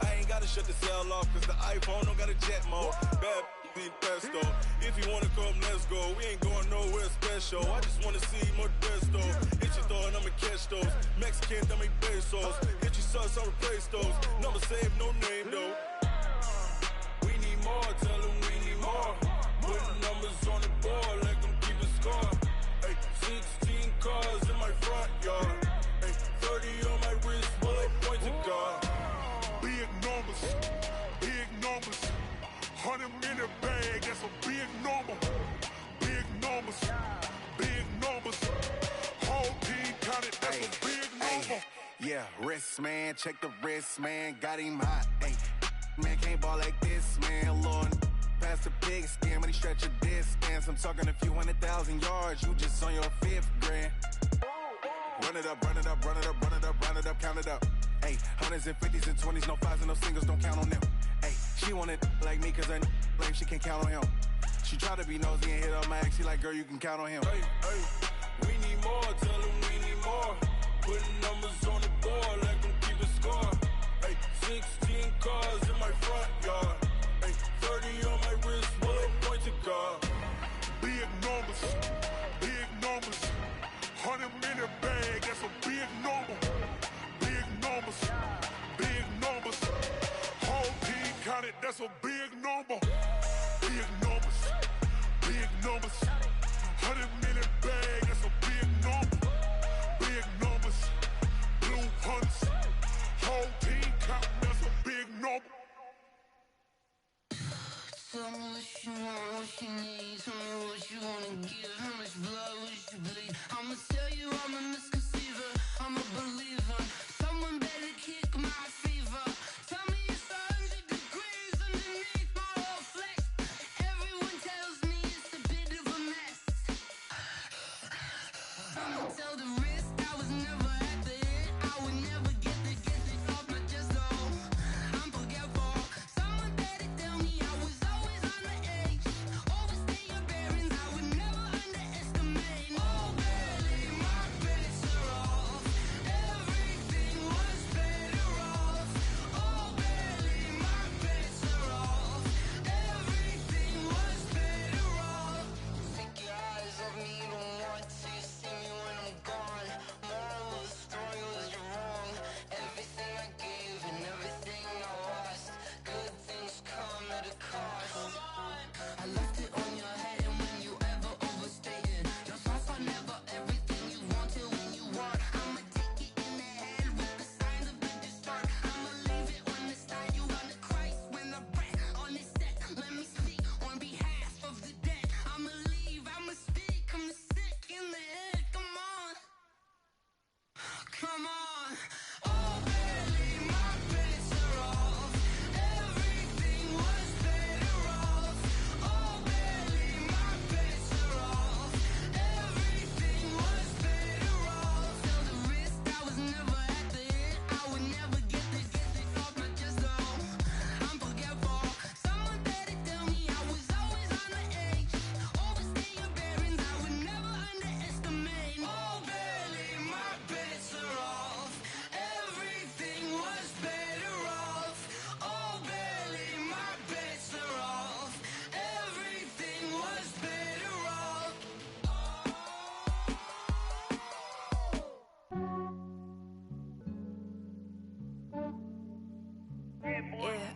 I ain't gotta shut the cell off, cause the iPhone don't got a jet mode. Bad need pesto. If you wanna come, let's go. We ain't going nowhere special. I just wanna see more desto. Hit your throw and I'ma catch those. Mexican, dummy pesos. Hit your sauce, I'll replace those. Number save, no name though. We need more, tell them we need more. Putting numbers on the board, let them keep a score. Hey, 16 cars in my front yard. Hey, 30 on my wrist, bullet point to God. Big numbers, 100-minute bag, that's a big number. Big numbers, whole team counted, that's a big number. Yeah, wrist man, check the wrist man, got him hot. Ay, man can't ball like this, man. Lord, past the big skin, when he stretch a distance. I'm talking a few 100,000 yards, you just on your 5th grand. Run it up, count it up. Ay, hundreds and 50s and 20s, no 5s and no singles, don't count on them. Ay, she want it like me, cause her lame, she can't count on him. She try to be nosy and hit up my ex, she like, girl, you can count on him. Hey, we need more, tell them we need more. Putting numbers on the board, let them keep a score. Hey, 16 cars in my front yard. Hey, 30 on my wrist, bullet point to God. Big numbers, 100-minute bag, that's a big number. Big numbers, whole team counted, that's a big number. Big numbers, 100-minute bag, that's a big number. Big numbers, blue hunts, whole team counting, that's a big number. Tell me what you want, what you need. Tell me what you wanna give. How much blood would you bleed? I'ma tell you I'm a misconceiver. I'm a believer. Someone better kick my fever. Tell me it's 100 degrees underneath my whole flesh. Everyone tells me it's a bit of a mess. I'ma tell the risk I was never at the end. I would never get this off my chest though. I'm forgetful. Someone better tell me I was always on the edge. Overstay your bearings, I would never underestimate. Oh, barely my best.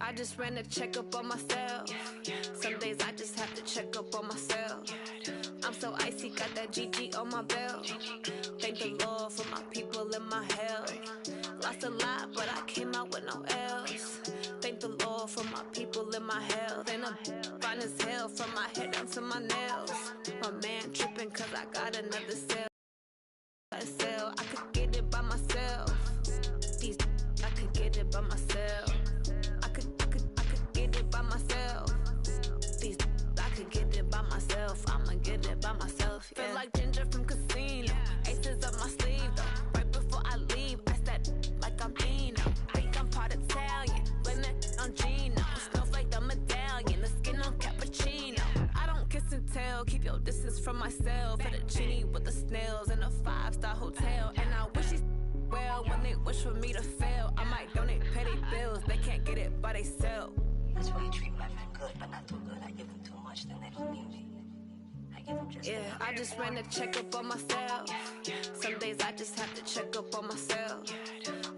I just ran a checkup on myself. Some days I just have to check up on myself. I'm so icy, got that GG on my belt. Thank the Lord for my people and my health. Lost a lot, but I came out with no L's. Thank the Lord for my people and my health. And I'm fine as hell from my head down to my nails. My man tripping cause I got another cell. I could get it by myself. These I could get it by myself. I could get it by myself. These I could get it by myself. I'ma get it by myself. Yeah. Feel like Ginger from Casino. Aces up my sleeve though. Right before I leave, I said like I'm Dino. Think I'm part Italian. Blame it on Gino. Snowflake the medallion. The skin on cappuccino. I don't kiss and tell. Keep your distance from myself. For the genie with the snails in a 5-star hotel. And I wish these well when they wish for me to fail. I might donate petty bills. They can't get it by they sell. That's why you treat women good, but not too good. I give them too much, then they don't need me. I give them just yeah, I just ran a checkup on myself. Some days I just have to check up on myself.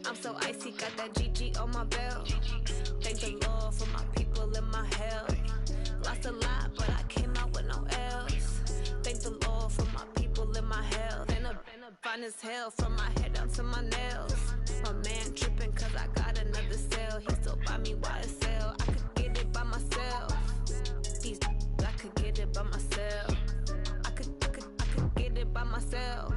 I'm so icy, got that GG on my belt. Thank the Lord for my people and my health. Lost a lot, but I came out with no L's. Thank the Lord for my people and my health. And I'm fine as hell from my head down to my nails. My man tripping cause I got another cell. He still buy me YSL. I could get it by myself. These I could get it by myself. I could get it by myself.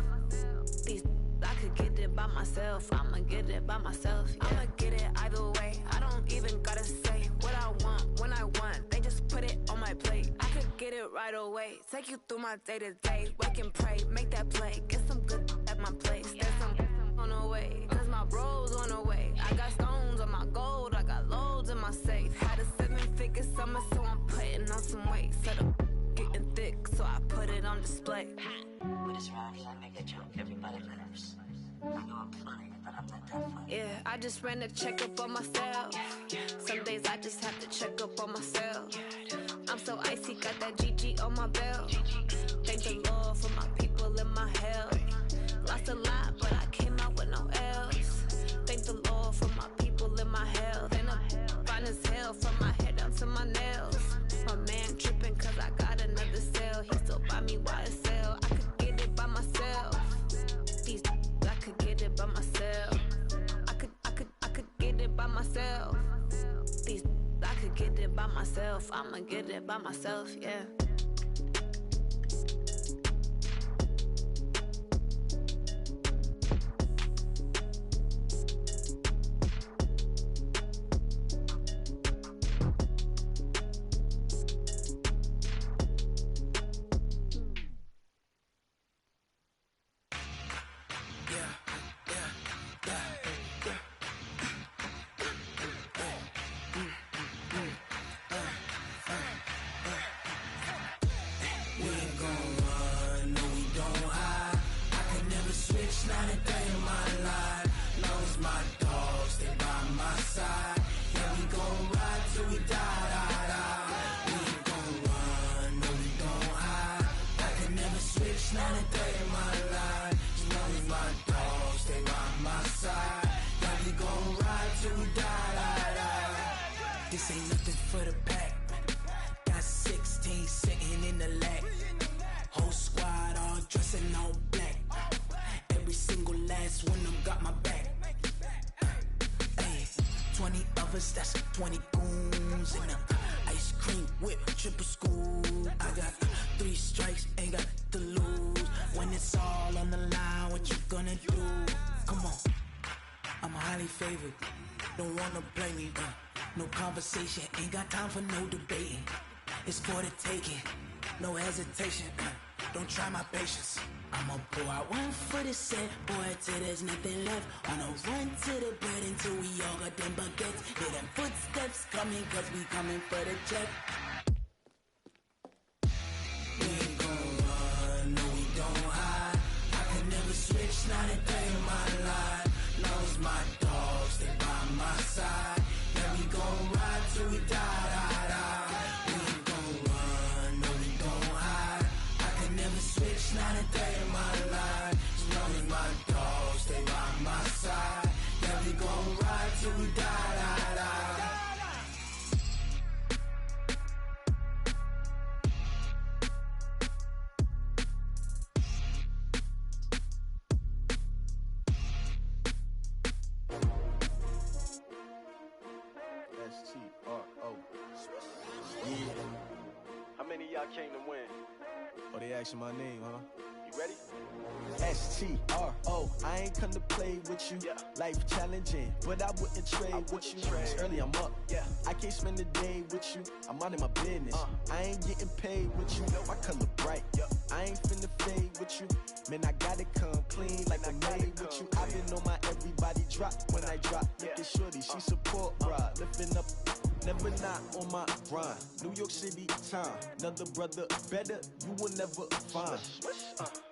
These I could get it by myself. I'ma get it by myself. Yeah. I'ma get it either way. I don't even gotta say what I want when I want. They just put it on my plate. I could get it right away. Take you through my day to day. Wake and pray, make that play. Get some good at my place. There's some on the way. Cause my bro's on the way. I got stones on my gold. I got loads in my safe. Had a 7-figure summer, so I'm putting on some weight. Set up getting thick, so I put it on display. But it's around here, I make a joke. Everybody laughs. I know I'm funny, but I'm not that funny. Yeah, I just ran a checkup on myself. Some days I just have to check up on myself. I'm so icy, got that GG on my belt. Thank the Lord for my people and my health. Lost a lot, but I came out with no L's. Thank the Lord for my people and my health. And I'm fine as hell from my head down to my nails. My man tripping cause I got another cell. He still buy me YSL. I could get it by myself. These I could get it by myself. I could get it by myself. These I could get it by myself. I'ma get it by myself, yeah. This ain't nothing for the pack. Got 16 sitting in the lap. Whole squad all dressing all black. Every single last one of them got my back. Hey, 20 of us, that's 20 goons in the ice cream whip, triple scoop. I got 3 strikes, ain't got to lose. When it's all on the line, what you gonna do? Come on, I'm highly favored. Don't wanna blame me, no conversation, ain't got time for no debating. It's for the taking, no hesitation. Don't try my patience. I'ma pull out one for the set, boy, till there's nothing left. On a run to the bed until we all got them baguettes. Hear them footsteps coming, cause we coming for the check. We ain't gon' run, no we don't hide. I can never switch, not a day in my life. Knows my dogs, they by my side. Yeah, we gon' ride till we die. We ain't gon' run, no we don't hide. I can never switch, not a day in my life. As long as my dogs, they by my side. Yeah, we gon' ride till we die. S-T-R-O. Yeah. How many of y'all came to win? Oh, they asking my name, huh? You ready? S-T-R-O. I ain't come to play with you. Yeah. Life challenging, but I wouldn't trade with you. It's early, I'm up. Yeah. I can't spend the day with you. I'm minding my business. I ain't getting paid with you. My color bright. I ain't finna fade with you. Man, I gotta come clean like I'm made with you. I been on my everybody drop when I drop. Look at shorty, she support, bruh. Lifting up, never not on my grind. New York City time. Another brother better, you will never find.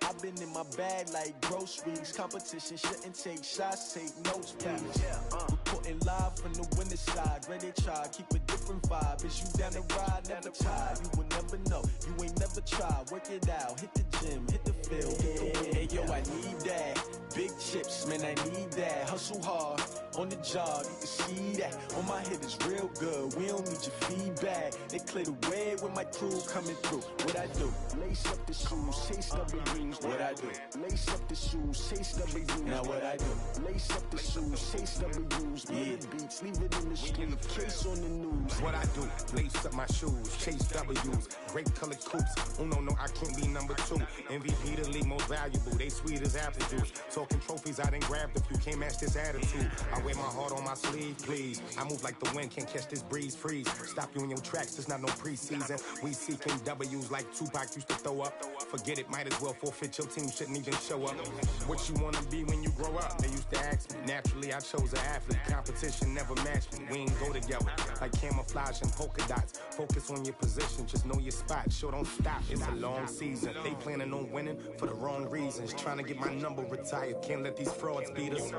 I've been in my bag like groceries. Competition shouldn't take shots, take notes, please. Reporting live from the winter side. Ready to try, keep a different vibe. Is you down the ride, never tired. You will never know, you ain't never tried. Work it out, hit the gym, hit the field, hit the wind. Hey yo, I need that. Big chips, man, I need that. Hustle hard, on the job, you can see that. On my head is real good, we don't need your feedback. They clear the way with my crew coming through. What I do? Lace up the shoes, chase W's. What I do? Lace up the shoes, chase W's. Now what I do? Lace up the shoes, chase W's. Yeah. Beats, leave it in the street, case on the news. What I do? Lace up my shoes, chase W's. Great colored coops. Oh no, I can't be number 2. MVP the league most valuable. They sweet as apple juice. Talking trophies, I done grabbed a few. Can't match this attitude. I wear my heart on my sleeve, please. I move like the wind, can't catch this breeze. Freeze. Stop you in your tracks. It's not no preseason. We seeking W's like Tupac used to throw up. Forget it, might as well forfeit. Your team shouldn't even show up. What you wanna be when you grow up? They used to ask me. Naturally, I chose an athlete. Competition never matched me. We ain't go together like camouflage and polka dots. Focus on your position, just know your spot. Sure, don't stop. It's a long season. They planning on winning for the wrong reasons. Trying to get my number retired. Can't let these frauds beat us.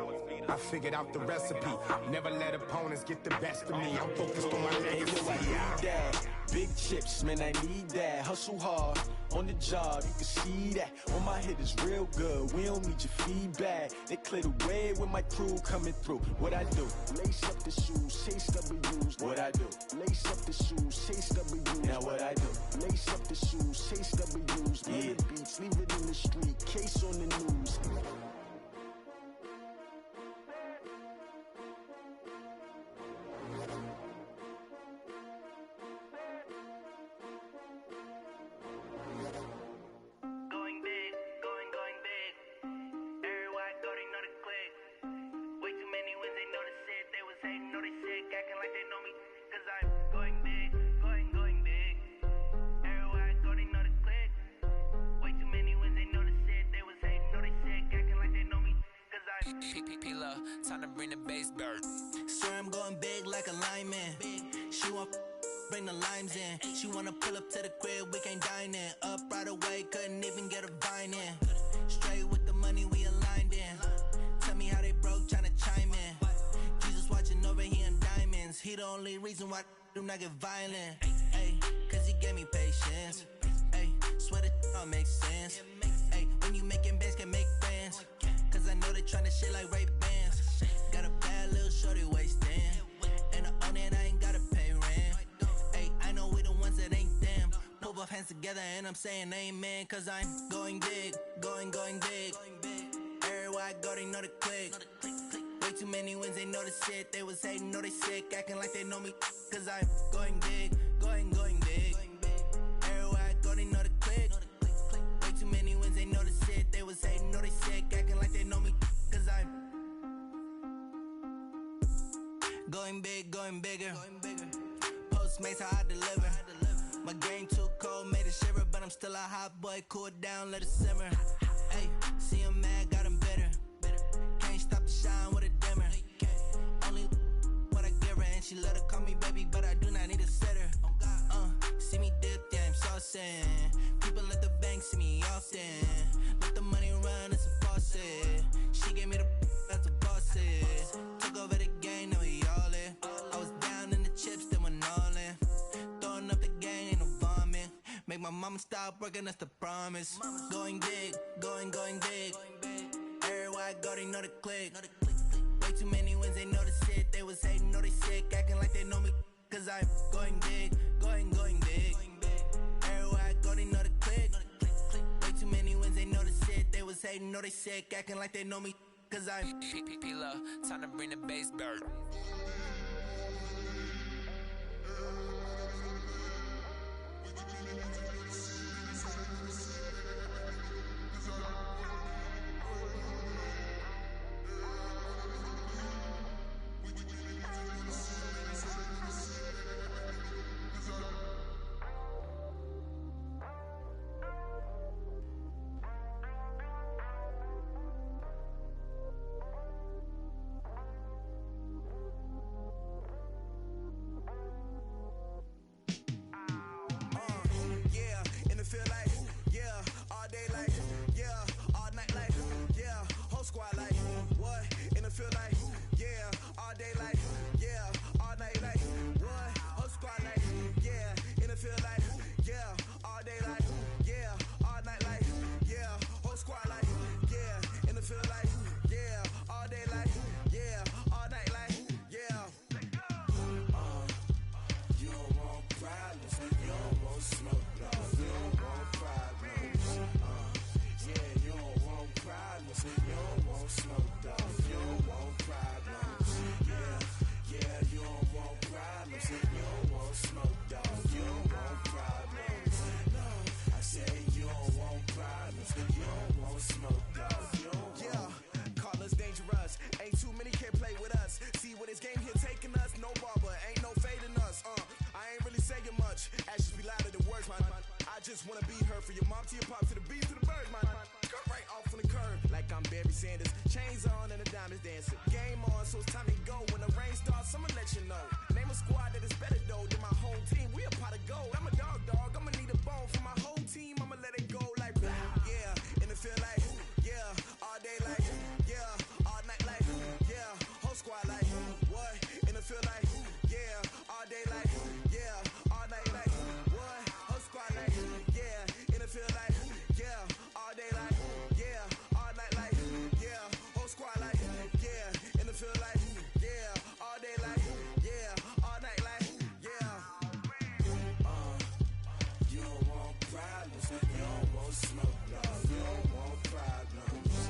I figured out the recipe. Never let opponents get the best of me. I'm focused on my legacy. I need that. Big chips, man, I need that. Hustle hard, on the job, you can see that. On my head is real good, we don't need your feedback. They clear the way with my crew coming through. What I do? Lace up the shoes, chase W's. What I do? Lace up the shoes, chase W's. Now what I do? Lace up the shoes, chase W's. Yeah. Beats, leave it in the street, case on the news. Time to bring the bass bird. Swear I'm going big like a lineman. She want bring the limes in. She wanna pull up to the crib, we can't dine in. Up right away, couldn't even get a vine in. Straight with the money we aligned in. Tell me how they broke, tryna chime in. Jesus watching over here in diamonds. He the only reason why I do not get violent. Ay, cause he gave me patience. Ay, swear that all makes sense. Ay, when you making bands, can make friends. Cause I know they tryna shit like Ray-Bans. Got a bad little shorty wasting. And I own it, I ain't gotta pay rent. Ay, I know we the ones that ain't them. Pull both hands together and I'm saying amen. Cause I'm going big, going big. Everywhere I go, they know the click. Way too many wins, they know the shit. They was hating, know they sick, acting like they know me. Cause I'm going big, going big. Everywhere I go, they know the click. Way too many wins, they know the shit. They was hating, know they sick, acting like they know me. Cause I'm going big, going bigger. Postmates, how I deliver. My game too cold, made it shiver. But I'm still a hot boy, cool it down, let it simmer. Hey, see him mad, got him bitter. Can't stop the shine with a dimmer. Only what I give her, and she let her call me baby, but I do not need a sitter. See me dip, yeah, I'm saucing. People at the bank see me often. Let the money run, it's a faucet. She gave me the that's a faucet. Took over the game, now we all in. I was down in the chips, then went all in. Throwing up the gang, ain't no vomit. Make my mama stop working, that's the promise. Going big, going big. Everywhere I go, they know the click. Way too many wins, they know the shit. They was hating, know they sick, acting like they know me. Cause I'm going big, going big. Everywhere I go, they know the click. Way too many wins, they know the shit. They was hating, know they sick, acting like they know me. Cause I'm P-P-P-Love, time to bring the bass bird. faking us, no barber, ain't no fading us. I ain't really saying much. Actions be louder than words, man. I just wanna be heard from your mom to your pop to the beat to the birds, man. Cut right off on the curb, like I'm Barry Sanders. Chains on and the diamonds dancing. Game on, so it's time to go. When the rain starts, I'ma let you know. Name a squad that is better though than my home team. We a pot of gold. I'm a dog. I'ma need a bone for my whole team. I'ma let it go like blah. Yeah, and it feel like yeah, all day like yeah, all night like yeah, whole squad like what? And it feel like yeah, all day like yeah, all night like what? Whole squad like yeah, and it feel like yeah, all day like yeah, all night like yeah, whole squad like yeah, and it feel like yeah, all day like yeah, all night like yeah. You don't want problems, you don't want smoke, no. You don't want problems.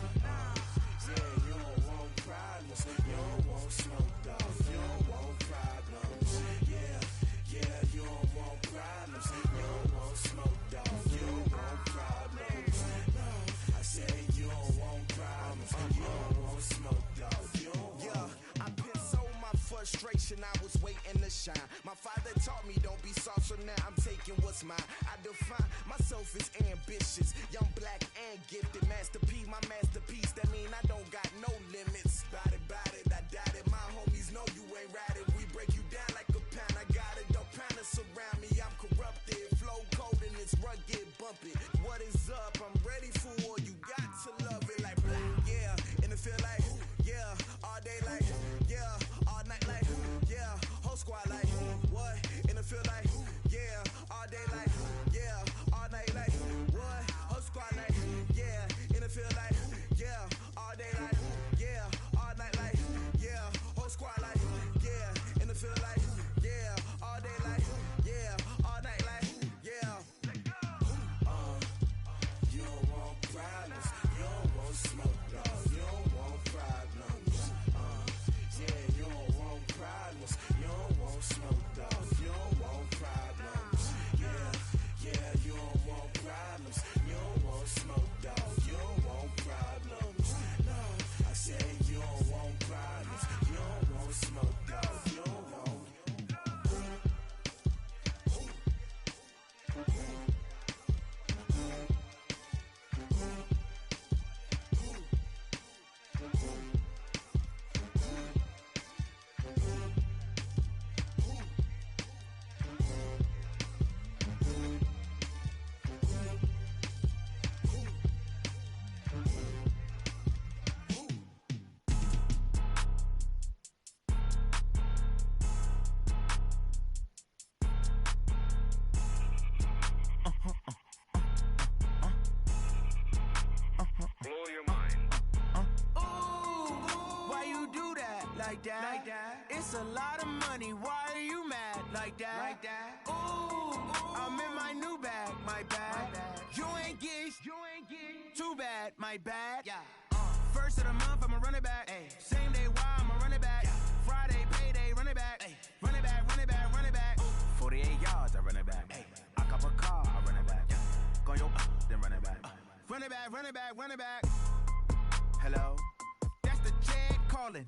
Yeah, you don't want problems, you don't want smoke, no. You don't want problems. Yeah, you don't want problems, you don't want smoke, no. You don't want problems. No, I said you don't want problems, you don't want smoke, no. You don't want. Yeah, I pissed so my frustration, I was waiting to shine. My father taught me don't be soft, so now I'm taking what's mine. I define myself as ambitious, young, black, and gifted. Master P, my masterpiece. That mean I don't got no limits. Bout it, I doubt it. My homies know you ain't ratted. We break you down like a pound. I got it, don't pound to surround me. I'm corrupted, flow cold and it's rugged, bumpy. What is up? I'm ready for war. You got to love it like blah. Yeah, and it feel like yeah, all day like yeah, all night like yeah, whole squad like what? And it feel like yeah, all day like yeah, all night like what? Whole squad like yeah, and it feel like yeah, all day like yeah, all night like yeah, whole squad like yeah, and it feel like yeah, all day like yeah, all night like yeah. You don't want problems, you don't want smoke, no. You don't want problems. Yeah, you don't want problems, you don't want smoke, no. You don't want problems. Yeah, you don't want problems, you don't want smoke, no. You don't want problems. No, I said you don't want problems, you don't want smoke, no. You don't want. Blow your mind. Why you do that? Like that? It's a lot of money. Why are you mad? Like that? Ooh, I'm in my new bag. My bad. You ain't get too bad. My bad. Yeah. First of the month, I'ma run it back. Ay. Same day, why I'ma run it back. Friday, payday, run it back. Ay. Run it back, run it back, run it back. 48 yards, I run it back. Ay. I cop a car, I run it back. Go your then run it back. Run it back, run it back, run it back. Hello? That's the jag calling.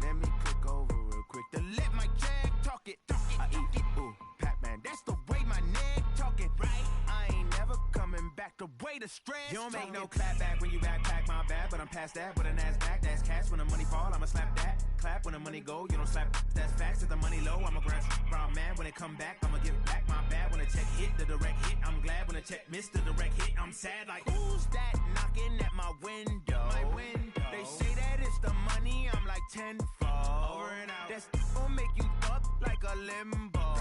Let me click over real quick to let my jag talk it. I eat it, ooh, Pac-Man. That's the way my neck talking. Right? I ain't never coming back the way the stress. You don't make no clap back when you backpack, my bad. But I'm past that with a NASDAQ. That's cash when the money fall. I'ma slap that. Clap when the money go. You don't slap. That's facts. If the money low, I'ma grab. Brown man when it come back, I'ma give back. My bad when the check hit the direct hit. I'm glad when the check missed the direct hit. I'm sad like who's that knocking at my window? My window. They say that it's the money. I'm like tenfold. Over and out. That's gon' make you up like a limbo.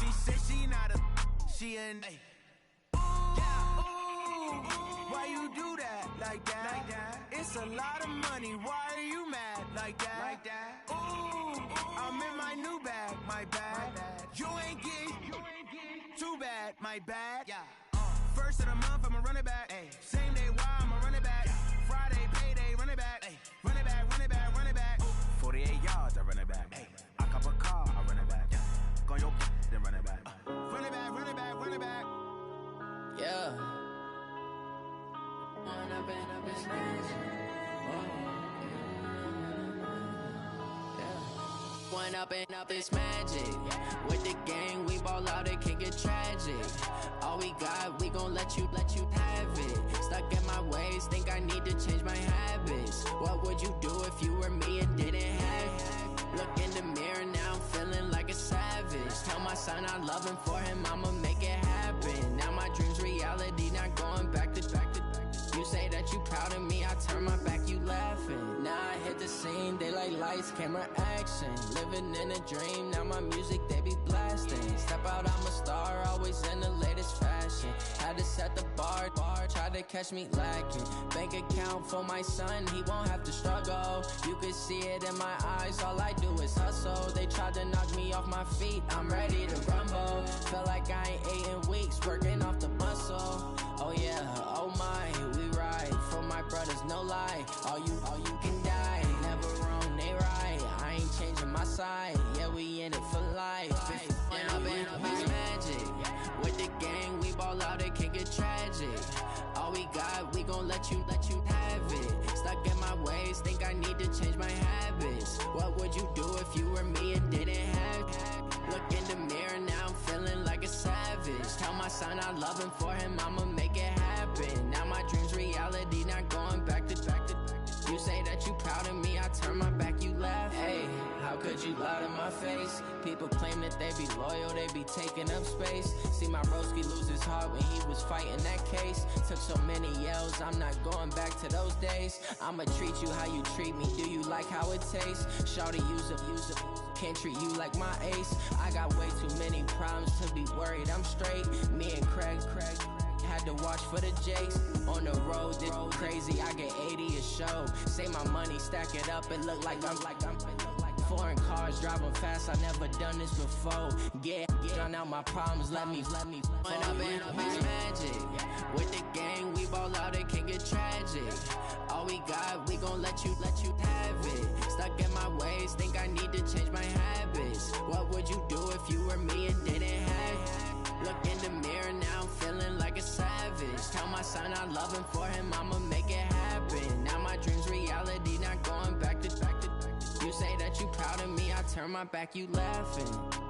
She said she not a. She an. Why you do that? Like that? It's a lot of money. Why are you mad? Like that? Ooh, I'm in my new bag. My bad. You ain't get too bad. My bad. Yeah. First of the month, I'ma run it back. Ay. Same day, why I'ma run it back. Friday, payday, run it back. Ay. Run it back, run it back, run it back. 48 yards, I run it back. Ay. I cop a car, I run it back. Go your then run it back. Run it back, run it back, run it back. Yeah. Run up in a bitch. One up and up is magic. With the gang, we ball out, it can get tragic. All we got, we gon' let you have it. Stuck in my ways, think I need to change my habits. What would you do if you were me and didn't have it? Look in the mirror, now I'm feeling like a savage. Tell my son I love him, for him I'ma make it happen. Now my dream's reality, not going back to. You say that you proud of me, I turn my back, you laughing. Now I hit the scene, they like lights, camera, action. Living in a dream, now my music, they be blasting. Step out, I'm a star, always in the latest fashion. Had to set the bar, try to catch me lacking. Bank account for my son, he won't have to struggle. You can see it in my eyes, all I do is hustle. They tried to knock me off my feet, I'm ready to rumble. Feel like I ain't ate in weeks, working off the muscle. Oh yeah, oh my, we ride for my brothers, no lie. All you can die, never wrong, they right. I ain't changing my side, yeah, we in it for life. And up is magic. With the gang, we ball out, it can get tragic. All we got, we gon' let you have it. Stuck in my ways, think I need to change my habits. What would you do if you were me and didn't have it? Look in the mirror, now I'm feeling like a savage. Tell my son I love him, for him I'ma make it happen. Now my dream's reality, not going back to. You say that you proud of me, I turn my back, you laugh. Hey, how could you lie to my face? People claim that they be loyal, they be taking up space. See my broski lose his heart when he was fighting that case. Took so many yells, I'm not going back to those days. I'ma treat you how you treat me, do you like how it tastes? Shawty, use a can't treat you like my ace. I got way too many problems to be worried, I'm straight. Me and Craig had to watch for the Jakes. On the road, this crazy, I get 80 a show. Say my money, stack it up, it look like I'm foreign cars, driving fast, I never done this before. Get drown out my problems, let me One up and up is magic. With the gang, we ball out, it can get tragic. All we got, we gon' let you have it. Stuck in my ways, think I need to change my habits. What would you do if you were me and didn't have it? Look in the mirror, now I'm feeling like a savage. Tell my son I love him, for him I'ma make it happen. Now my dream's reality, not going back to. You say that you proud of me, I turn my back, you laughing.